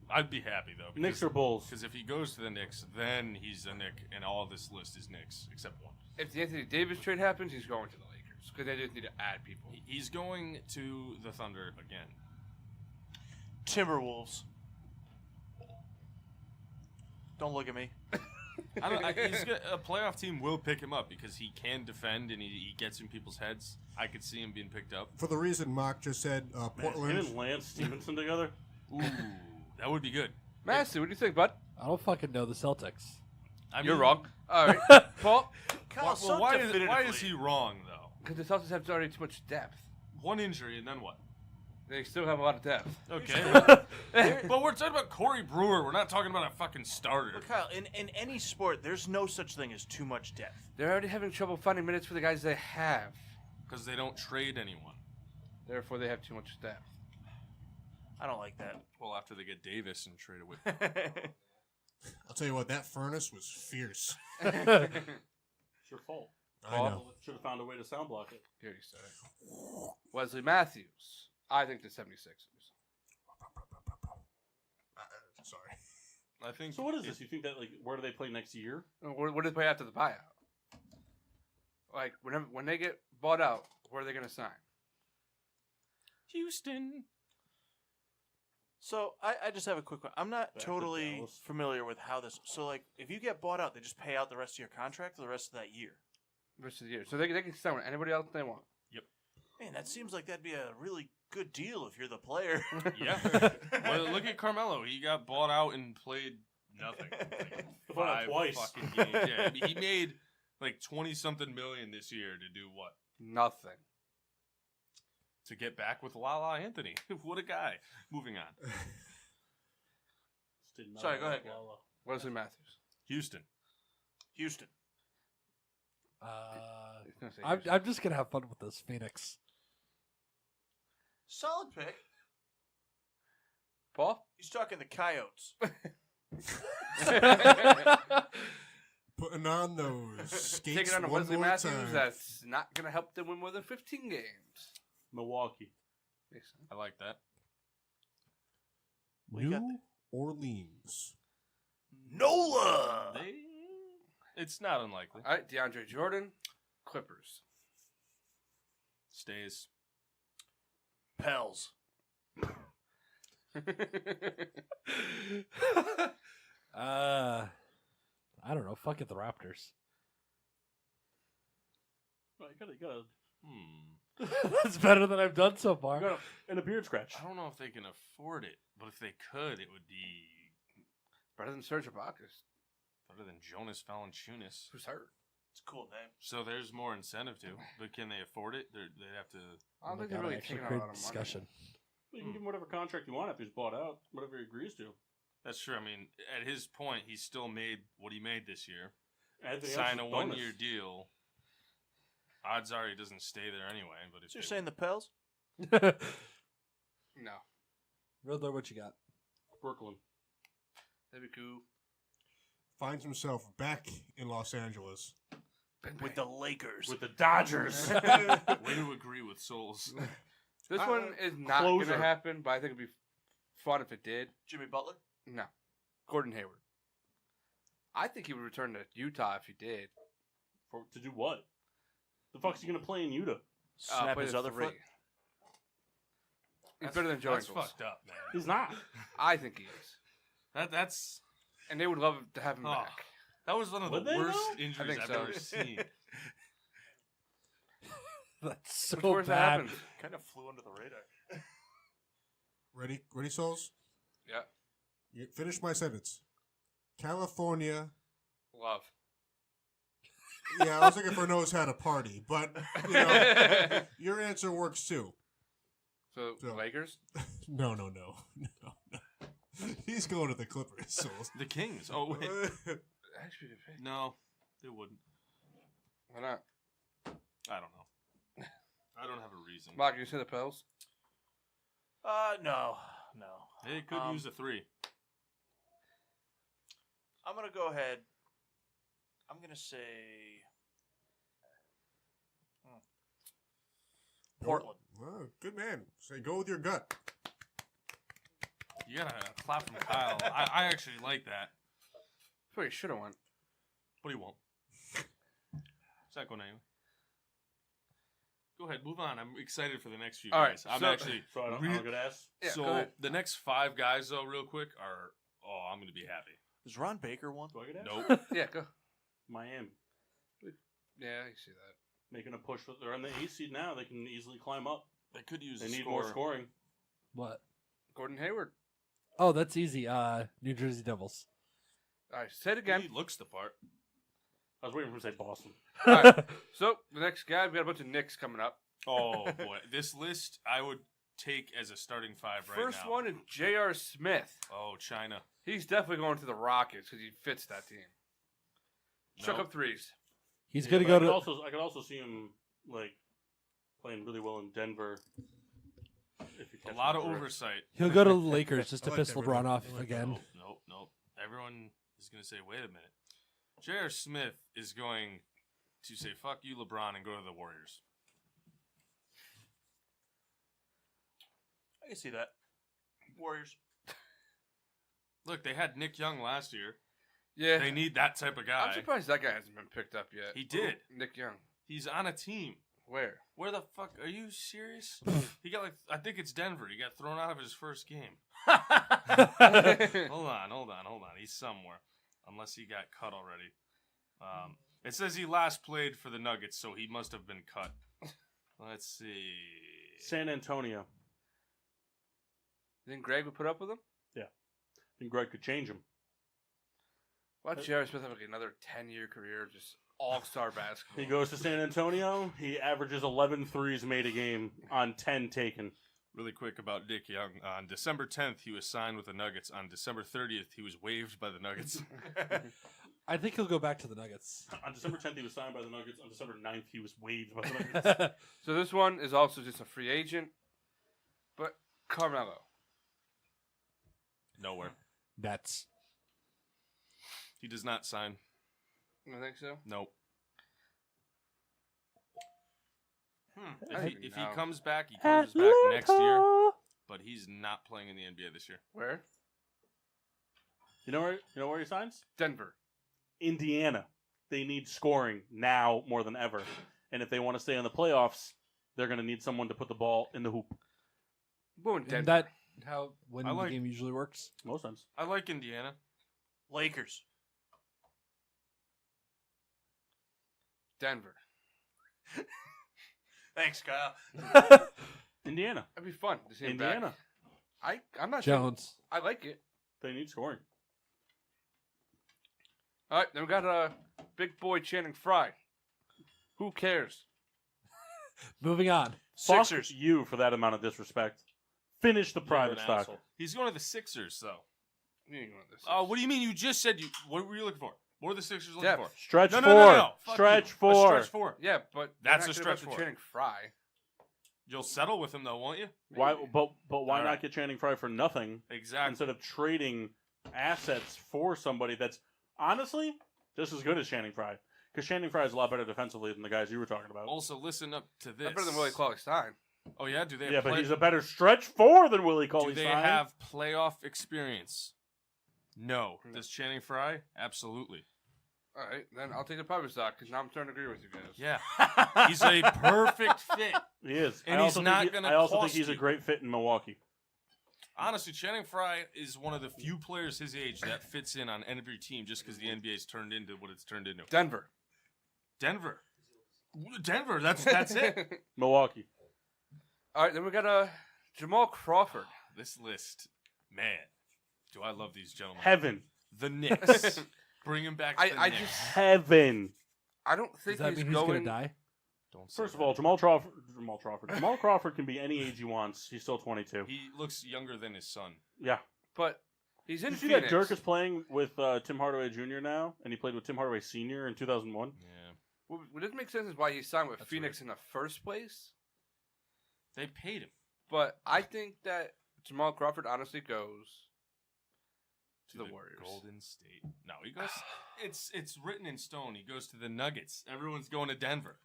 I'd be happy, though. Knicks or Bulls? Because if he goes to the Knicks, then he's a Knick, and all this list is Knicks, except one. If the Anthony Davis trade happens, he's going to the Lakers because they just need to add people. He's going to the Thunder again. Timberwolves. Don't look at me. A playoff team will pick him up because he can defend and he gets in people's heads. I could see him being picked up. For the reason Mock just said, Man, him Portland. and Lance Stevenson together? Ooh, that would be good. Massey, what do you think, bud? I don't fucking know the Celtics. You're wrong. All right, Paul. Kyle, so why definitively. is he wrong, though? Because the Celtics have already too much depth. One injury and then what? They still have a lot of depth. Okay. But we're talking about Corey Brewer. We're not talking about a fucking starter. But Kyle, in any sport, there's no such thing as too much depth. They're already having trouble finding minutes for the guys they have. Because they don't trade anyone. Therefore, they have too much depth. I don't like that. Well, after they get Davis and trade away. I'll tell you what, that furnace was fierce. It's your fault. I know. Should have found a way to sound block it. Here you said it. Wesley Matthews. I think the 76ers. Sorry. I think. So what is this? You think that, like, where do they play next year? Where do they play after the buyout? Like, when they get bought out, where are they going to sign? Houston. So I just have a quick one. I'm not Back to totally Dallas. familiar with how this. So like, if you get bought out, they just pay out the rest of your contract for the rest of that year. The rest of the year. So they can sign with anybody else they want. Man, that seems like that'd be a really good deal if you're the player. Yeah. Well, look at Carmelo. He got bought out and played nothing. Bought out 5 twice. fucking games. Yeah, I mean, he made like 20-something million this year to do what? Nothing. To get back with Lala Anthony. What a guy. Moving on. Just did not Sorry, go like ahead. Lala. Wesley Matthews. Houston. Houston. He's gonna say I'm Houston. just gonna have fun with this Phoenix. Solid pick. Paul? He's talking the Coyotes. Putting on those skates Taking on a one Wesley more Matthews time. that's not going to help them win more than 15 games. Milwaukee. Makes sense. I like that. We got New Orleans. NOLA. It's not unlikely. All right, DeAndre Jordan, Clippers. Stays. Pels. I don't know. Fuck it, the Raptors. Well, you gotta, That's better than I've done so you far. gotta, and a beard scratch. I don't know if they can afford it, but if they could, it would be Better than Serge Ibaka, better than Jonas Valanciunas. who's hurt. It's a cool name. So there's more incentive to, but can they afford it? They'd have to. I don't Oh my think they're God, really actually taking a great lot of discussion. You can give him whatever contract you want if he's bought out, whatever he agrees to. That's true. I mean, at his point, he still made what he made this year. Everything Sign else a is bonus. 1-year deal. Odds are he doesn't stay there anyway. But if So you're they- saying the Pels? No. Riddler, what you got? Brooklyn. That'd be cool. Finds himself back in Los Angeles. With the Lakers. With the Dodgers. Way to agree with Souls. This one is not going Closer. to happen, but I think it'd be fun if it did. Jimmy Butler? No. Gordon Hayward. I think he would return to Utah if he did. To do what? The fuck's he going to play in Utah? Snap play his the other three. foot? He's better than Joe That's Ingles. fucked up, man. He's not. I think he is. That's And they would love to have him Oh. back. that was one of Would the they, worst though? injuries I think I've so. ever seen. That's so Which worst that bad. happened? Kind of flew under the radar. Ready, Souls? Yeah. You finish my sentence. California. Love. Yeah, I was looking for knows how to party, but you know, your answer works too. So, So- Lakers? No. He's going to the Clippers, Souls. The Kings. Oh, wait. Actually, good pick. No, they wouldn't. Why not? I don't know. I don't have a reason. Mark, you say the Pels? No. They could use a 3. I'm going to go ahead. I'm going to say Portland. Well, good man. Say go with your gut. You got a clap from Kyle. I actually like that, I thought you should have won. but he won't. It's not going anywhere. Go ahead, move on. I'm excited for the next few All right, guys. I'm so- actually. So I don't Re- get ass. Yeah, go so ahead. the next 5 guys, though, real quick, are. Oh, I'm going to be happy. Is Ron Baker one? Do I get ass? Nope. Yeah, go. Miami. Yeah, you see that. Making a push. They're in the 8th seed now. They can easily climb up. They could use They a need score. more scoring. What? Gordon Hayward. Oh, that's easy. New Jersey Devils. All right, say it again. He looks the part. I was waiting for him to say Boston. All right, so, the next guy, we got a bunch of Knicks coming up. Oh, boy. This list I would take as a starting 5 right First now. one is J.R. Smith. Oh, China. He's definitely going to the Rockets because he fits that team. Chuck Nope. up threes. He's Yeah, gonna but go I could also see him like playing really well in Denver. If you A catch lot him of for it. oversight. He'll go to the Lakers just I to like piss that, LeBron Riddler. off I like that. again. Nope. Everyone is going to say, wait a minute. J.R. Smith is going to say, fuck you, LeBron, and go to the Warriors. I can see that. Warriors. Look, they had Nick Young last year. Yeah. They need that type of guy. I'm surprised that guy hasn't been picked up yet. He did. Nick Young. He's on a team. Where? Where the fuck? Are you serious? He got I think it's Denver. He got thrown out of his first game. Hold on. He's somewhere. Unless he got cut already. It says he last played for the Nuggets, so he must have been cut. Let's see. San Antonio. You think Greg would put up with him? I think Greg could change him. Watch J.R. Smith have like another 10-year career of just all-star basketball. He goes to San Antonio. He averages 11 threes made a game on 10 taken. Really quick about Nick Young. On December 10th, he was signed with the Nuggets. On December 30th, he was waived by the Nuggets. I think he'll go back to the Nuggets. On December 10th, he was signed by the Nuggets. On December 9th, he was waived by the Nuggets. So this one is also just a free agent. But Carmelo. Nowhere. Nets. He does not sign. You don't think so? Nope. I don't If even he know. comes back, he comes back next year. But he's not playing in the NBA this year. Where? You know where he signs? Denver. Indiana. They need scoring now more than ever. And if they want to stay in the playoffs, they're going to need someone to put the ball in the hoop. Going Denver. Isn't that how when I the like- game usually works? Most times. I like Indiana. Lakers. Denver. Thanks, Kyle. Indiana. That'd be fun to see him back. Indiana. I'm not sure. Jones. I like it. They need scoring. All right, then we got big boy Channing Frye. Who cares? Moving on. Sixers. Fuck you for that amount of disrespect. Finish the private You're an stock. asshole. He's going to the Sixers, though. You ain't going this. Oh, what do you mean? You just said you. What were you looking for? What are the Sixers looking Depth. for? Stretch No, four. no, no, no. Fuck Stretch you. four. A stretch four. Yeah, but That's they're a not gonna stretch go four. to Channing Frye. You'll settle with him though, won't you? Why? But why All not right. get Channing Frye for nothing Exactly. instead of trading assets for somebody that's honestly just as good as Channing Frye? Because Channing Frye is a lot better defensively than the guys you were talking about. Also, listen up to this. That's better than Willie Cauley-Stein. Oh yeah, do they? Yeah, Have but play- he's a better stretch four than Willie Do Cauley they Stein. have playoff experience? No. Does Channing Frye? Absolutely. All right, then I'll take the private stock because now I'm starting to agree with you guys. Yeah. He's a perfect fit. He is. And I he's also not think gonna I also think cost he's a you. great fit in Milwaukee. Honestly, Channing Frye is one of the few players his age that fits in on every team just because the NBA's turned into what it's turned into. Denver. Denver. That's it. Milwaukee. All right, then we got Jamal Crawford. This list, man, do I love these gentlemen. Heaven. The Knicks. Bring him back to the I Knicks. just Heaven. I don't Does think that he's mean he's going. gonna die? Don't say First of that. all, Jamal Crawford can be any age he wants. He's still 22. He looks younger than his son. Yeah. But he's in Did you see Phoenix. that Dirk is playing with Tim Hardaway Jr. now, and he played with Tim Hardaway Sr. in 2001? Yeah. What doesn't make sense is why he signed with That's Phoenix in the first place. They paid him. But I think that Jamal Crawford honestly goes to the Warriors. Golden State. No, he goes. It's written in stone. He goes to the Nuggets. Everyone's going to Denver.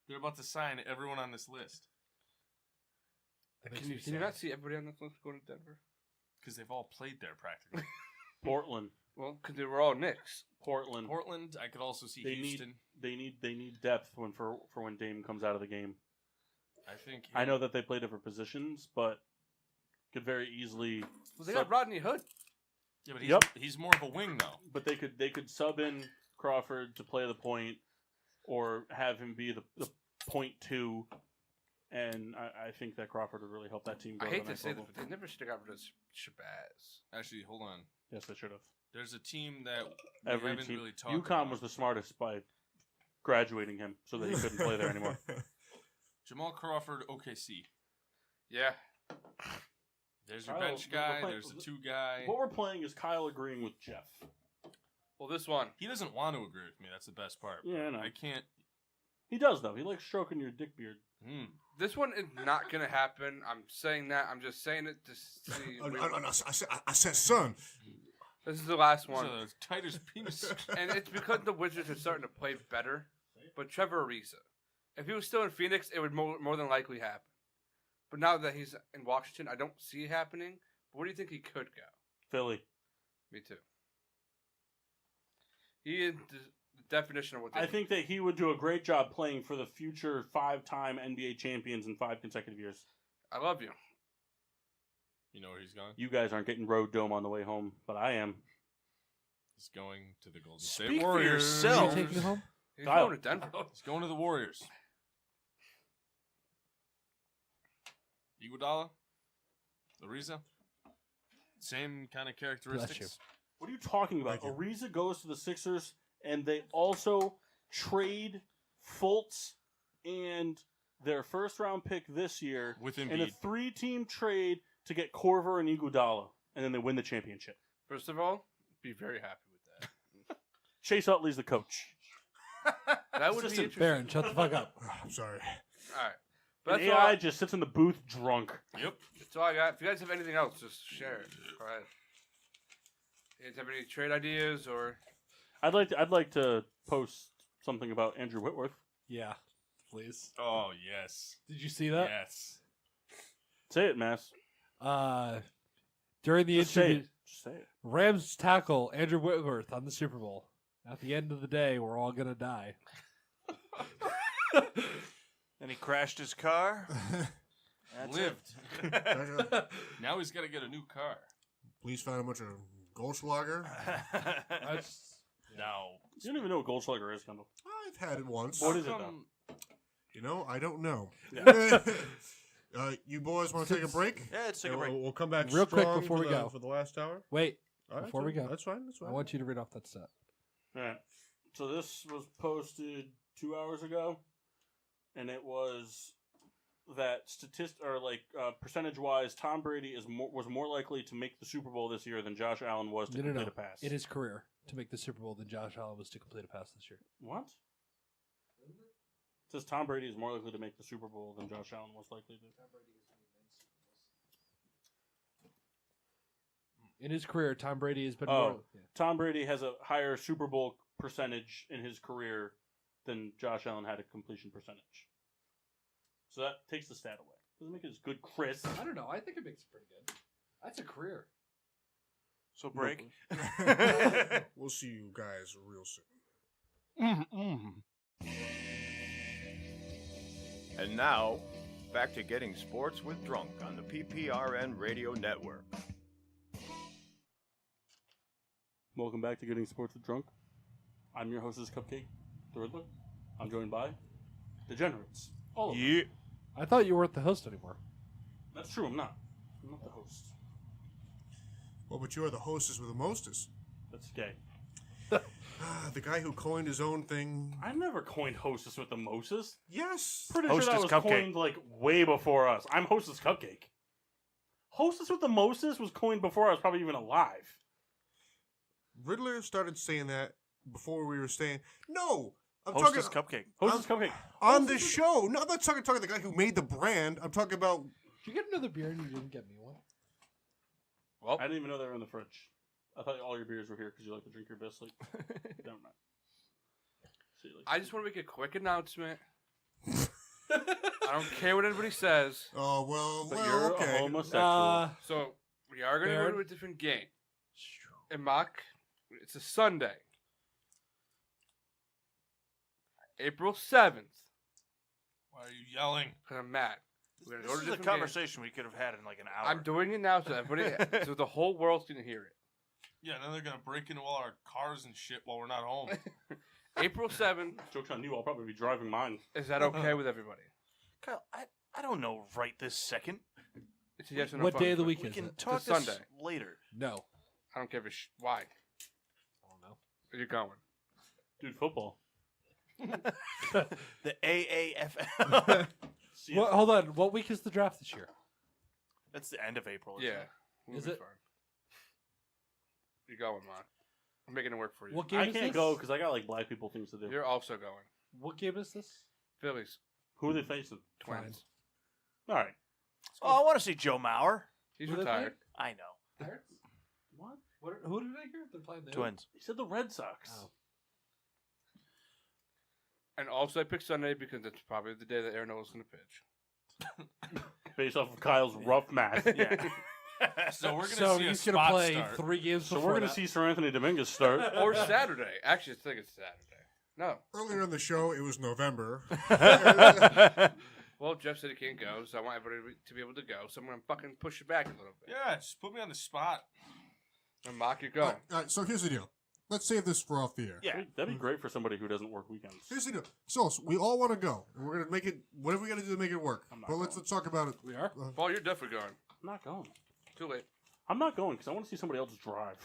They're about to sign everyone on this list Can you not see everybody on this list going to Denver? because they've all played there practically. Portland. Well, because they were all Knicks. Portland. Portland. I could also see They Houston. need depth for when Dame comes out of the game. I think. I know that they play different positions, but could very easily. Well, they got Rodney Hood. Yeah, but Yep. he's more of a wing though. But they could sub in Crawford to play the point, or have him be the point two. And I think that Crawford would really help that team go I to hate the to next say this, level. but they never should have got rid of Shabazz. Actually, hold on. Yes, they should have. There's a team that we Every haven't team. really talked UConn about. was the smartest by graduating him so that he couldn't play there anymore. Jamal Crawford, OKC. Yeah. There's your Kyle, bench we're guy. playing- There's the two guy. What we're playing is Kyle agreeing with Jeff. Well, this one. He doesn't want to agree with me. That's the best part. Yeah, I know. I can't. He does though. He likes stroking your dick beard. This one is not going to happen. I'm saying that. I'm just saying it to see. Oh, no, I said son. This is the last Those one. are the tightest penis. And it's because the Wizards are starting to play better. But Trevor Ariza, if he was still in Phoenix, it would more than likely happen. But now that he's in Washington, I don't see it happening. But where do you think he could go? Philly. Me too. He is the definition of what they I think that he would do a great job playing for the future 5-time NBA champions in 5 consecutive years. I love you. You know where he's going? You guys aren't getting Road Dome on the way home, but I am. He's going to the Golden State Speak for Warriors. yourself. Are you taking it home? He's Kyle. going to Denver. He's going to the Warriors. Iguodala, Ariza, same kind of characteristics. What are you talking about? Thank Ariza goes to the Sixers, and they also trade Fultz and their first-round pick this year With in a Embiid. 3-team trade to get Korver and Iguodala, and then they win the championship. First of all, be very happy with that. Chase Utley's the coach. That would be Assistant interesting. Baron, shut the fuck up. I'm sorry. All right. But And that's all, AI just sits in the booth drunk. Yep. that's all I got. If you guys have anything else, just share it. Go ahead. You guys have any trade ideas or? I'd like to post something about Andrew Whitworth. Yeah, please. Oh, yes. Did you see that? Yes. Say it, Mass. During the Just say interview, it. Just say it. Rams tackle Andrew Whitworth on the Super Bowl. At the end of the day, we're all gonna die. And he crashed his car. Lived. Now he's got to get a new car. Please find a bunch of Goldschlager. Now, You don't even know what Goldschlager is, Kendall. I've had it once. What is it, how though? come- You know, I don't know. Yeah. You boys want to take a break? Yeah, let's take a Yeah, break. We'll come back Real quick strong before for we the- go. for the last hour. Wait, All right, before we go, that's fine. That's fine. I want you to read off that stat. All right. So this was posted 2 hours ago, and it was that percentage-wise, Tom Brady was more likely to make the Super Bowl this year than Josh Allen was to complete a pass. In his career, to make the Super Bowl than Josh Allen was to complete a pass this year. What? It says Tom Brady is more likely to make the Super Bowl than Josh Allen was likely to. In his career, Tom Brady has been Tom Brady has a higher Super Bowl percentage in his career than Josh Allen had a completion percentage. So that takes the stat away. Doesn't make it as good, Chris. I don't know. I think it makes it pretty good. That's a career. So break. We'll see you guys real soon. And now, back to getting sports with Drunk on the PPRN Radio Network. Welcome back to Getting Sports with Drunk. I'm your hostess, Cupcake, the Riddler. I'm joined by Degenerates. All of them. I thought you weren't the host anymore. That's true, I'm not. I'm not the host. Well, but you are the hostess with the mostest. That's gay. The guy who coined his own thing. I never coined hostess with the Moses. Yes. Pretty Hostess sure that was Cupcake. coined like way before us. I'm hostess Cupcake. Hostess with the Moses was coined before I was probably even alive. Riddler started saying that before we were saying, no, I'm Hostess talking Cupcake. Hostess Cupcake. on the show. No, I'm not talking the guy who made the brand. I'm talking about. Did you get another beer and you didn't get me one? Well, I didn't even know they were in the fridge. I thought all your beers were here because you like to drink your Bisley. Never mind. See you later. I just want to make a quick announcement. I don't care what anybody says. Oh, well, But well, you're a okay. homosexual. So we are going to go Baron? to a different game. And Mock, it's a Sunday. April 7th. Why are you yelling? Because I'm mad. We're gonna This go to is a different game. conversation we could have had in like an hour. I'm doing it now so everybody, so the whole world's going to hear it. Yeah, then they're gonna break into all our cars and shit while we're not home. April 7th. Joke's on you, I'll probably be driving mine. Is that okay with everybody? Kyle, I don't know right this second. It's a yes or no What vote. day of the week We is can it? talk It's this Sunday. later. No. I don't care if it's why. I don't know. Where you going? Dude, football. The AAFL. See Well, hold on. What week is the draft this year? That's the end of April. isn't Yeah. it? We'll Is be it? fine. You going, man? I'm making it work for you. What game I is can't this? go because I got like black people things to do. You're also going. What game is this? Phillies. Who are they facing? Twins. All right. Oh, I want to see Joe Mauer. He's Who they retired. I know. Pirates? What? Who did I hear? They're playing the Twins. He said the Red Sox. Oh. And also I picked Sunday because that's probably the day that Aaron Nola's going to pitch. Based off of Kyle's rough math. Yeah. So we're gonna So see a he's going spot to play start. 3 games So before we're going to that. see Sir Anthony Dominguez start. Or Saturday. Actually, I think it's Saturday. No. Earlier in the show, it was November. Well, Jeff said he can't go, so I want everybody to be able to go. So I'm going to fucking push it back a little bit. Yeah, just put me on the spot. And Mock, you're All going. right, so here's the deal. Let's save this for off the air. Yeah. That'd be great for somebody who doesn't work weekends. Here's the deal. So we all want to go. And we're gonna make it. Whatever we got to do to make it work. I'm not But let's talk about it. We are? Paul, you're definitely going. I'm not going. Too late. I'm not going because I want to see somebody else drive.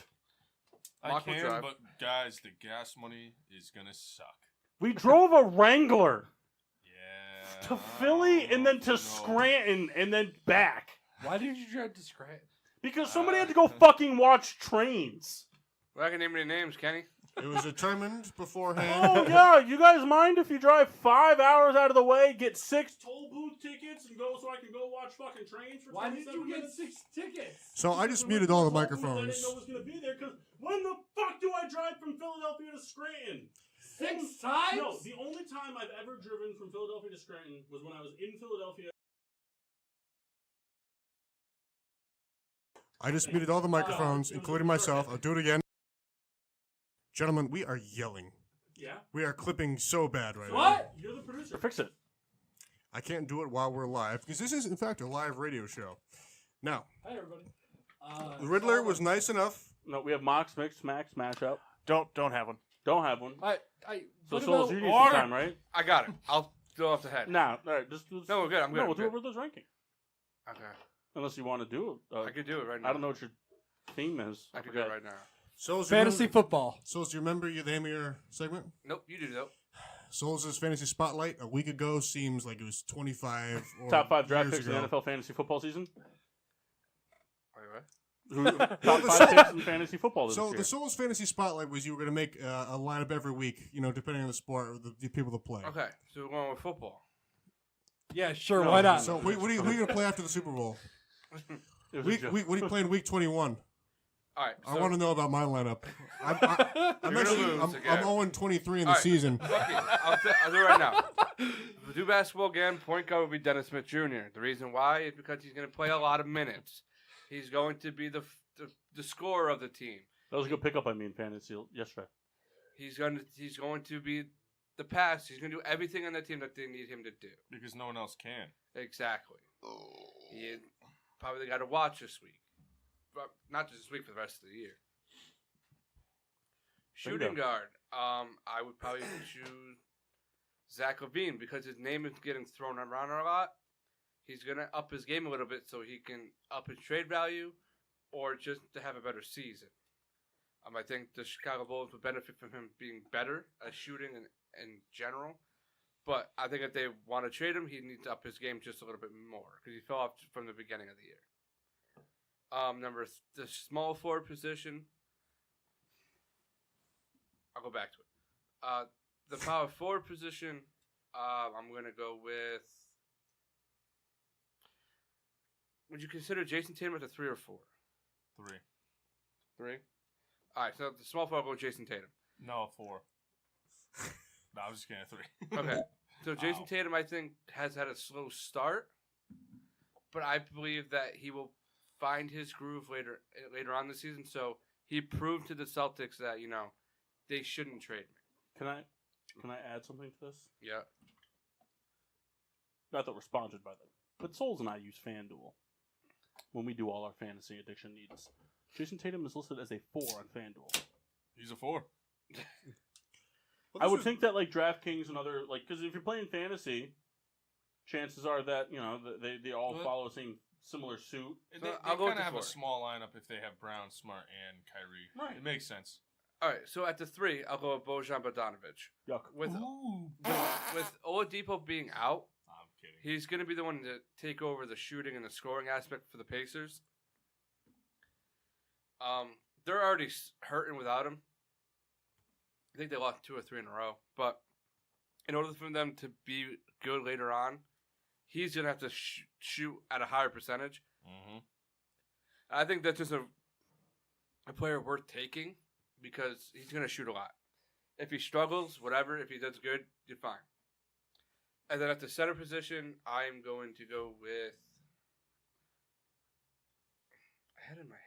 I Mark will can, drive. but guys, the gas money is gonna suck. We drove a Wrangler Yeah. to Philly I and don't then to know. Scranton and then back Why did you drive to Scranton? because somebody had to go fucking watch trains. Well, I can name any names, Kenny. It was determined beforehand. Oh yeah, you guys mind if you drive 5 hours out of the way, get 6 toll booth tickets, and go so I can go watch fucking trains for 27 minutes? 6 tickets? So I just muted all the I microphones. didn't know was gonna be there because when the fuck do I drive from Philadelphia to Scranton? 6 times? No, the only time I've ever driven from Philadelphia to Scranton was when I was in Philadelphia. I just muted all the microphones, including myself. I'll do it again. Gentlemen, we are yelling. Yeah. We are clipping so bad right now. What? You're the producer. Fix it. I can't do it while we're live because this is, in fact, a live radio show. Now, Hi, everybody. the Riddler was nice enough. No, we have Mox, Mix, Max, Mashup. Don't have one. Don't have one. I So what Souls, about- you need some Order. time, right? I got it. I'll go off the head. No, all right. Just No, we're good. I'm good. No, I'm we'll do good. it with those ranking. Okay. Unless you want to do it. I can do it right now. I don't know what your theme is. I can do it right now. Souls, Fantasy football. Souls, do you remember the name of your segment? Nope, you do though. Souls' fantasy spotlight a week ago seems like it was 25 or Top 5 draft years picks in ago. the NFL fantasy football season. Wait, what? Top 5 picks in fantasy football this So year. the Souls fantasy spotlight was you were going to make a lineup every week, depending on the sport or the people that play. Okay, so we're going with football. Yeah, sure. No, Why not? So who are you going to play after the Super Bowl? It was a joke. What are you playing week 21? All right, I want to know about my lineup. I'm You're gonna actually lose I'm again. 0-23 in the All right. season. Fuck it. I'll do it right now. We'll do basketball again. Point guard will be Dennis Smith Jr. The reason why is because he's going to play a lot of minutes. He's going to be the scorer of the team. That was a good pickup by me in fantasy yesterday. He's going to be the pass. He's going to do everything on the team that they need him to do. Because no one else can. Exactly. He probably got to watch this week, but not just this week, for the rest of the year. Shooting Bingo. guard. I would probably choose Zach Levine because his name is getting thrown around a lot. He's gonna up his game a little bit so he can up his trade value, or just to have a better season. I think the Chicago Bulls would benefit from him being better at shooting in general. But I think if they want to trade him, he needs to up his game just a little bit more because he fell off from the beginning of the year. The small forward position. I'll go back to it. The power forward position. I'm gonna go with. Would you consider Jason Tatum as a 3 or 4? 3. 3. All right. So the small forward, I'll go with Jason Tatum. No, 4. No, I'm just kidding. 3. Okay. So Jason Wow. Tatum, I think, has had a slow start, but I believe that he will find his groove later on the season. So he proved to the Celtics that they shouldn't trade me. Can I add something to this? Yeah. Not that we're sponsored by them, but Souls and I use FanDuel when we do all our fantasy addiction needs. Jason Tatum is listed as a 4 on FanDuel. He's a 4. I would think that DraftKings and other because if you're playing fantasy, chances are that they all Well, follow the same similar suit. They I'll go with kind of the have 4. a small lineup if they have Brown, Smart, and Kyrie. Right. It makes sense. All right. So at the 3, I'll go with Bojan Bogdanovic. Yuck. With Oladipo being out, I'm kidding. he's going to be the one to take over the shooting and the scoring aspect for the Pacers. They're already hurting without him. I think they lost 2 or 3 in a row. But in order for them to be good later on, he's going to have to shoot at a higher percentage. Mm-hmm. I think that's just a player worth taking because he's going to shoot a lot. If he struggles, whatever, if he does good, you're fine. And then at the center position, I'm going to go with. I had it in my head.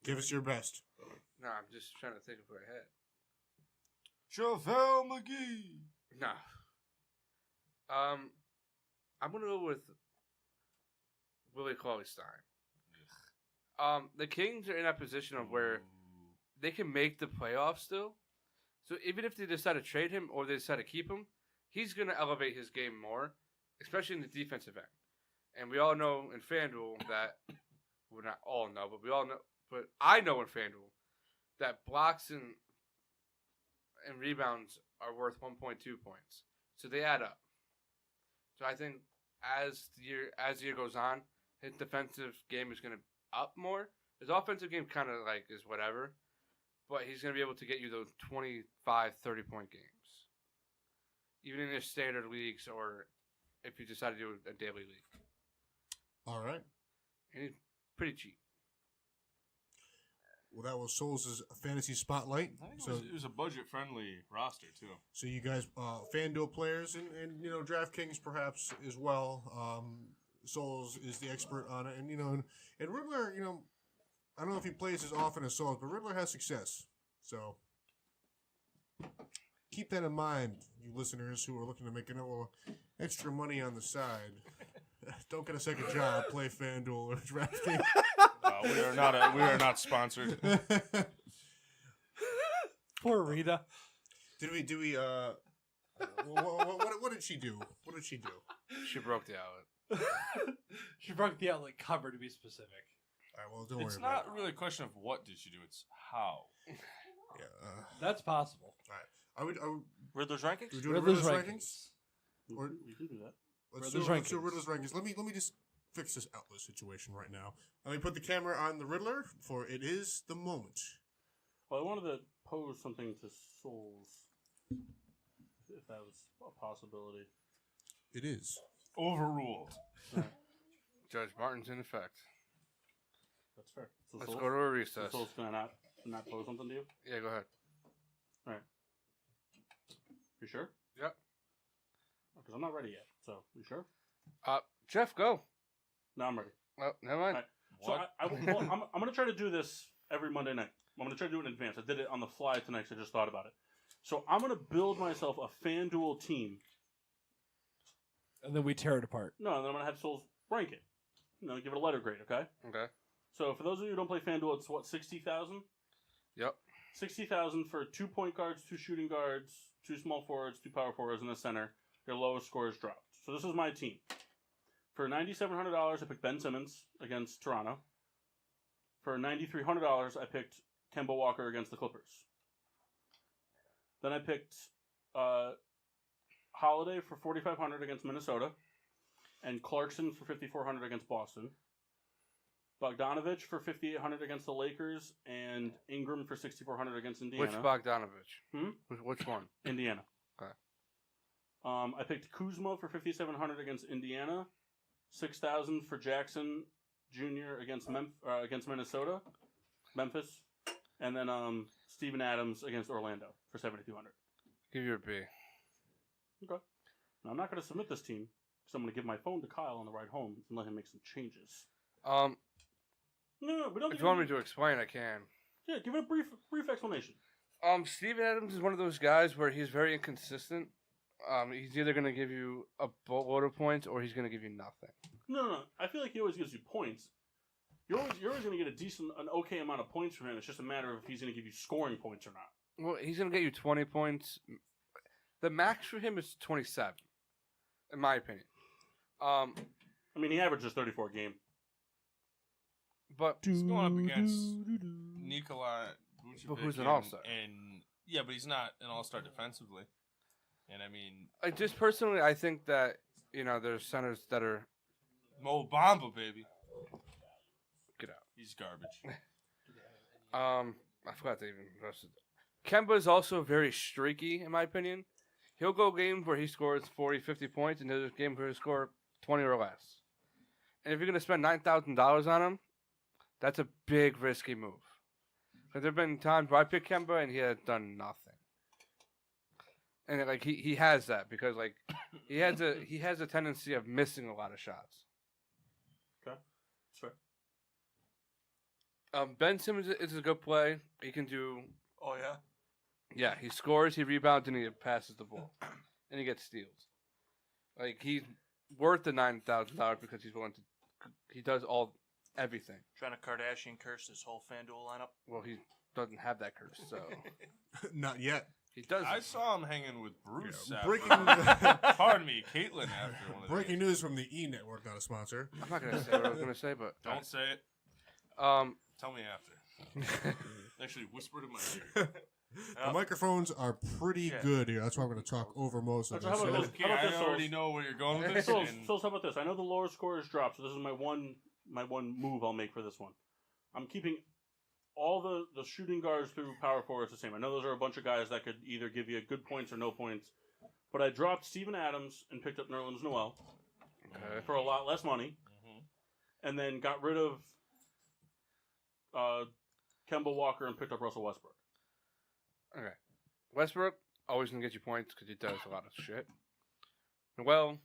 Give us your best. No, I'm just trying to think of what I had. JaVale McGee. No. I'm going to go with Willie Cauley-Stein. The Kings are in that position of where they can make the playoffs still. So even if they decide to trade him or they decide to keep him, he's going to elevate his game more, especially in the defensive end. And we all know in FanDuel that, well, not all know, but we all know, but I know in FanDuel that blocks and rebounds are worth 1.2 points. So they add up. So I think as the year goes on, his defensive game is going to up more. His offensive game kind of is whatever, but he's going to be able to get you those 25, 30-point games, even in your standard leagues or if you decide to do a daily league. All right. And he's pretty cheap. Well, that was Souls' fantasy spotlight. I think So, it was a budget-friendly roster, too. so you guys, FanDuel players and DraftKings perhaps as well. Souls is the expert on it, and Riddler. I don't know if he plays as often as Souls, but Riddler has success. So keep that in mind, you listeners who are looking to make a little extra money on the side. Don't get a second job. Play FanDuel or DraftKings. We are not sponsored. Poor Rita. Did we? What did she do? What did she do? She broke the outlet. She broke the outlet cover to be specific. All right. Well, don't It's worry about not really a question of what did she do; it's how. Yeah. That's possible. I would Riddler's rankings? we do Riddler's Riddler's rankings. Or You can do that. let's Riddler's do rankings. Riddler's rankings. Let me just fix this Outlaw situation right now. Let me put the camera on the Riddler, for it is the moment. Well, I wanted to pose something to Souls, if that was a possibility. It is. Overruled. Judge Martin's in effect. That's fair. So Let's Souls, go to a recess. Souls, can I not pose something to you? Yeah, go ahead. All right. You sure? Yep. Because I'm not ready yet. So, you sure? Jeff, go. No, I'm ready. Oh, never mind. Right. So I'm going to try to do this every Monday night. I'm going to try to do it in advance. I did it on the fly tonight, so I just thought about it. So I'm going to build myself a FanDuel team. And then we tear it apart. No, and then I'm going to have Souls rank it. Give it a letter grade, okay? Okay. So for those of you who don't play FanDuel, it's what, 60,000? Yep. 60,000 for 2 point guards, 2 shooting guards, 2 small forwards, 2 power forwards in the center. Your lowest score is dropped. So this is my team. For $9,700, I picked Ben Simmons against Toronto. For $9,300, I picked Kemba Walker against the Clippers. Then I picked Holiday for $4,500 against Minnesota, and Clarkson for $5,400 against Boston. Bogdanovich for $5,800 against the Lakers, and Ingram for $6,400 against Indiana. Which Bogdanovich? Hmm? Which one? Indiana. Okay. I picked Kuzma for $5,700 against Indiana, $6,000 for Jackson Jr. against Minnesota, Memphis, and then Steven Adams against Orlando for $7,200. Give you a B. Okay. Now I'm not going to submit this team because I'm going to give my phone to Kyle on the ride home and let him make some changes. No, we don't. If you want me to explain, I can. Yeah, give it a brief explanation. Steven Adams is one of those guys where he's very inconsistent. He's either going to give you a boatload of points or he's going to give you nothing. No. I feel like he always gives you points. You're always going to get an okay amount of points from him. It's just a matter of if he's going to give you scoring points or not. Well, he's going to get you 20 points. The max for him is 27, in my opinion. I mean, he averages 34 a game. But He's going up against Nikola Vucevic. But who's an all-star? And yeah, but he's not an all-star defensively. And I mean, just personally, I think that, there's centers that are... Mo Bamba, baby. Get out. He's garbage. I forgot to even address it. Kemba is also very streaky, in my opinion. He'll go games where he scores 40, 50 points, and there's games where he'll score 20 or less. And if you're going to spend $9,000 on him, that's a big, risky move. Because there have been times where I picked Kemba, and he has done nothing. And he has that because he has a tendency of missing a lot of shots. Okay, that's fair. Ben Simmons is a good play. He can do. Oh, yeah? Yeah, he scores, he rebounds, and he passes the ball, and he gets steals. He's worth the $9,000 because he's willing to. He does everything. Trying to Kardashian curse this whole FanDuel lineup? Well, he doesn't have that curse, so Not yet. he does. I saw him hanging with Bruce. Yeah, after- breaking- Pardon me, Caitlin. After one of Breaking the news from the E Network, not a sponsor. I'm not gonna say what I was gonna say, but Don't say it. Tell me after. Actually, whisper to my ear. The microphones are pretty good here. That's why I'm going to talk over most of So it. how about So- this? Okay, How about I this, already Souls? know where you're going with this. Souls, and- how about this? I know the lower score is dropped, so this is my one move I'll make for this one. I'm keeping all the shooting guards through power forwards the same. I know those are a bunch of guys that could either give you good points or no points, but I dropped Steven Adams and picked up Nerlens Noel for a lot less money, and then got rid of Kemba Walker and picked up Russell Westbrook. Okay. Westbrook always gonna get you points because he does a lot of shit. Well,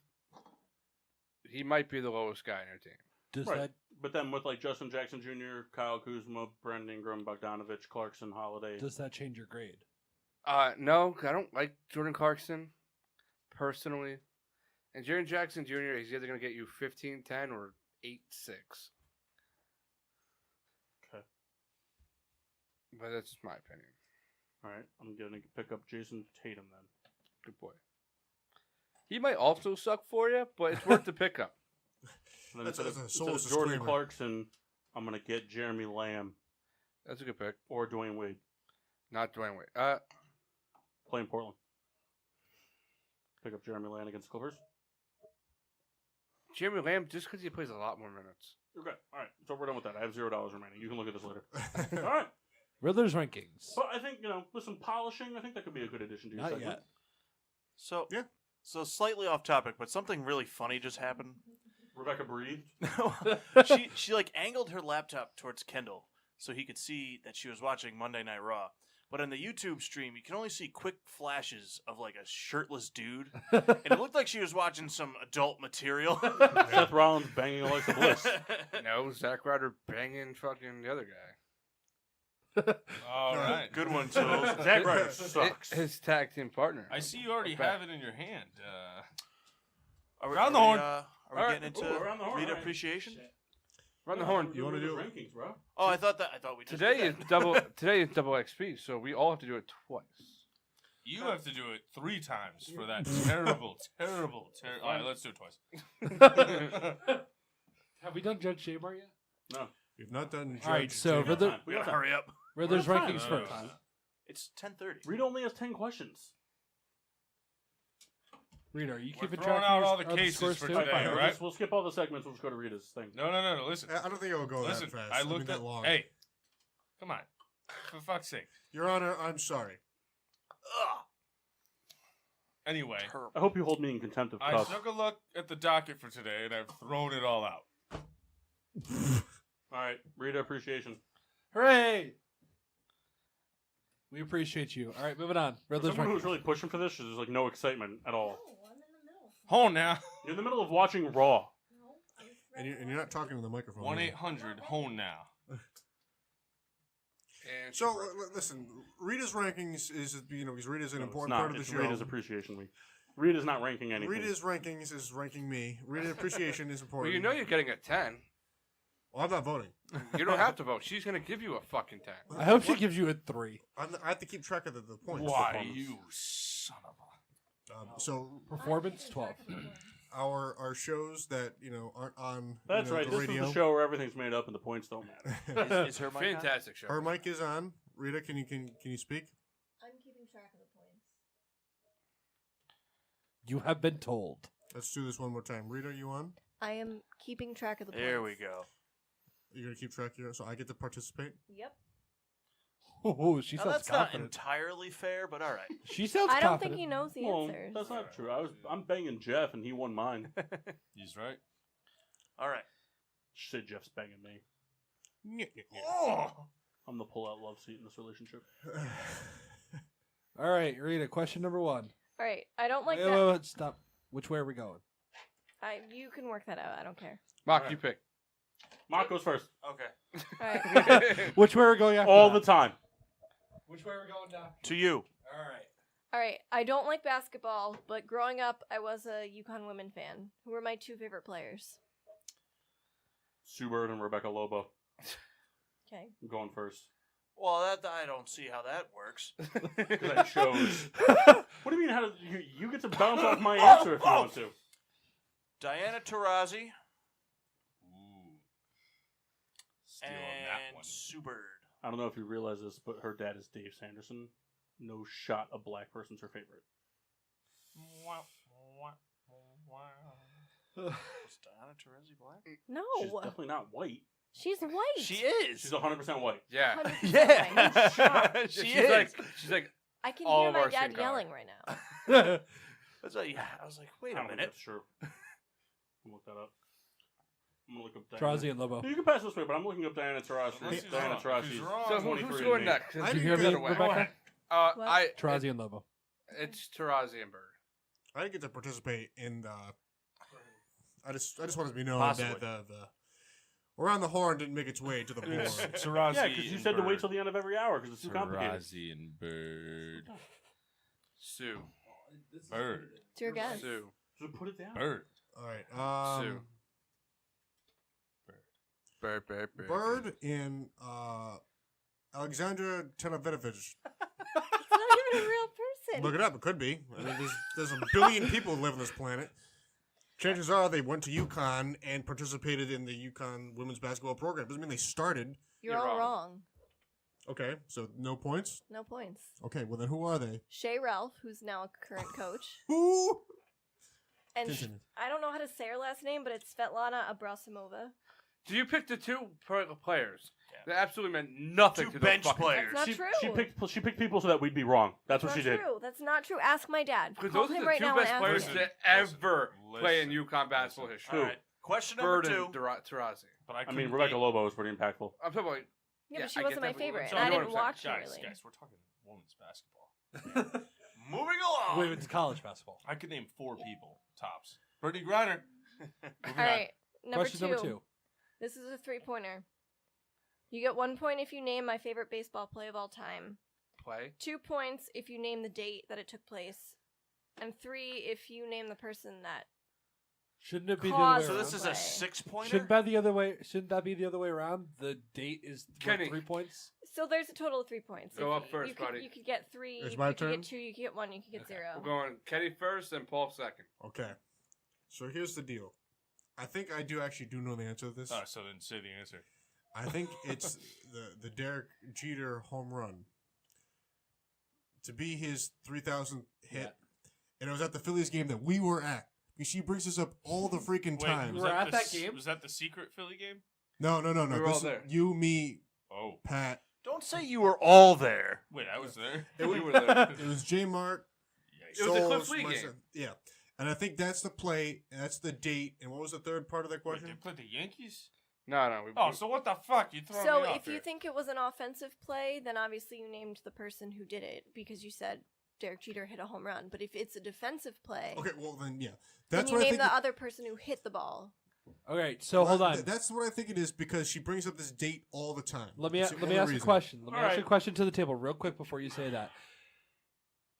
he might be the lowest guy in your team. Does Right. that But then with Justin Jackson Jr., Kyle Kuzma, Brandon Ingram, Bogdanovich, Clarkson, Holiday. does that change your grade? No, I don't like Jordan Clarkson personally. And Jaren Jackson Jr. he's either gonna get you 15-10 or 8-6. Okay. But that's just my opinion. All right, I'm going to pick up Jason Tatum then. Good boy. He might also suck for you, but it's worth the pickup. And then That's instead a of soulless Jordan disclaimer. Clarkson, I'm going to get Jeremy Lamb That's a good pick. or Dwayne Wade. Not Dwayne Wade. Play in Portland. Pick up Jeremy Lamb against the Clippers. Jeremy Lamb, just because he plays a lot more minutes. Okay, all right. So we're done with that. I have $0 remaining. You can look at this later. All right. Riddler's rankings. But I think, with some polishing, I think that could be a good addition to your Not segment. yet. So Yeah. So slightly off topic, but something really funny just happened. Rebecca breathed. she like angled her laptop towards Kendall so he could see that she was watching Monday Night Raw. But on the YouTube stream, you can only see quick flashes of like a shirtless dude, and it looked like she was watching some adult material. Seth Rollins banging Alexa Bliss. No, Zack Ryder banging fucking the other guy. All right. Good one, Toes. Zack Ryder sucks. His tag team partner. I see you already Okay. have it in your hand. Are we, Around the are we, horn. Are we All right. getting into Ooh, around the horn, Rita all right. Appreciation? Run the horn. You wanna do it? rankings, bro? Oh, I thought we just Today did is that. double. Today is double XP, so we all have to do it twice. You have to do it 3 times for that terrible. All right, let's do it twice. Have we done Judge Shabar yet? No. We've not done. All right, Judge so Jada. Riddler, We got time. Hurry up. Riddler's We're on rankings time. first. It's 10:30. Rita only has 10 questions. Rita, are you We're keeping throwing track out of all the of cases scores for too? today, Fine, all right? we'll skip all the segments. We'll just go to Rita's thing. No. Listen. I don't think it will go Listen. that fast. I looked that at. long. Hey, come on. For fuck's sake. Your Honor, I'm sorry. Anyway, I hope you hold me in contempt of I cuss. took a look at the docket for today, and I've thrown it all out. All right, Rita Appreciation. Hooray! We appreciate you. All right, moving on. For Riddler's someone rankings. who's really pushing for this, there's like no excitement at all. Hold now. You're in the middle of watching Raw. And you're not talking to the microphone. 1-800 Hone now. And So listen, Rita's rankings is because Rita's an No, it's important not. part of the It's show. Rita's Appreciation Week. Rita's not ranking anything. Rita's rankings is ranking me. Rita Appreciation is well, important. you know you're getting a 10. Well, I'm not voting. You don't have to vote. She's gonna give you a fucking 10. I hope she gives you a 3. I have to keep track of the points. Why, you son of a... So Performance 12. our shows that aren't on That's right. the This radio. is the show where everything's made up and the points don't matter. Is her mic on? Fantastic show. Her mic is on. Rita, can you speak? I'm keeping track of the points. You have been told. Let's do this one more time. Rita, are you on? I am keeping track of the points. There we go. You're gonna keep track here, so I get to participate. Yep. Oh, she Now, sounds that's not confident. entirely fair, but all right. She sounds I don't confident. think he knows the Well, answers. that's not true. I'm banging Jeff and he won mine. He's right. All right. Shit, Jeff's banging me. Oh! I'm the pull-out love seat in this relationship. All right, Rita, question number 1. All right. I don't like wait, that. wait, stop. Which way are we going? You can work that out. I don't care. Mark, Alright. you pick. Mark goes first. Okay. All right. Which way are we going after All that? the time. Which way are we going now? To you. All right. All right. I don't like basketball, but growing up, I was a UConn women fan. Who were my 2 favorite players? Sue Bird and Rebecca Lobo. Okay. I'm going first. Well, I don't see how that works. Because I chose. What do you mean? How did you get to bounce off my answer if you want to? Diana Taurasi Ooh. Stealing that and one. Sue Bird. I don't know if you realize this, but her dad is Dave Sanderson. No shot a black person's her favorite. Is Diana Taurasi black? No. She's definitely not white. She's white. She is. She's 100% white. Yeah. 100% white. Yeah. she she's is. She's like, I can all hear of my our dad skin color. yelling right now. That's what, yeah. I was like, wait I a don't think minute. that's true. I'm gonna look that up. I'm gonna look up Diana. Trazi and Lobo. You can pass this way, but I'm looking up Diana Taurasi. Unless he's Diana wrong. If Taurasi. he's wrong, so 23 who's and going me. next? I Since didn't you hear give me, it away. Rebecca? What? Trazi and Lobo. It's Tarazi and Bird. I didn't get to participate in the. I just wanted to be known Possibly. that the around the horn didn't make its way to the board. Tarazi Yeah, because you and said to wait Bird. till the end of every hour because it's too complicated. Tarazi and Bird. Sue. Bird. It's your guess. Sue. So put it down. Bird. All right. Sue. Bird. Bird and Alexandra Tenovinovic. It's not even a real person. Look it up. It could be. I mean, there's a billion people who live on this planet. Chances are they went to UConn and participated in the UConn women's basketball program. Doesn't mean they started. You're You're all wrong. wrong. Okay, so no points. No points. Okay, well then who are they? Shay Ralph, who's now a current coach. Who? And Continue. I don't know how to say her last name, but it's Svetlana Abrasimova. Do you pick the two players? That absolutely meant nothing Two to bench those fucking players. That's not true. She picked people so that we'd be wrong. That's what Not she did. true. That's not true. Ask my dad. Because Call those are him the right two now best and players ask to him. ever play in Listen. UConn basketball history. All right. Question number Bird 2. and Taurasi. But I mean, couldn't Rebecca name- Lobo was pretty impactful. I'm talking about. Yeah, but she I wasn't get my that, but favorite, so and I you know didn't what I'm watch her Guys, really. we're talking women's basketball. Moving along. Women's college basketball. I could name 4 people tops. Brittany Griner. All right, Question number 2. This is a 3-pointer. You get 1 point if you name my favorite baseball play of all time. Play. 2 points if you name the date that it took place, and 3 if you name the person that. Shouldn't it be the Cause- other way So around? this is a 6-pointer? Shouldn't that the other way? Shouldn't that be the other way around? The date is worth Kenny. 3 points. So there's a total of 3 points. Go If up first, you could, buddy. You could get 3. It's you my could turn? get 2. You could get 1. You could get 0. We're going Kenny first and Paul second. Okay, so here's the deal. I think I do know the answer to this. Oh, so then say the answer. I think it's the Derek Jeter home run to be his 3,000th hit, Yeah. and it was at the Phillies game that we were at. Because she brings this up all the freaking time. was at that game? Was that the secret Philly game? No. We were all This is there. you, me, Oh. Pat. Don't say you were all there. Wait, I was there. We were there. It was J. Mark. Yikes. It was the Souls, Cliff Lee game. myself. Yeah, and I think that's the play. And that's the date. And what was the third part of that Wait, question? they played the Yankees? No. Oh, so what the fuck? You throwing So me off if you here. think it was an offensive play, then obviously you named the person who did it because you said Derek Jeter hit a home run. But if it's a defensive play, Okay, well then, yeah, then that's you what I name think. the other person who hit the ball. Okay, so hold on. That's what I think it is because she brings up this date all the time. Let me That's the let me only ask a reason. question. Let me All ask you a right. question to the table real quick before you say that.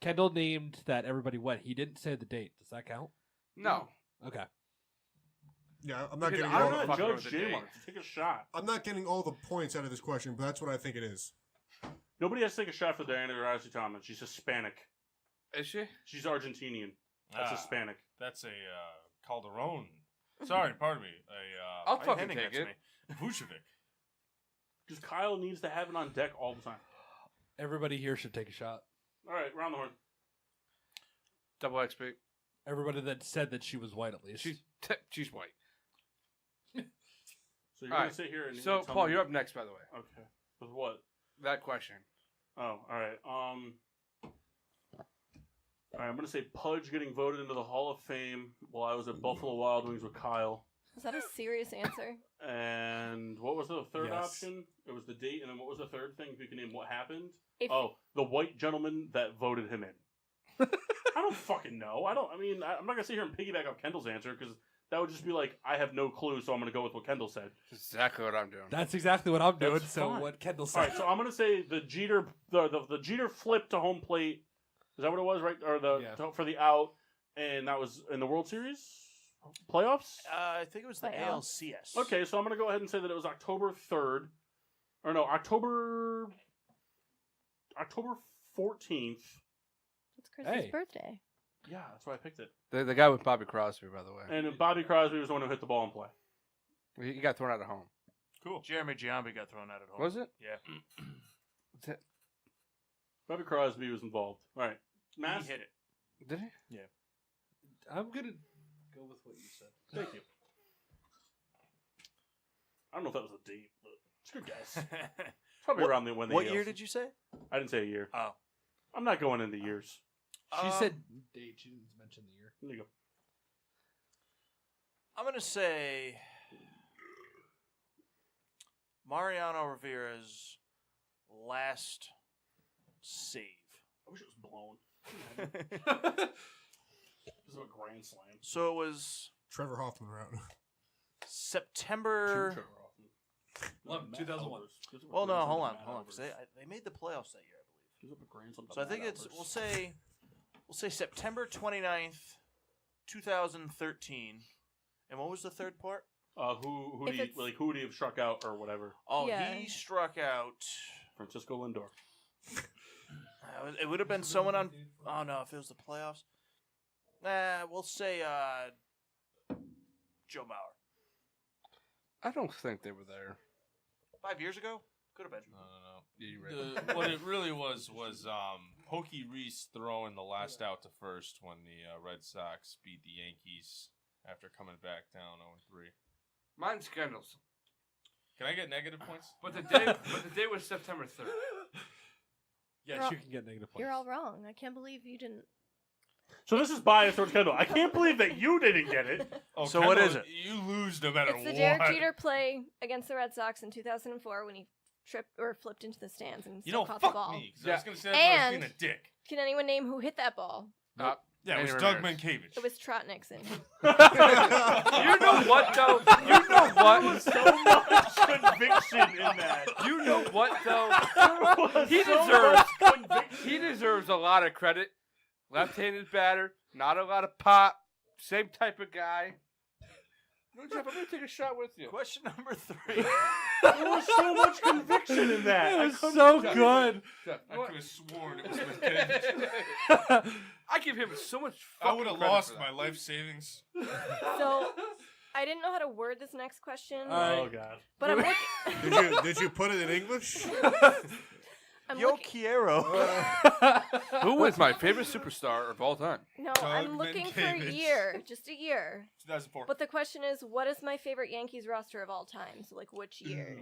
Kendall named that everybody went. He didn't say the date. Does that count? No. Okay. Yeah, I'm not Because getting I all don't the, know. I'm not fucking Judge with the J. date. Mark. Take a shot. I'm not getting all the points out of this question, but that's what I think it is. Nobody has to take a shot for Diana Taurasi Thomas. She's Hispanic. Is she? She's Argentinian. That's Hispanic. That's a Calderon. Sorry, pardon me. I'll Why are you fucking handing take that to it. me? Vucevic. Because Kyle needs to have it on deck all the time. Everybody here should take a shot. All right, round the horn. Double XP. Everybody that said that she was white at least. She's white. So you're All gonna right. sit here and So tell Paul, me- you're up next, by the way. Okay. With what? That question. Oh, all right. All right, I'm gonna say Pudge getting voted into the Hall of Fame while I was at Buffalo Wild Wings with Kyle. Is that a serious answer? And what was the third Yes. option? It was the date, and then what was the third thing? If you can name what happened. If, Oh, the white gentleman that voted him in. I don't fucking know. I'm not gonna sit here and piggyback off Kendall's answer because that would just be like I have no clue, so I'm gonna go with what Kendall said. Exactly what I'm doing. That's exactly what I'm doing. That's So fine. what Kendall All said. right, so I'm gonna say the Jeter, the Jeter flip to home plate. Is that what it was, right? Or for the out, and that was in the World Series playoffs. I think it was the Playoffs. ALCS. Okay, so I'm gonna go ahead and say that it was October 3rd, or no, October 14th. it's Chris's Hey. birthday. Yeah, that's why I picked it. The guy with Bobby Crosby, by the way. And then Bobby Crosby was the one who hit the ball in play. He got thrown out of home. Cool. Jeremy Giambi got thrown out at home. Was it? Yeah. Bobby Crosby was involved. All right, Mass. He hit it. Did he? I'm gonna go with what you said. Thank you. I don't know if that was a date, but it's a good guess. Probably What- around the when they. What year did you say? I didn't say a year. Oh. I'm not going into years. She said date. She didn't mention the year. There you go. I'm going to say Mariano Rivera's last save. I wish it was blown. This is a grand slam. So it was Trevor Hoffman route. September. 2001. Well, no, hold on, 'cause they made the playoffs that year, I believe. Gives up a grand slam to So I think Matt it's Albers. we'll say September 29th, 2013. And what was the third part? Who If do you, it's- like who would he have struck out or whatever? Oh, Yeah. he struck out. Francisco Lindor. It would have been someone on. Oh no, if it was the playoffs. We'll say Joe Mauer. I don't think they were there. 5 years ago. Could have been. No. Yeah, you're right. What it really was Pokey Reese throwing the last out to first when the Red Sox beat the Yankees after coming back down 0-3. Mine's Scandals. Can I get negative points? But the day was September 3rd. Yes, You're you can get negative points. You're all wrong. I can't believe you didn't. So this is biased towards Kendall. I can't believe that you didn't get it. Oh, So what Kendall, is it? You lose no matter It's the what. Derek Jeter play against the Red Sox in 2004 when he tripped or flipped into the stands and You still know, caught the fuck ball. me. 'Cause I was going to say that I was being a dick. Can anyone name who hit that ball? Yeah, it was Manny Doug Ramirez. Mankiewicz. It was Trot Nixon. You know what, though? You know what? So much conviction in that. You know what, though? He So deserves. much conviction. He deserves a lot of credit. Left-handed batter, not a lot of pop, same type of guy. No, Jeff, I'm gonna take a shot with you. Question number 3. There was so much conviction in that. It I was couldn't- so good. Jeff, I you know could have sworn it was what? Mankiewicz. I give him so much. I would have fucking credit lost for my that. life savings. So I didn't know how to word this next question, Oh god. but I'm looking. Did you put it in English? I'm Yo looking. quiero. Who is my favorite superstar of all time? No, Doug I'm looking for a Mankiewicz. year, just a year. 2004. But the question is, what is my favorite Yankees roster of all time? So like, which year?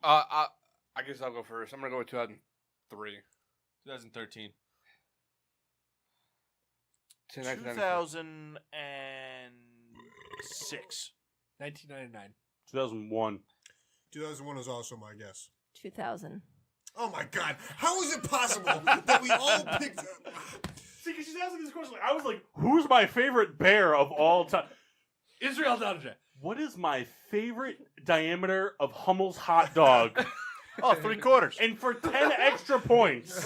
I guess I'll go first. I'm gonna go with 2003. 2013. 2006. 1999. 2001. 2001 is also my guess. 2000. Oh my God! How is it possible that we all picked? See, because she's asking this question. I was like, who's my favorite bear of all time? Israel Donja. What is my favorite diameter of Hummel's hot dog? Oh, 3/4. And for 10 extra points,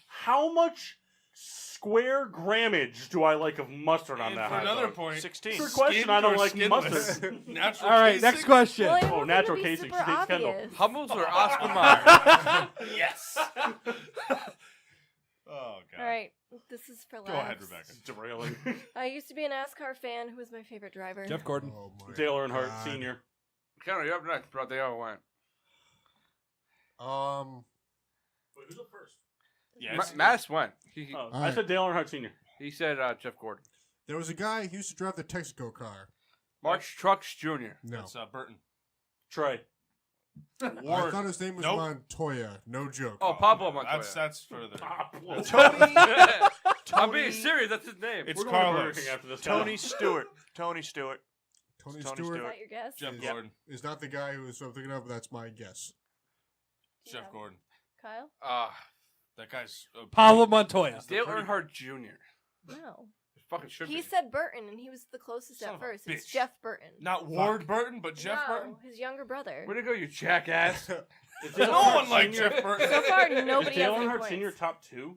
how much square grammage do I like of mustard on And that for hot another dog? point, 16. Good question. skinned I don't or like skinless? mustard. Natural All right, casing? next question. Well, I Oh, want them natural to be casing. super She dates Kendall. obvious. Hummels or Oscar Mayer? Yes. Oh god. All right, this is for laughs. Go ahead, Rebecca. Derailing. I used to be a NASCAR fan. Who was my favorite driver? Jeff Gordon. Oh my Dale Earnhardt God. Sr. Kendall, you're up next, bro. They all went. Wait, who's up first? Yes. Mass went. He Oh, I right. said Dale Earnhardt Sr. he said Jeff Gordon. There was a guy who used to drive the Texaco car. March Trucks Jr. No, It's Burton. Trey. I Ward. thought his name was Nope. Montoya. No joke. Oh, Pablo Montoya. That's further. I'm being serious. That's his name. It's We're going to Burger Carlos. King after this. Tony Stewart. Tony Stewart. Tony Tony Stewart Is that your guess? Jeff is, Gordon. is not the guy who I'm thinking of. But that's my guess. Jeff Yeah. Gordon. Kyle? That guy's Pablo Montoya. Dale Earnhardt Jr. No. It fucking should He be. said Burton, and he was the closest Son at of a first. It's bitch. Jeff Burton. not Ward Burton, but Jeff no, Burton. his younger brother. Where'd it go, you jackass? No one liked Jeff Burton. So far, Is nobody Dale has any Earnhardt points. Sr. top 2?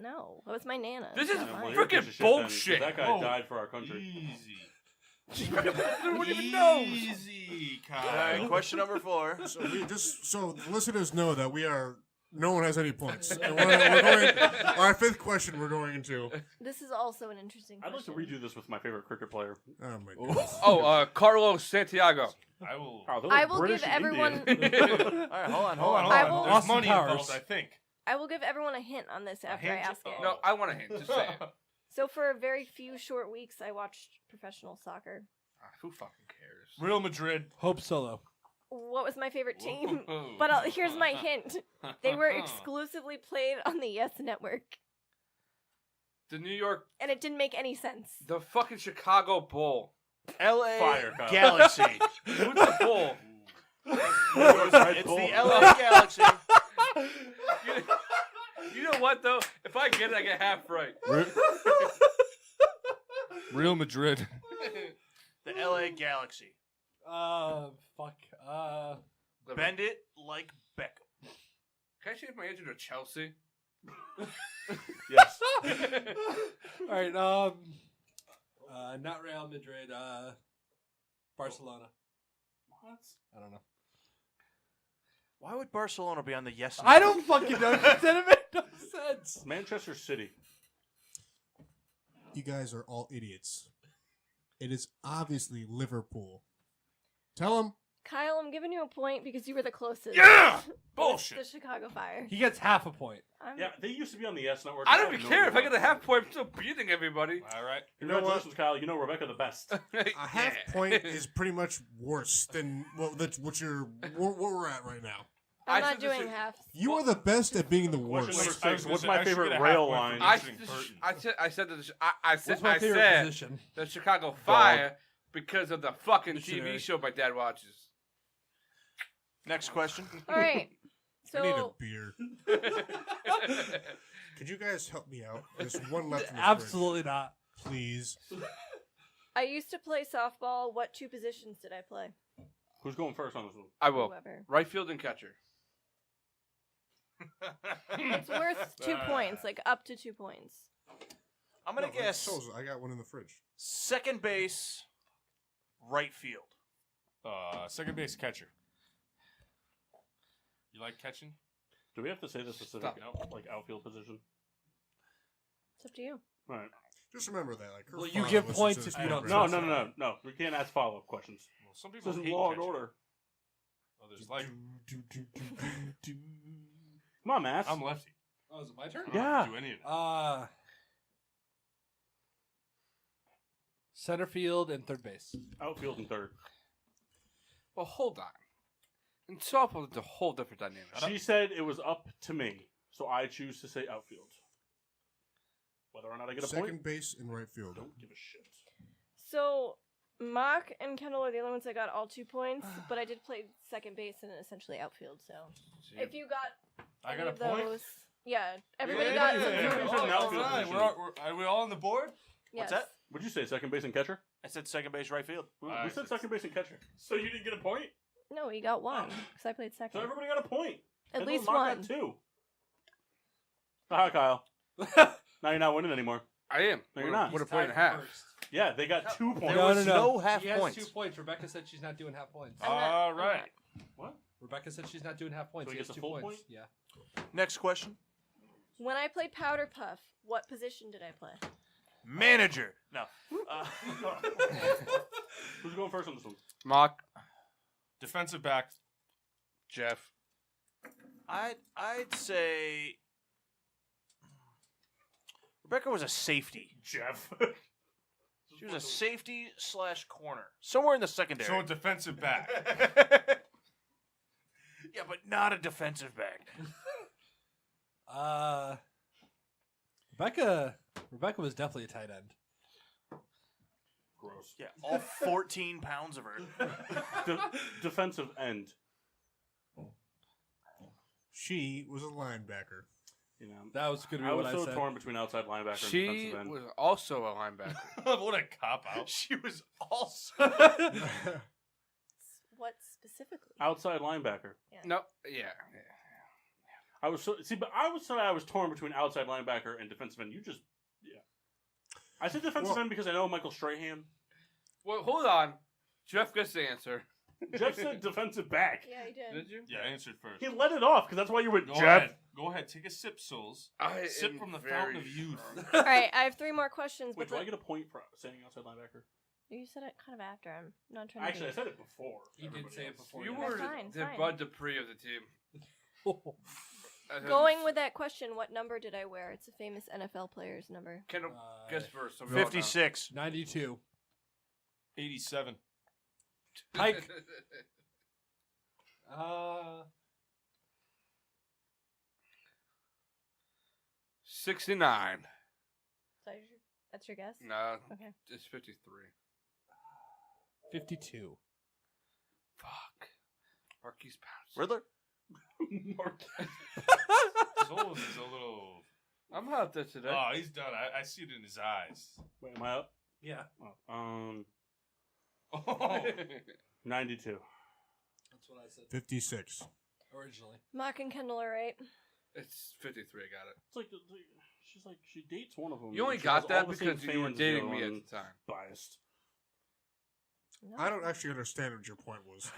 No, that was my Nana. This is not Well, mine. you're a Frickin' piece of shit then, 'cause bullshit. That guy Oh. died for our country. Easy. What even knows? Easy, All Kyle. right, question number 4. So the listeners know that we are. No one has any points. And we're going. Our fifth question we're going into. This is also an interesting I'd like to question. redo this with my favorite cricket player. Oh my goodness. Oh, Carlos Santiago. I will. Oh, they're I like will British give and everyone. Indian. All right, hold on. Hold on. I will- There's Austin money Powers. involved, I think. I will give everyone a hint on this after I hint? ask it. Oh. No, I want a hint. Just say it. So for a very few short weeks, I watched professional soccer. Who fucking cares? Real Madrid. Hope Solo. What was my favorite team? Whoa. But here's my hint: they were exclusively played on the Yes Network, The New York, and it didn't make any sense. the fucking Chicago Bull. LA Fire, Kyle. Galaxy. Who's the Bull? It's the LA Galaxy. You know what though? If I get it, I get half right. Real Madrid. The LA Galaxy. Fuck. Bend it like Beckham. Can I change my answer to Chelsea? Yes. All right. Not Real Madrid. Barcelona. What? I don't know. Why would Barcelona be on the Yes? I don't fucking know. It didn't make no sense. Manchester City. You guys are all idiots. It is obviously Liverpool. Tell them. Kyle, I'm giving you a point because you were the closest. Yeah! With Bullshit. The Chicago Fire. He gets half a point. I'm- They used to be on the S Network. I don't have even no care if I idea get a half point. I'm still beating everybody. All right. You know what? Congratulations, Kyle. You know Rebecca the best. A half point is pretty much worse than what we're at right now. I'm I not should doing just say- half. You are the best at being the Question number worst. six. What's my I should favorite get a half rail point line? for I mentioning Burton. What's my favorite said position? the Chicago Fire because of the fucking Missionary. TV show my dad watches. Next question. All right. I need a So beer. Could you guys help me out? There's one left in the Absolutely not. fridge. Please. I used to play softball. What 2 positions did I play? Who's going first on this one? I will. Whoever. Right field and catcher. It's worth 2 points, like up to 2 points. I'm gonna No, guess so I got one in the fridge. second base, right field. Second base catcher. You like catching? Do we have to say the specific Stop. outfield position? It's up to you. All right. Just remember that. Like, her Well, you father give listens points to this if you don't program. No. We can't ask follow-up questions. Well, some This people isn't hate Law and catching. Order. Others like. Come on, Mass. I'm lefty. Oh, is it my turn? I don't have to do any of that. Center field and third base. Outfield and third. Well, hold on. In softball, it's a whole different dynamic. She said it was up to me, so I choose to say outfield. Whether or not I get a Second point, base and right field. don't give a shit. So Mock and Kendall are the only ones that got all 2 points, but I did play second base and essentially outfield. So if you got I any got a of point. those, yeah, everybody Yeah, got yeah, some yeah, sort yeah. of It's an All outfield right, position. are we all on the board? Yes. What's that? What'd you say, second base and catcher? I said second base, right field. Who Alright. said second base and catcher? So you didn't get a point? No, you got 1 because I played So second. everybody got a point. At Kendall least and Mark 1. got 2. Haha, Kyle. Now you're not winning anymore. I am. No, you're not. What a point and a half. Yeah, they got 2 points. There was no half He has points. 2 points. Rebecca said she's not doing half points. I'm not- All I'm right. What? Rebecca said she's not doing half points. So he He has gets a 2 full points. point? Yeah. Next question. When I played Powder Puff, what position did I play? Manager. No. Who's going first on this one? Mock, Defensive back. Jeff. I'd say Rebecca was a safety. Jeff. She was a safety / corner, somewhere in the secondary. So a defensive back. Yeah, but not a defensive back. Rebecca was definitely a tight end. Gross. Yeah, all 14 pounds of her. Defensive end. She was a linebacker. You know, That was going to be I what was I so said. torn between outside linebacker and She defensive end. was also a linebacker. What a cop out. She was also. What specifically? Outside linebacker. No, yeah. I was but I was torn between outside linebacker and defensive end. You just, yeah. I said defensive Well- end because I know Michael Strahan. Well, hold on. Jeff gets the answer. Jeff said defensive back. Yeah, you did. Did you? Yeah, I answered first. He let it off because that's why you went Go Jeff. ahead. Go ahead. Take a sip, Souls. I Sip am from the very fountain of youth. strong. All right, I have 3 more questions. Wait, But do I get a point for saying outside linebacker? you said it kind of after. I'm not trying Actually, I to. said it before. He did everybody say it else. before. You yeah. were fine, the fine. Bud Dupree of the team. Going with that question, what number did I wear? It's a famous NFL player's number. Kendall, guess first. So we all know. 56. 92. 87. Hike. 69. That's your guess? No, Okay. it's 53. 52. Fuck. Marquise Pouncey. Riddler? Souls is a little. I'm out there today. Oh, he's done. I see it in his eyes. Wait, am I up? Yeah. Oh, Oh. 92. That's what I said 56. originally. Mock and Kendall are right. It's 53. I got it. It's like she's like she dates one of them. You only She got has that all the same because you were fans as dating the me other at one. the time. Biased. No. I don't actually understand what your point was.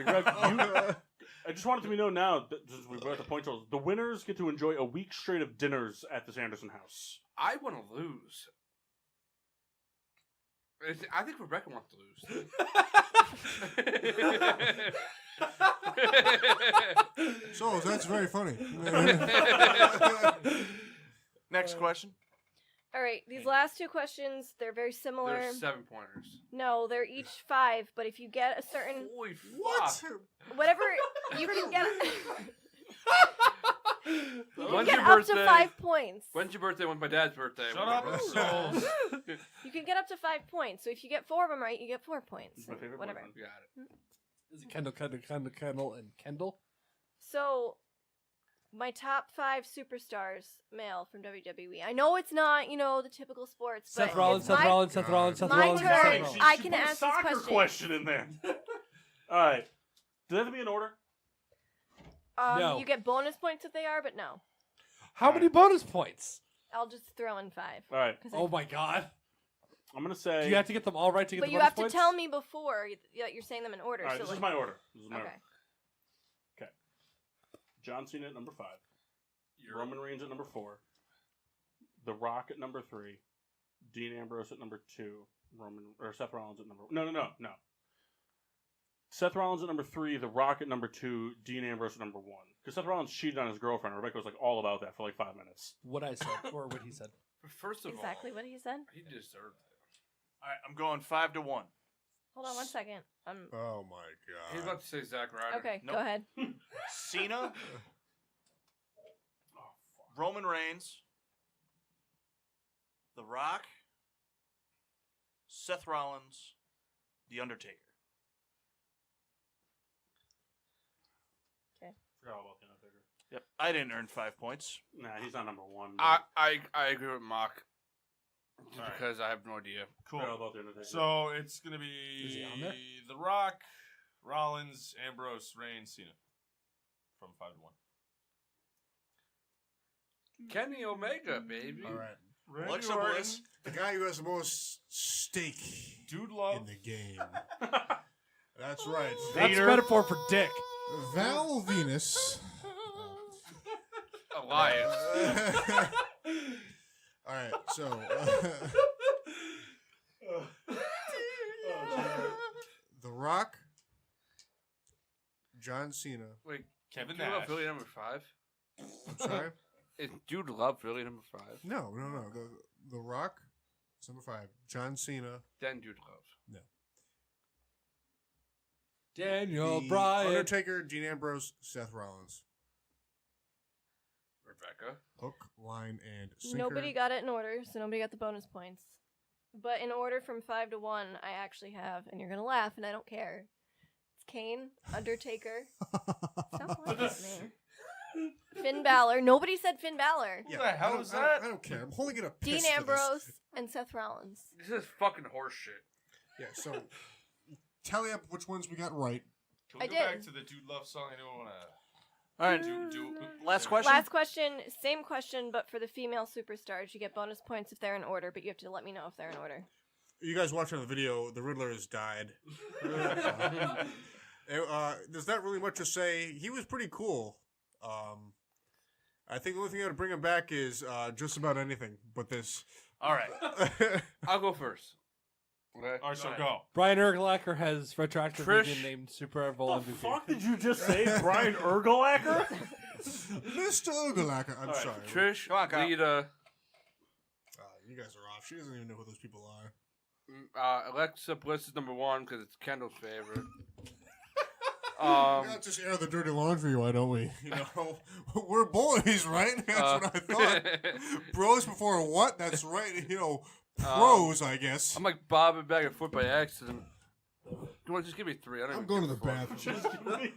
I just wanted to be known now that since we brought the point totals, the winners get to enjoy a week straight of dinners at the Sanderson house. I want to lose. I think Rebecca wants to lose. So that's very funny. Next question. All right, these last two questions, they're very similar. There's 7-pointers. No, they're each 5, but if you get a certain Holy fuck. What? whatever you can get you When's can your get up to birthday? 5 points. When's your birthday? When's my dad's birthday? Shut up, souls. You can get up to 5 points. So if you get 4 of them right, you get 4 points. It's my favorite Whatever. boyfriend. Got it. Is it Kendall, and Kendall? So my top 5 superstars, male from WWE. I know it's not, the typical sports, Seth but Rollins, it's Seth my, Rollins, Seth Rollins, Seth my Rollins, turn. Seth She- Rollins. I she can put a ask this soccer question. in there. All right. Does that have to be in order? No. You get bonus points if they are, but no. How many bonus points? I'll just throw in 5. All right. 'Cause Oh my god. I'm going to say. Do you have to get them all right to get but the you bonus have points? to tell me before that you're saying them in order. All right, so this is like, my order. okay. Okay. John Cena at number 5. Roman Reigns at number 4. The Rock at number 3. Dean Ambrose at number 2. Seth Rollins at number... No. Seth Rollins at number 3. The Rock at number 2. Dean Ambrose at number 1. Because Seth Rollins cheated on his girlfriend. Rebecca was like all about that for like 5 minutes. What I said, or what he said. First of Exactly all, what he said. he deserved it. All right, I'm going 5 to 1. Hold on 1 second. Oh my He's god. about to say Zack Ryder. Okay, Nope. go ahead. Cena, Roman Reigns, The Rock, Seth Rollins, The Undertaker. Forgot all about the Undertaker. Yep, I didn't earn 5 points. Nah, he's not number 1. I agree with Mark. Just Alright. because I have no idea. Cool. Forgot all about the Undertaker. So it's gonna Is he be on there? The Rock, Rollins, Ambrose, Reigns, Cena. From 5 to 1. Kenny Omega, baby. All right. Alexa Bliss. The guy who has the most stake Dude love. in the game. That's right. That's metaphor for dick. Val Venus. Elias. All right, so The Rock, John Cena. Wait, Kevin Dude Love Nash. really number 5? I'm sorry. Is Dude Love really number 5? No. The Rock is number 5. John Cena. Then Dude Love. Daniel The Bryan. Undertaker, Dean Ambrose, Seth Rollins. Rebecca. Hook, line, and sinker. Nobody got it in order, so nobody got the bonus points. But in order from 5 to 1, I actually have, and you're gonna laugh, and I don't care. It's Kane, Undertaker. Stop laughing at me. Finn Balor. Nobody said Finn Balor. Yeah, What the hell I don't- is I don't- that? I don't care. I'm holding it up. Dean Ambrose and Seth Rollins. This is fucking horse shit. Yeah, so tally up which ones we got right. Can we I go did. back to the Dude Love song? Anyone want to All right, last question. Last question, same question, but for the female superstars, you get bonus points if they're in order, but you have to let me know if they're in order. You guys watching the video, the Riddler has died. There's not really much to say. He was pretty cool. I think the only thing that would bring him back is just about anything but this. All right. I'll go first. Okay. All right, so ahead. go. Brian Urlacher has retroactively Trish. been named Super Bowl What the MVP. fuck did you just say, Brian Urgelacker? Mr. Ogalacker. I'm sorry. Trish, Come on, Kyle. Rita, You guys are off. She doesn't even know who those people are. Alexa Bliss is number 1 because it's Kendall's favorite. We gotta just air the dirty laundry, why don't we? You know, we're boys, right? That's what I thought. Bros before what? That's right. You know, pros, I guess. I'm like bobbing back and forth by accident. Come on, just give me 3. I don't I'm even going to give the a fuck. bathroom.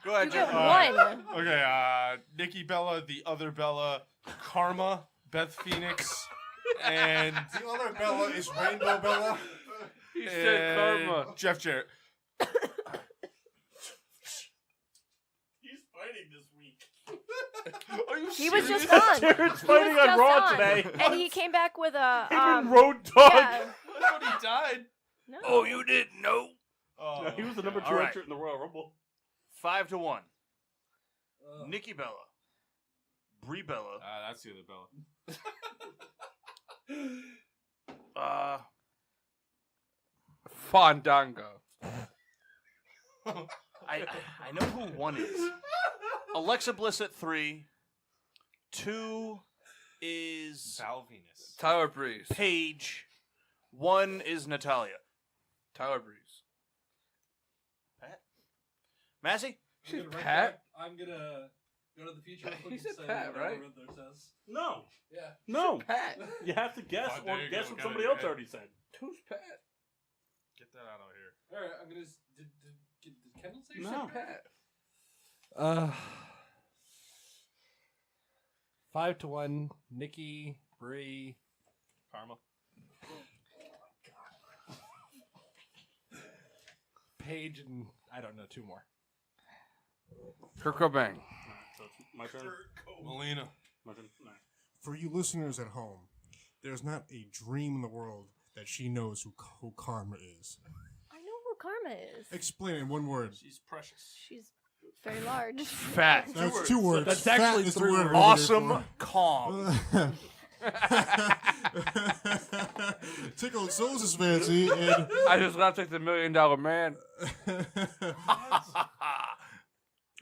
Go ahead, You get Jeff. one. Okay, Nikki Bella, the other Bella, Karma, Beth Phoenix, and The other Bella is Rainbow Bella. He said karma. Jeff Jarrett. He's fighting this week. Are you He was serious? just on. Jared's He fighting was on just Raw on. today. And he came back with a Him and Road Dogg. yeah. I thought he died. No. Oh, you didn't know? Oh, No, he was the number 2 All right. entrant in the Royal Rumble. 5 to 1. Nikki Bella. Brie Bella. that's the other Bella. Fandango. I know who 1 is. Alexa Bliss at 3. 2 is Val Venus. Tyler Breeze. Paige. 1 is Natalia. Tyler Breeze. Pat? Massey? She's I'm gonna write Pat. that- I'm gonna go to the future. real quick He and said say Pat, whatever right? Riddler says. No. Yeah. No. Pat. You have to guess Oh, there or you guess go. what Got it somebody in else your already said. Who's Pat? Get that out of here. All right. I'm gonna. Did Kendall say No. something? Pat. 5-1. Nikki, Bree, Karma. Paige, and I don't know 2 more. Kurt Cobain. So it's my turn. Melina. My turn. No. For you listeners at home, there's not a dream in the world that she knows who Karma is. I know who Karma is. Explain it in one word. She's precious. She's very large. Fat. That's 2 words. That's Fat actually is the 3 word words. we're Awesome looking Kong. for. Tickled Souls is fancy, and I just gotta take the $1 million man.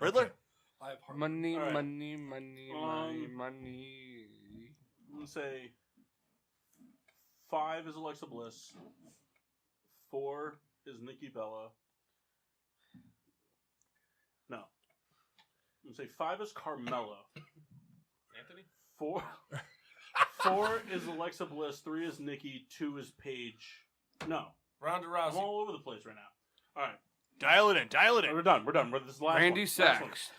Riddler? I have heart. Money, All right. money, money, money, money. I'm gonna say 5 is Alexa Bliss. 4 is Nikki Bella. No. I'm gonna say 5 is Carmella. Anthony? 4 is Alexa Bliss. 3 is Nikki. 2 is Paige. No. Ronda I'm Rousey. all over the place right now. All right. Dial it in. Dial it in. We're done. This is the last Randy one. Last one. Sachs.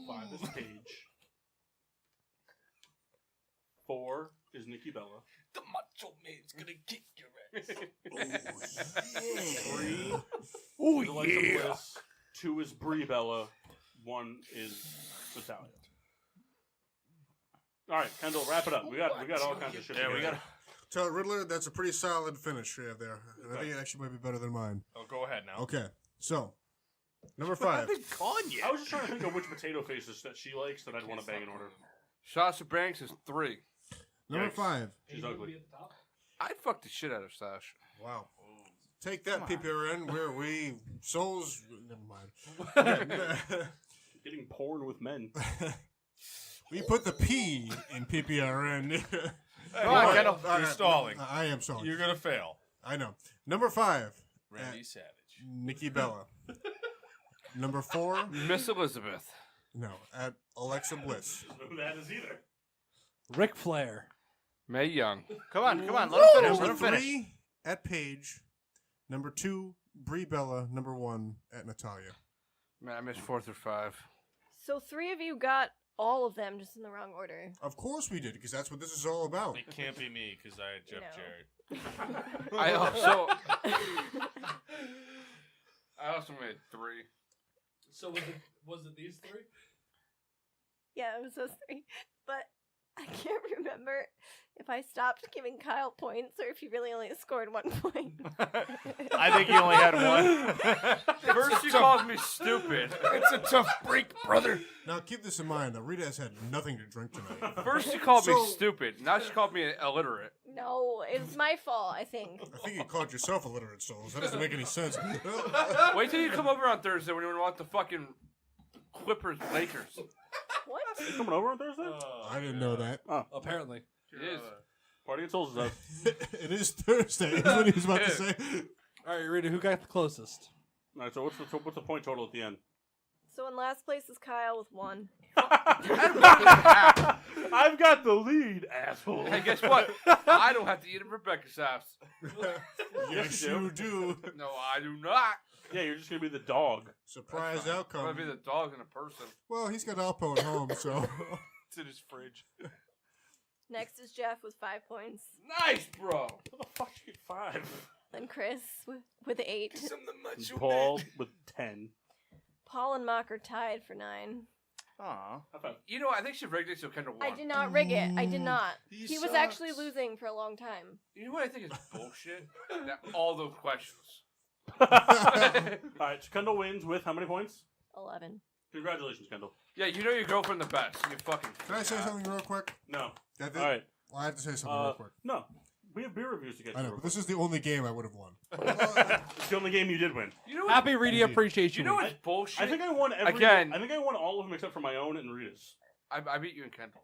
5 is Paige. 4 is Nikki Bella. The Macho Man's gonna kick your ass. 3 Oh, is Alexa Bliss. 2 is Brie Bella. 1 is Natalia. All right, Kendall, wrap it up. We got all kinds of shit. Yeah, we got. tell Riddler that's a pretty solid finish you have there. And I think it actually might be better than mine. Oh, go ahead now. Okay, so number 5. Gone yet. I was just trying to think of which potato faces that she likes that I'd want to bang in order. Sasha Banks is 3. Number Yikes. 5. She's ugly. I'd fuck the shit out of Sasha. Wow. Take that, PPRN, where we souls. Never mind. Getting porn with men. We put the P in PPRN. Come on, Kendall. All You're right, stalling. I am stalling. You're going to fail. I know. Number 5, Randy Savage. Nikki Bella. Number 4, Miss Elizabeth. no, at Alexa Bliss. Who that is either. Ric Flair. Mae Young. Come on. Let him finish. Let Number him finish. 3 at Paige. Number 2, Brie Bella. Number 1 at Natalia. Man, I missed 4 through 5. So 3 of you got all of them just in the wrong order. Of course we did, because that's what this is all about. It can't be me because I had Jeff No. Jarrett. I also made 3. So was it these 3? Yeah, it was those 3. But I can't remember if I stopped giving Kyle points or if he really only scored 1 point. I think you only had 1. First she calls me stupid. It's a tough break, brother. Now, keep this in mind. Rita has had nothing to drink tonight. First she called me So- stupid. Now she called me illiterate. No, it was my fault, I think. I think you called yourself illiterate souls. That doesn't make any sense. Wait till you come over on Thursday when you want the fucking Clippers Lakers. What? You coming over on Thursday? I didn't know that. Apparently. It is. Party at Souls is up. It is Thursday, is what he was about to say. All right, Rita, who got the closest? All right, so what's the point total at the end? So in last place is Kyle with 1. I've got the lead, asshole. Hey, guess what? I don't have to eat at Rebecca's house. Yes, you do. No, I do not. Yeah, you're just gonna be the dog. Surprise I'm outcome. gonna be the dog and a person. Well, he's got Alpo at home, so. It's in his fridge. Next is Jeff with 5 points. Nice, bro. How the fuck you get 5? Then Chris with 8. And Paul with 10. Paul and Mock are tied for 9. Aw. High five. You know, I think she rigged it so Kendall won. I did not rig it. I did not. He He was sucks. actually losing for a long time. You know what I think is bullshit? That all those questions. All right, so Kendall wins with how many points? 11. Congratulations, Kendall. Yeah, you know your girlfriend the best. You fucking. Can I say something real quick? No. That- All right. Well, I have to say something real quick. No. We have beer reviews to get to. I know, real but this quick. is the only game I would have won. It's the only game you did win. You know what? Happy Rita Appreciation You know Week. what's bullshit? I think I won every. Again. I think I won all of them except for my own and Rita's. I beat you in Kendall's.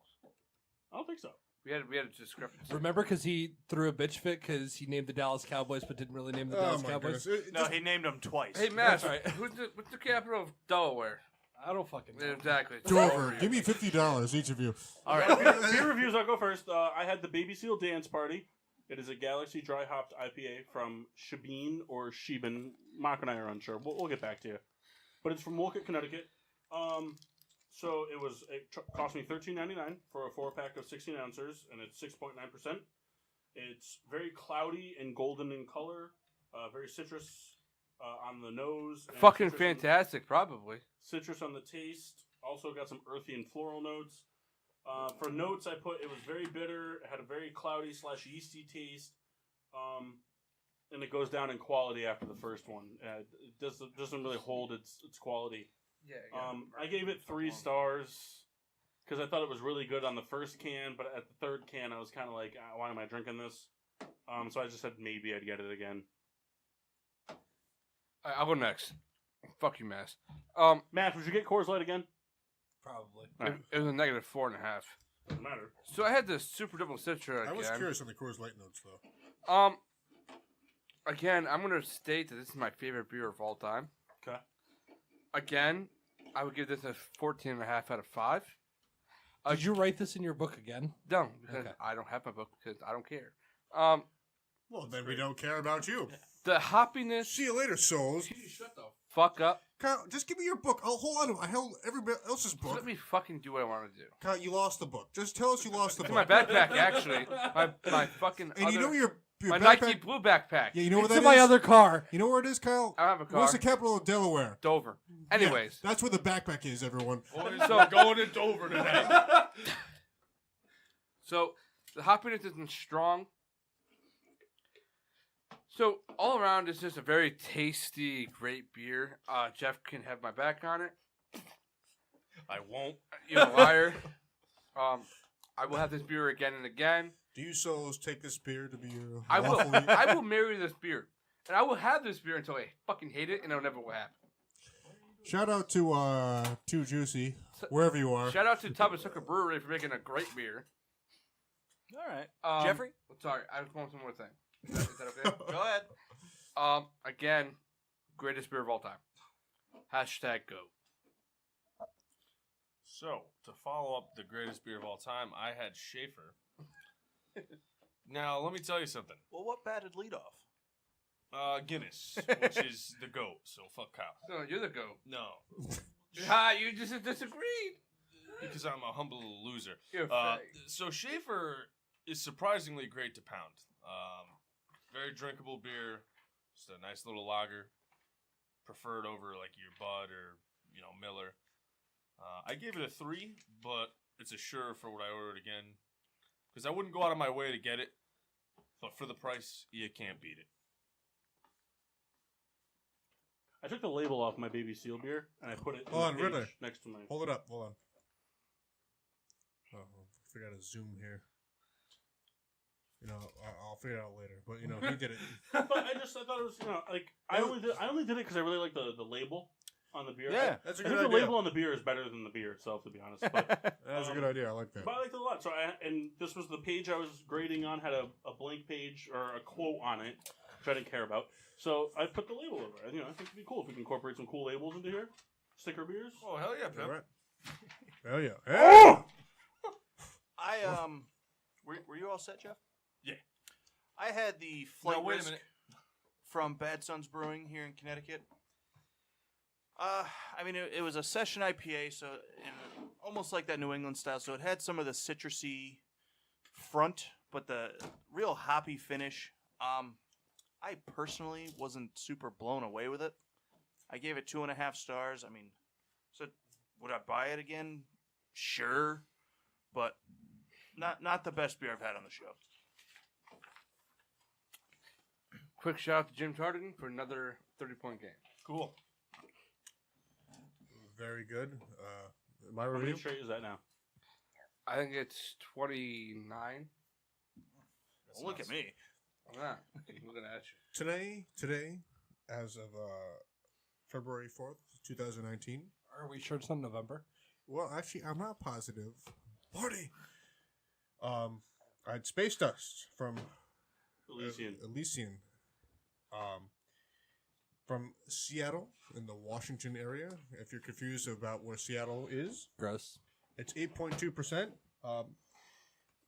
I don't think so. We had a discrepancy. Remember, because he threw a bitch fit because he named the Dallas Cowboys but didn't really name the Dallas Cowboys? goodness. No, he named them twice. Hey, Matt, That's right. what's the capital of Delaware? I don't fucking know. Exactly. Dover, give me $50, each of you. All right, beer reviews. I'll go first. I had the Baby Seal Dance Party. It is a Galaxy Dry Hopped IPA from Shebeen or Sheben. Mark and I are unsure. We'll get back to you. But it's from Wolcott, Connecticut. So it cost me $13.99 for a 4-pack of 16 ounces, and it's 6.9%. It's very cloudy and golden in color, very citrus on the nose. And Fucking citrus fantastic, probably. citrus on the taste. Also got some earthy and floral notes. For notes, I put it was very bitter. It had a very cloudy / yeasty taste. And it goes down in quality after the first one. It doesn't really hold its quality. Yeah. I gave it 3 stars because I thought it was really good on the first can, but at the third can, I was kind of like, why am I drinking this? So I just said maybe I'd get it again. I'll go next. Fuck you, Mass. Matt, would you get Coors Light again? Probably. All right. It was a negative 4.5. Doesn't matter. So I had the Super Double Citra again. I was curious on the Coors Light notes, though. Again, I'm going to state that this is my favorite beer of all time. Okay. Again, I would give this a 14.5 out of 5. Did you write this in your book again? No, because Okay. I don't have my book because I don't care. Well, then we don't care about you. The hoppiness. See you later, souls. Shut the fuck up. Kyle, just give me your book. I'll hold on to it. I held everybody else's Just book. let me fucking do what I want to do. Kyle, you lost the book. Just tell us you lost the It's book. in my backpack, actually. My fucking And you other- know where your my backpack... Nike blue backpack. Yeah, you know where It's that in my is? other car. You know where it is, Kyle? I don't have a car. What's the capital of Delaware? Dover. Yeah, Anyways. that's where the backpack is, everyone. Boys, so going to Dover today. So the hoppiness isn't strong. So all around, it's just a very tasty, great beer. Jeff can have my back on it. I won't. You're a liar. I will have this beer again and again. Do you souls take this beer to be your I will. lawfully... I will marry this beer, and I will have this beer until I fucking hate it, and it'll never will happen. Shout out to Too Juicy, wherever you are. Shout out to Tubby Sucker Brewery for making a great beer. All right. Jeffrey? Sorry, I was going one more thing. Is that okay? Go ahead. Again, greatest beer of all time. Hashtag go. So, to follow up the greatest beer of all time, I had Schaefer. Now, let me tell you something. Well, what batted leadoff? Guinness, which is the GOAT, so fuck Kyle. No, you're the go. No, You just disagreed. because I'm a humble little loser. You're fake. So Schaefer is surprisingly great to pound. Very drinkable beer, just a nice little lager, preferred over like your Bud or Miller. I gave it a 3, but it's a sure for what I ordered again, because I wouldn't go out of my way to get it, but for the price, you can't beat it. I took the label off my Baby Seal beer and I put it Hold on, in the Riddler. page next to my. Hold it up. Hold on. Oh, I forgot to zoom here. I'll figure it out later. But he did it. But I thought it was I only did it because I really like the label on the beer. Yeah, That's a I good think the idea. label on the beer is better than the beer itself, to be honest. But That's a good idea. I like that. But I liked it a lot. So and this was the page I was grading on, had a blank page or a quote on it, which I didn't care about. So I put the label over it. I think it'd be cool if we can incorporate some cool labels into here. Sticker beers. Oh, hell yeah, Pep. All right. Hell yeah. Hey! Were you all set, Jeff? Yeah. I had the Flight Now, wait a Risk minute. from Bad Sons Brewing here in Connecticut. It was a session IPA, so almost like that New England style. So it had some of the citrusy front, but the real hoppy finish. I personally wasn't super blown away with it. I gave it 2.5 stars. So would I buy it again? Sure, but not the best beer I've had on the show. Quick shout out to Jim Tardigan for another 30-point game. Cool. Very good. My How many review. straight is that now? I think it's 29. Don't look at me. Ah, looking at you. Today, as of February 4th, 2019. Are we sure it's not November? Well, actually, I'm not positive. Party. I had space dust from Elysian. From Seattle in the Washington area. If you're confused about where Seattle is, Gross. it's 8.2%.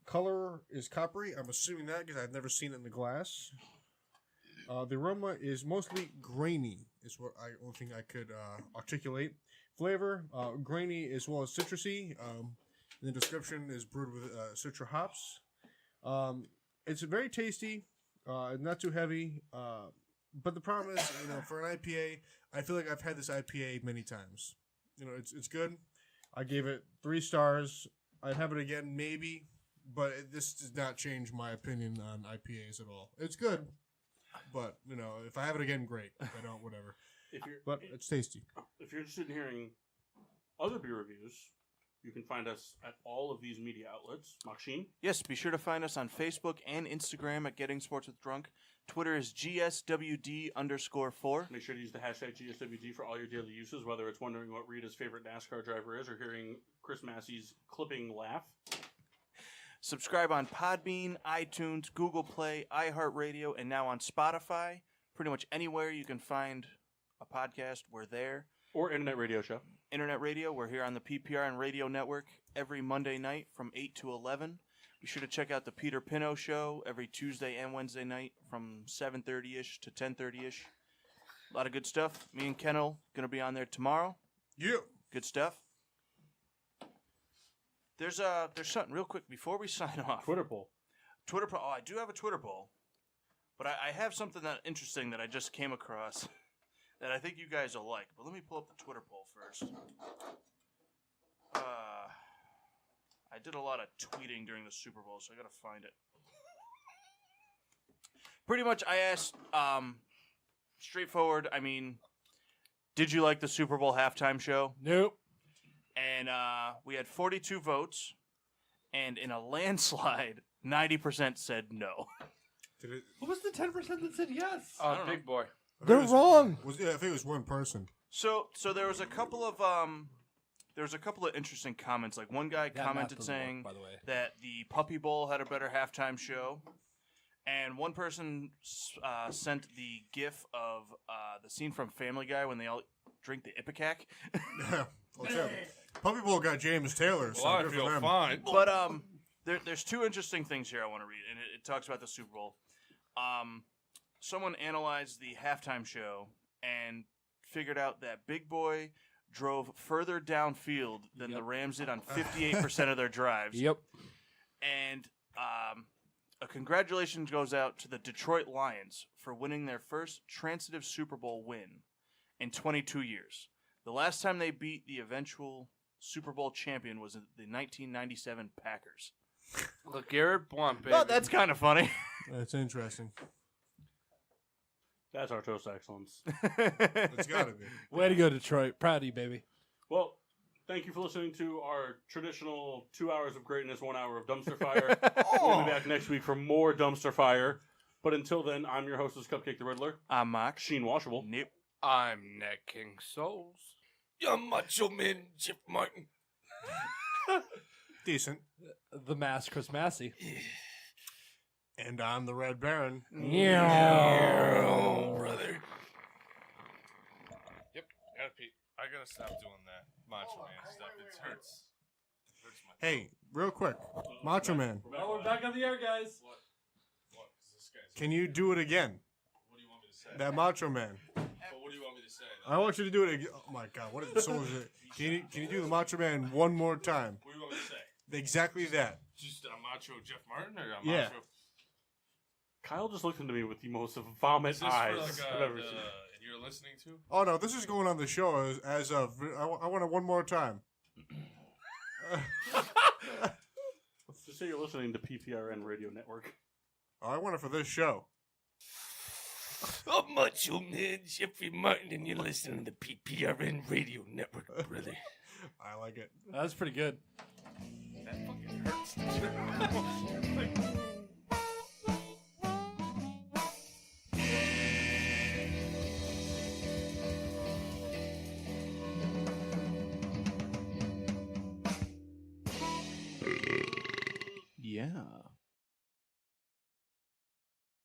Color is coppery. I'm assuming that because I've never seen it in the glass. The aroma is mostly grainy, is what only thing I could articulate. Flavor, grainy as well as citrusy. The description is brewed with citra hops. It's very tasty, not too heavy. But the problem is, for an IPA, I feel like I've had this IPA many times. It's good. I gave it 3 stars. I'd have it again, maybe. But this does not change my opinion on IPAs at all. It's good. But, if I have it again, great. If I don't, whatever. But it's tasty. If you're interested in hearing other beer reviews, you can find us at all of these media outlets. Machcine? Yes, be sure to find us on Facebook and Instagram at Getting Sports with Drunk. Twitter is GSWD_4. Make sure to use the hashtag GSWD for all your daily uses, whether it's wondering what Rita's favorite NASCAR driver is or hearing Chris Massey's clipping laugh. Subscribe on Podbean, iTunes, Google Play, iHeartRadio, and now on Spotify. Pretty much anywhere you can find a podcast, we're there. Or internet radio show. Internet radio, we're here on the PPRN Radio Network every Monday night from 8 to 11. Be sure to check out the Peter Pino Show every Tuesday and Wednesday night from 7:30-ish to 10:30-ish. A lot of good stuff. Me and Kennel going to be on there tomorrow. Yeah. Good stuff. There's something real quick before we sign off. Twitter poll. Oh, I do have a Twitter poll. But I have something interesting that I just came across that I think you guys will like. But let me pull up the Twitter poll first. I did a lot of tweeting during the Super Bowl, so I got to find it. Pretty much, I asked, straightforward, did you like the Super Bowl halftime show? Nope. And we had 42 votes, and in a landslide, 90% said no. What was the 10% that said yes? Big boy. They're wrong. I think it was one person. So there was a couple of interesting comments. Like one guy commented saying by the way. that the Puppy Bowl had a better halftime show, and one person sent the GIF of the scene from Family Guy when they all drink the Ipecac. Puppy Bowl got James Taylor. So I feel fine. But there's 2 interesting things here I want to read, and it talks about the Super Bowl. Someone analyzed the halftime show and figured out that Big Boy drove further downfield than the Rams did on 58% of their drives. Yep. And a congratulations goes out to the Detroit Lions for winning their first transitive Super Bowl win in 22 years. The last time they beat the eventual Super Bowl champion was the 1997 Packers. LeGarrette Blount, baby. Oh, that's kind of funny. That's interesting. That's our toast excellence. It's got to be. Way to go, Detroit. Proud of you, baby. Well, thank you for listening to our traditional 2 hours of greatness, 1 hour of dumpster fire. We'll be back next week for more dumpster fire. But until then, I'm your hostess, Cupcake the Riddler. I'm Machcine Washable. Nope. I'm Ned King Souls. You're Macho Man Jeff Martin. Decent. The Mass Chris Massey. And I'm the Red Baron. Oh, brother. Yep, gotta pee. I gotta stop doing that Macho Man stuff. It hurts. It hurts my Hey, real quick. Macho Man, Oh, we're back on the air, guys. What? 'Cause this guy's. can you do it again? What do you want me to say? That Macho Man. But what do you want me to say? I want you to do it again. Oh my God, what is it? Can you do the Macho Man one more time? What do you want me to say? Exactly that. Just Macho Jeff Martin or Yeah. Macho? Kyle just looked into me with the most vomit Is this eyes for like I've ever seen. and you're listening to? Oh no, this is going on the show as of. I want it one more time. Just say you're listening to PPRN Radio Network. I want it for this show. I'm Macho Man Jeffrey Martin, and you're listening to the PPRN Radio Network, brother. I like it. That's pretty good. That fucking hurts. Yeah.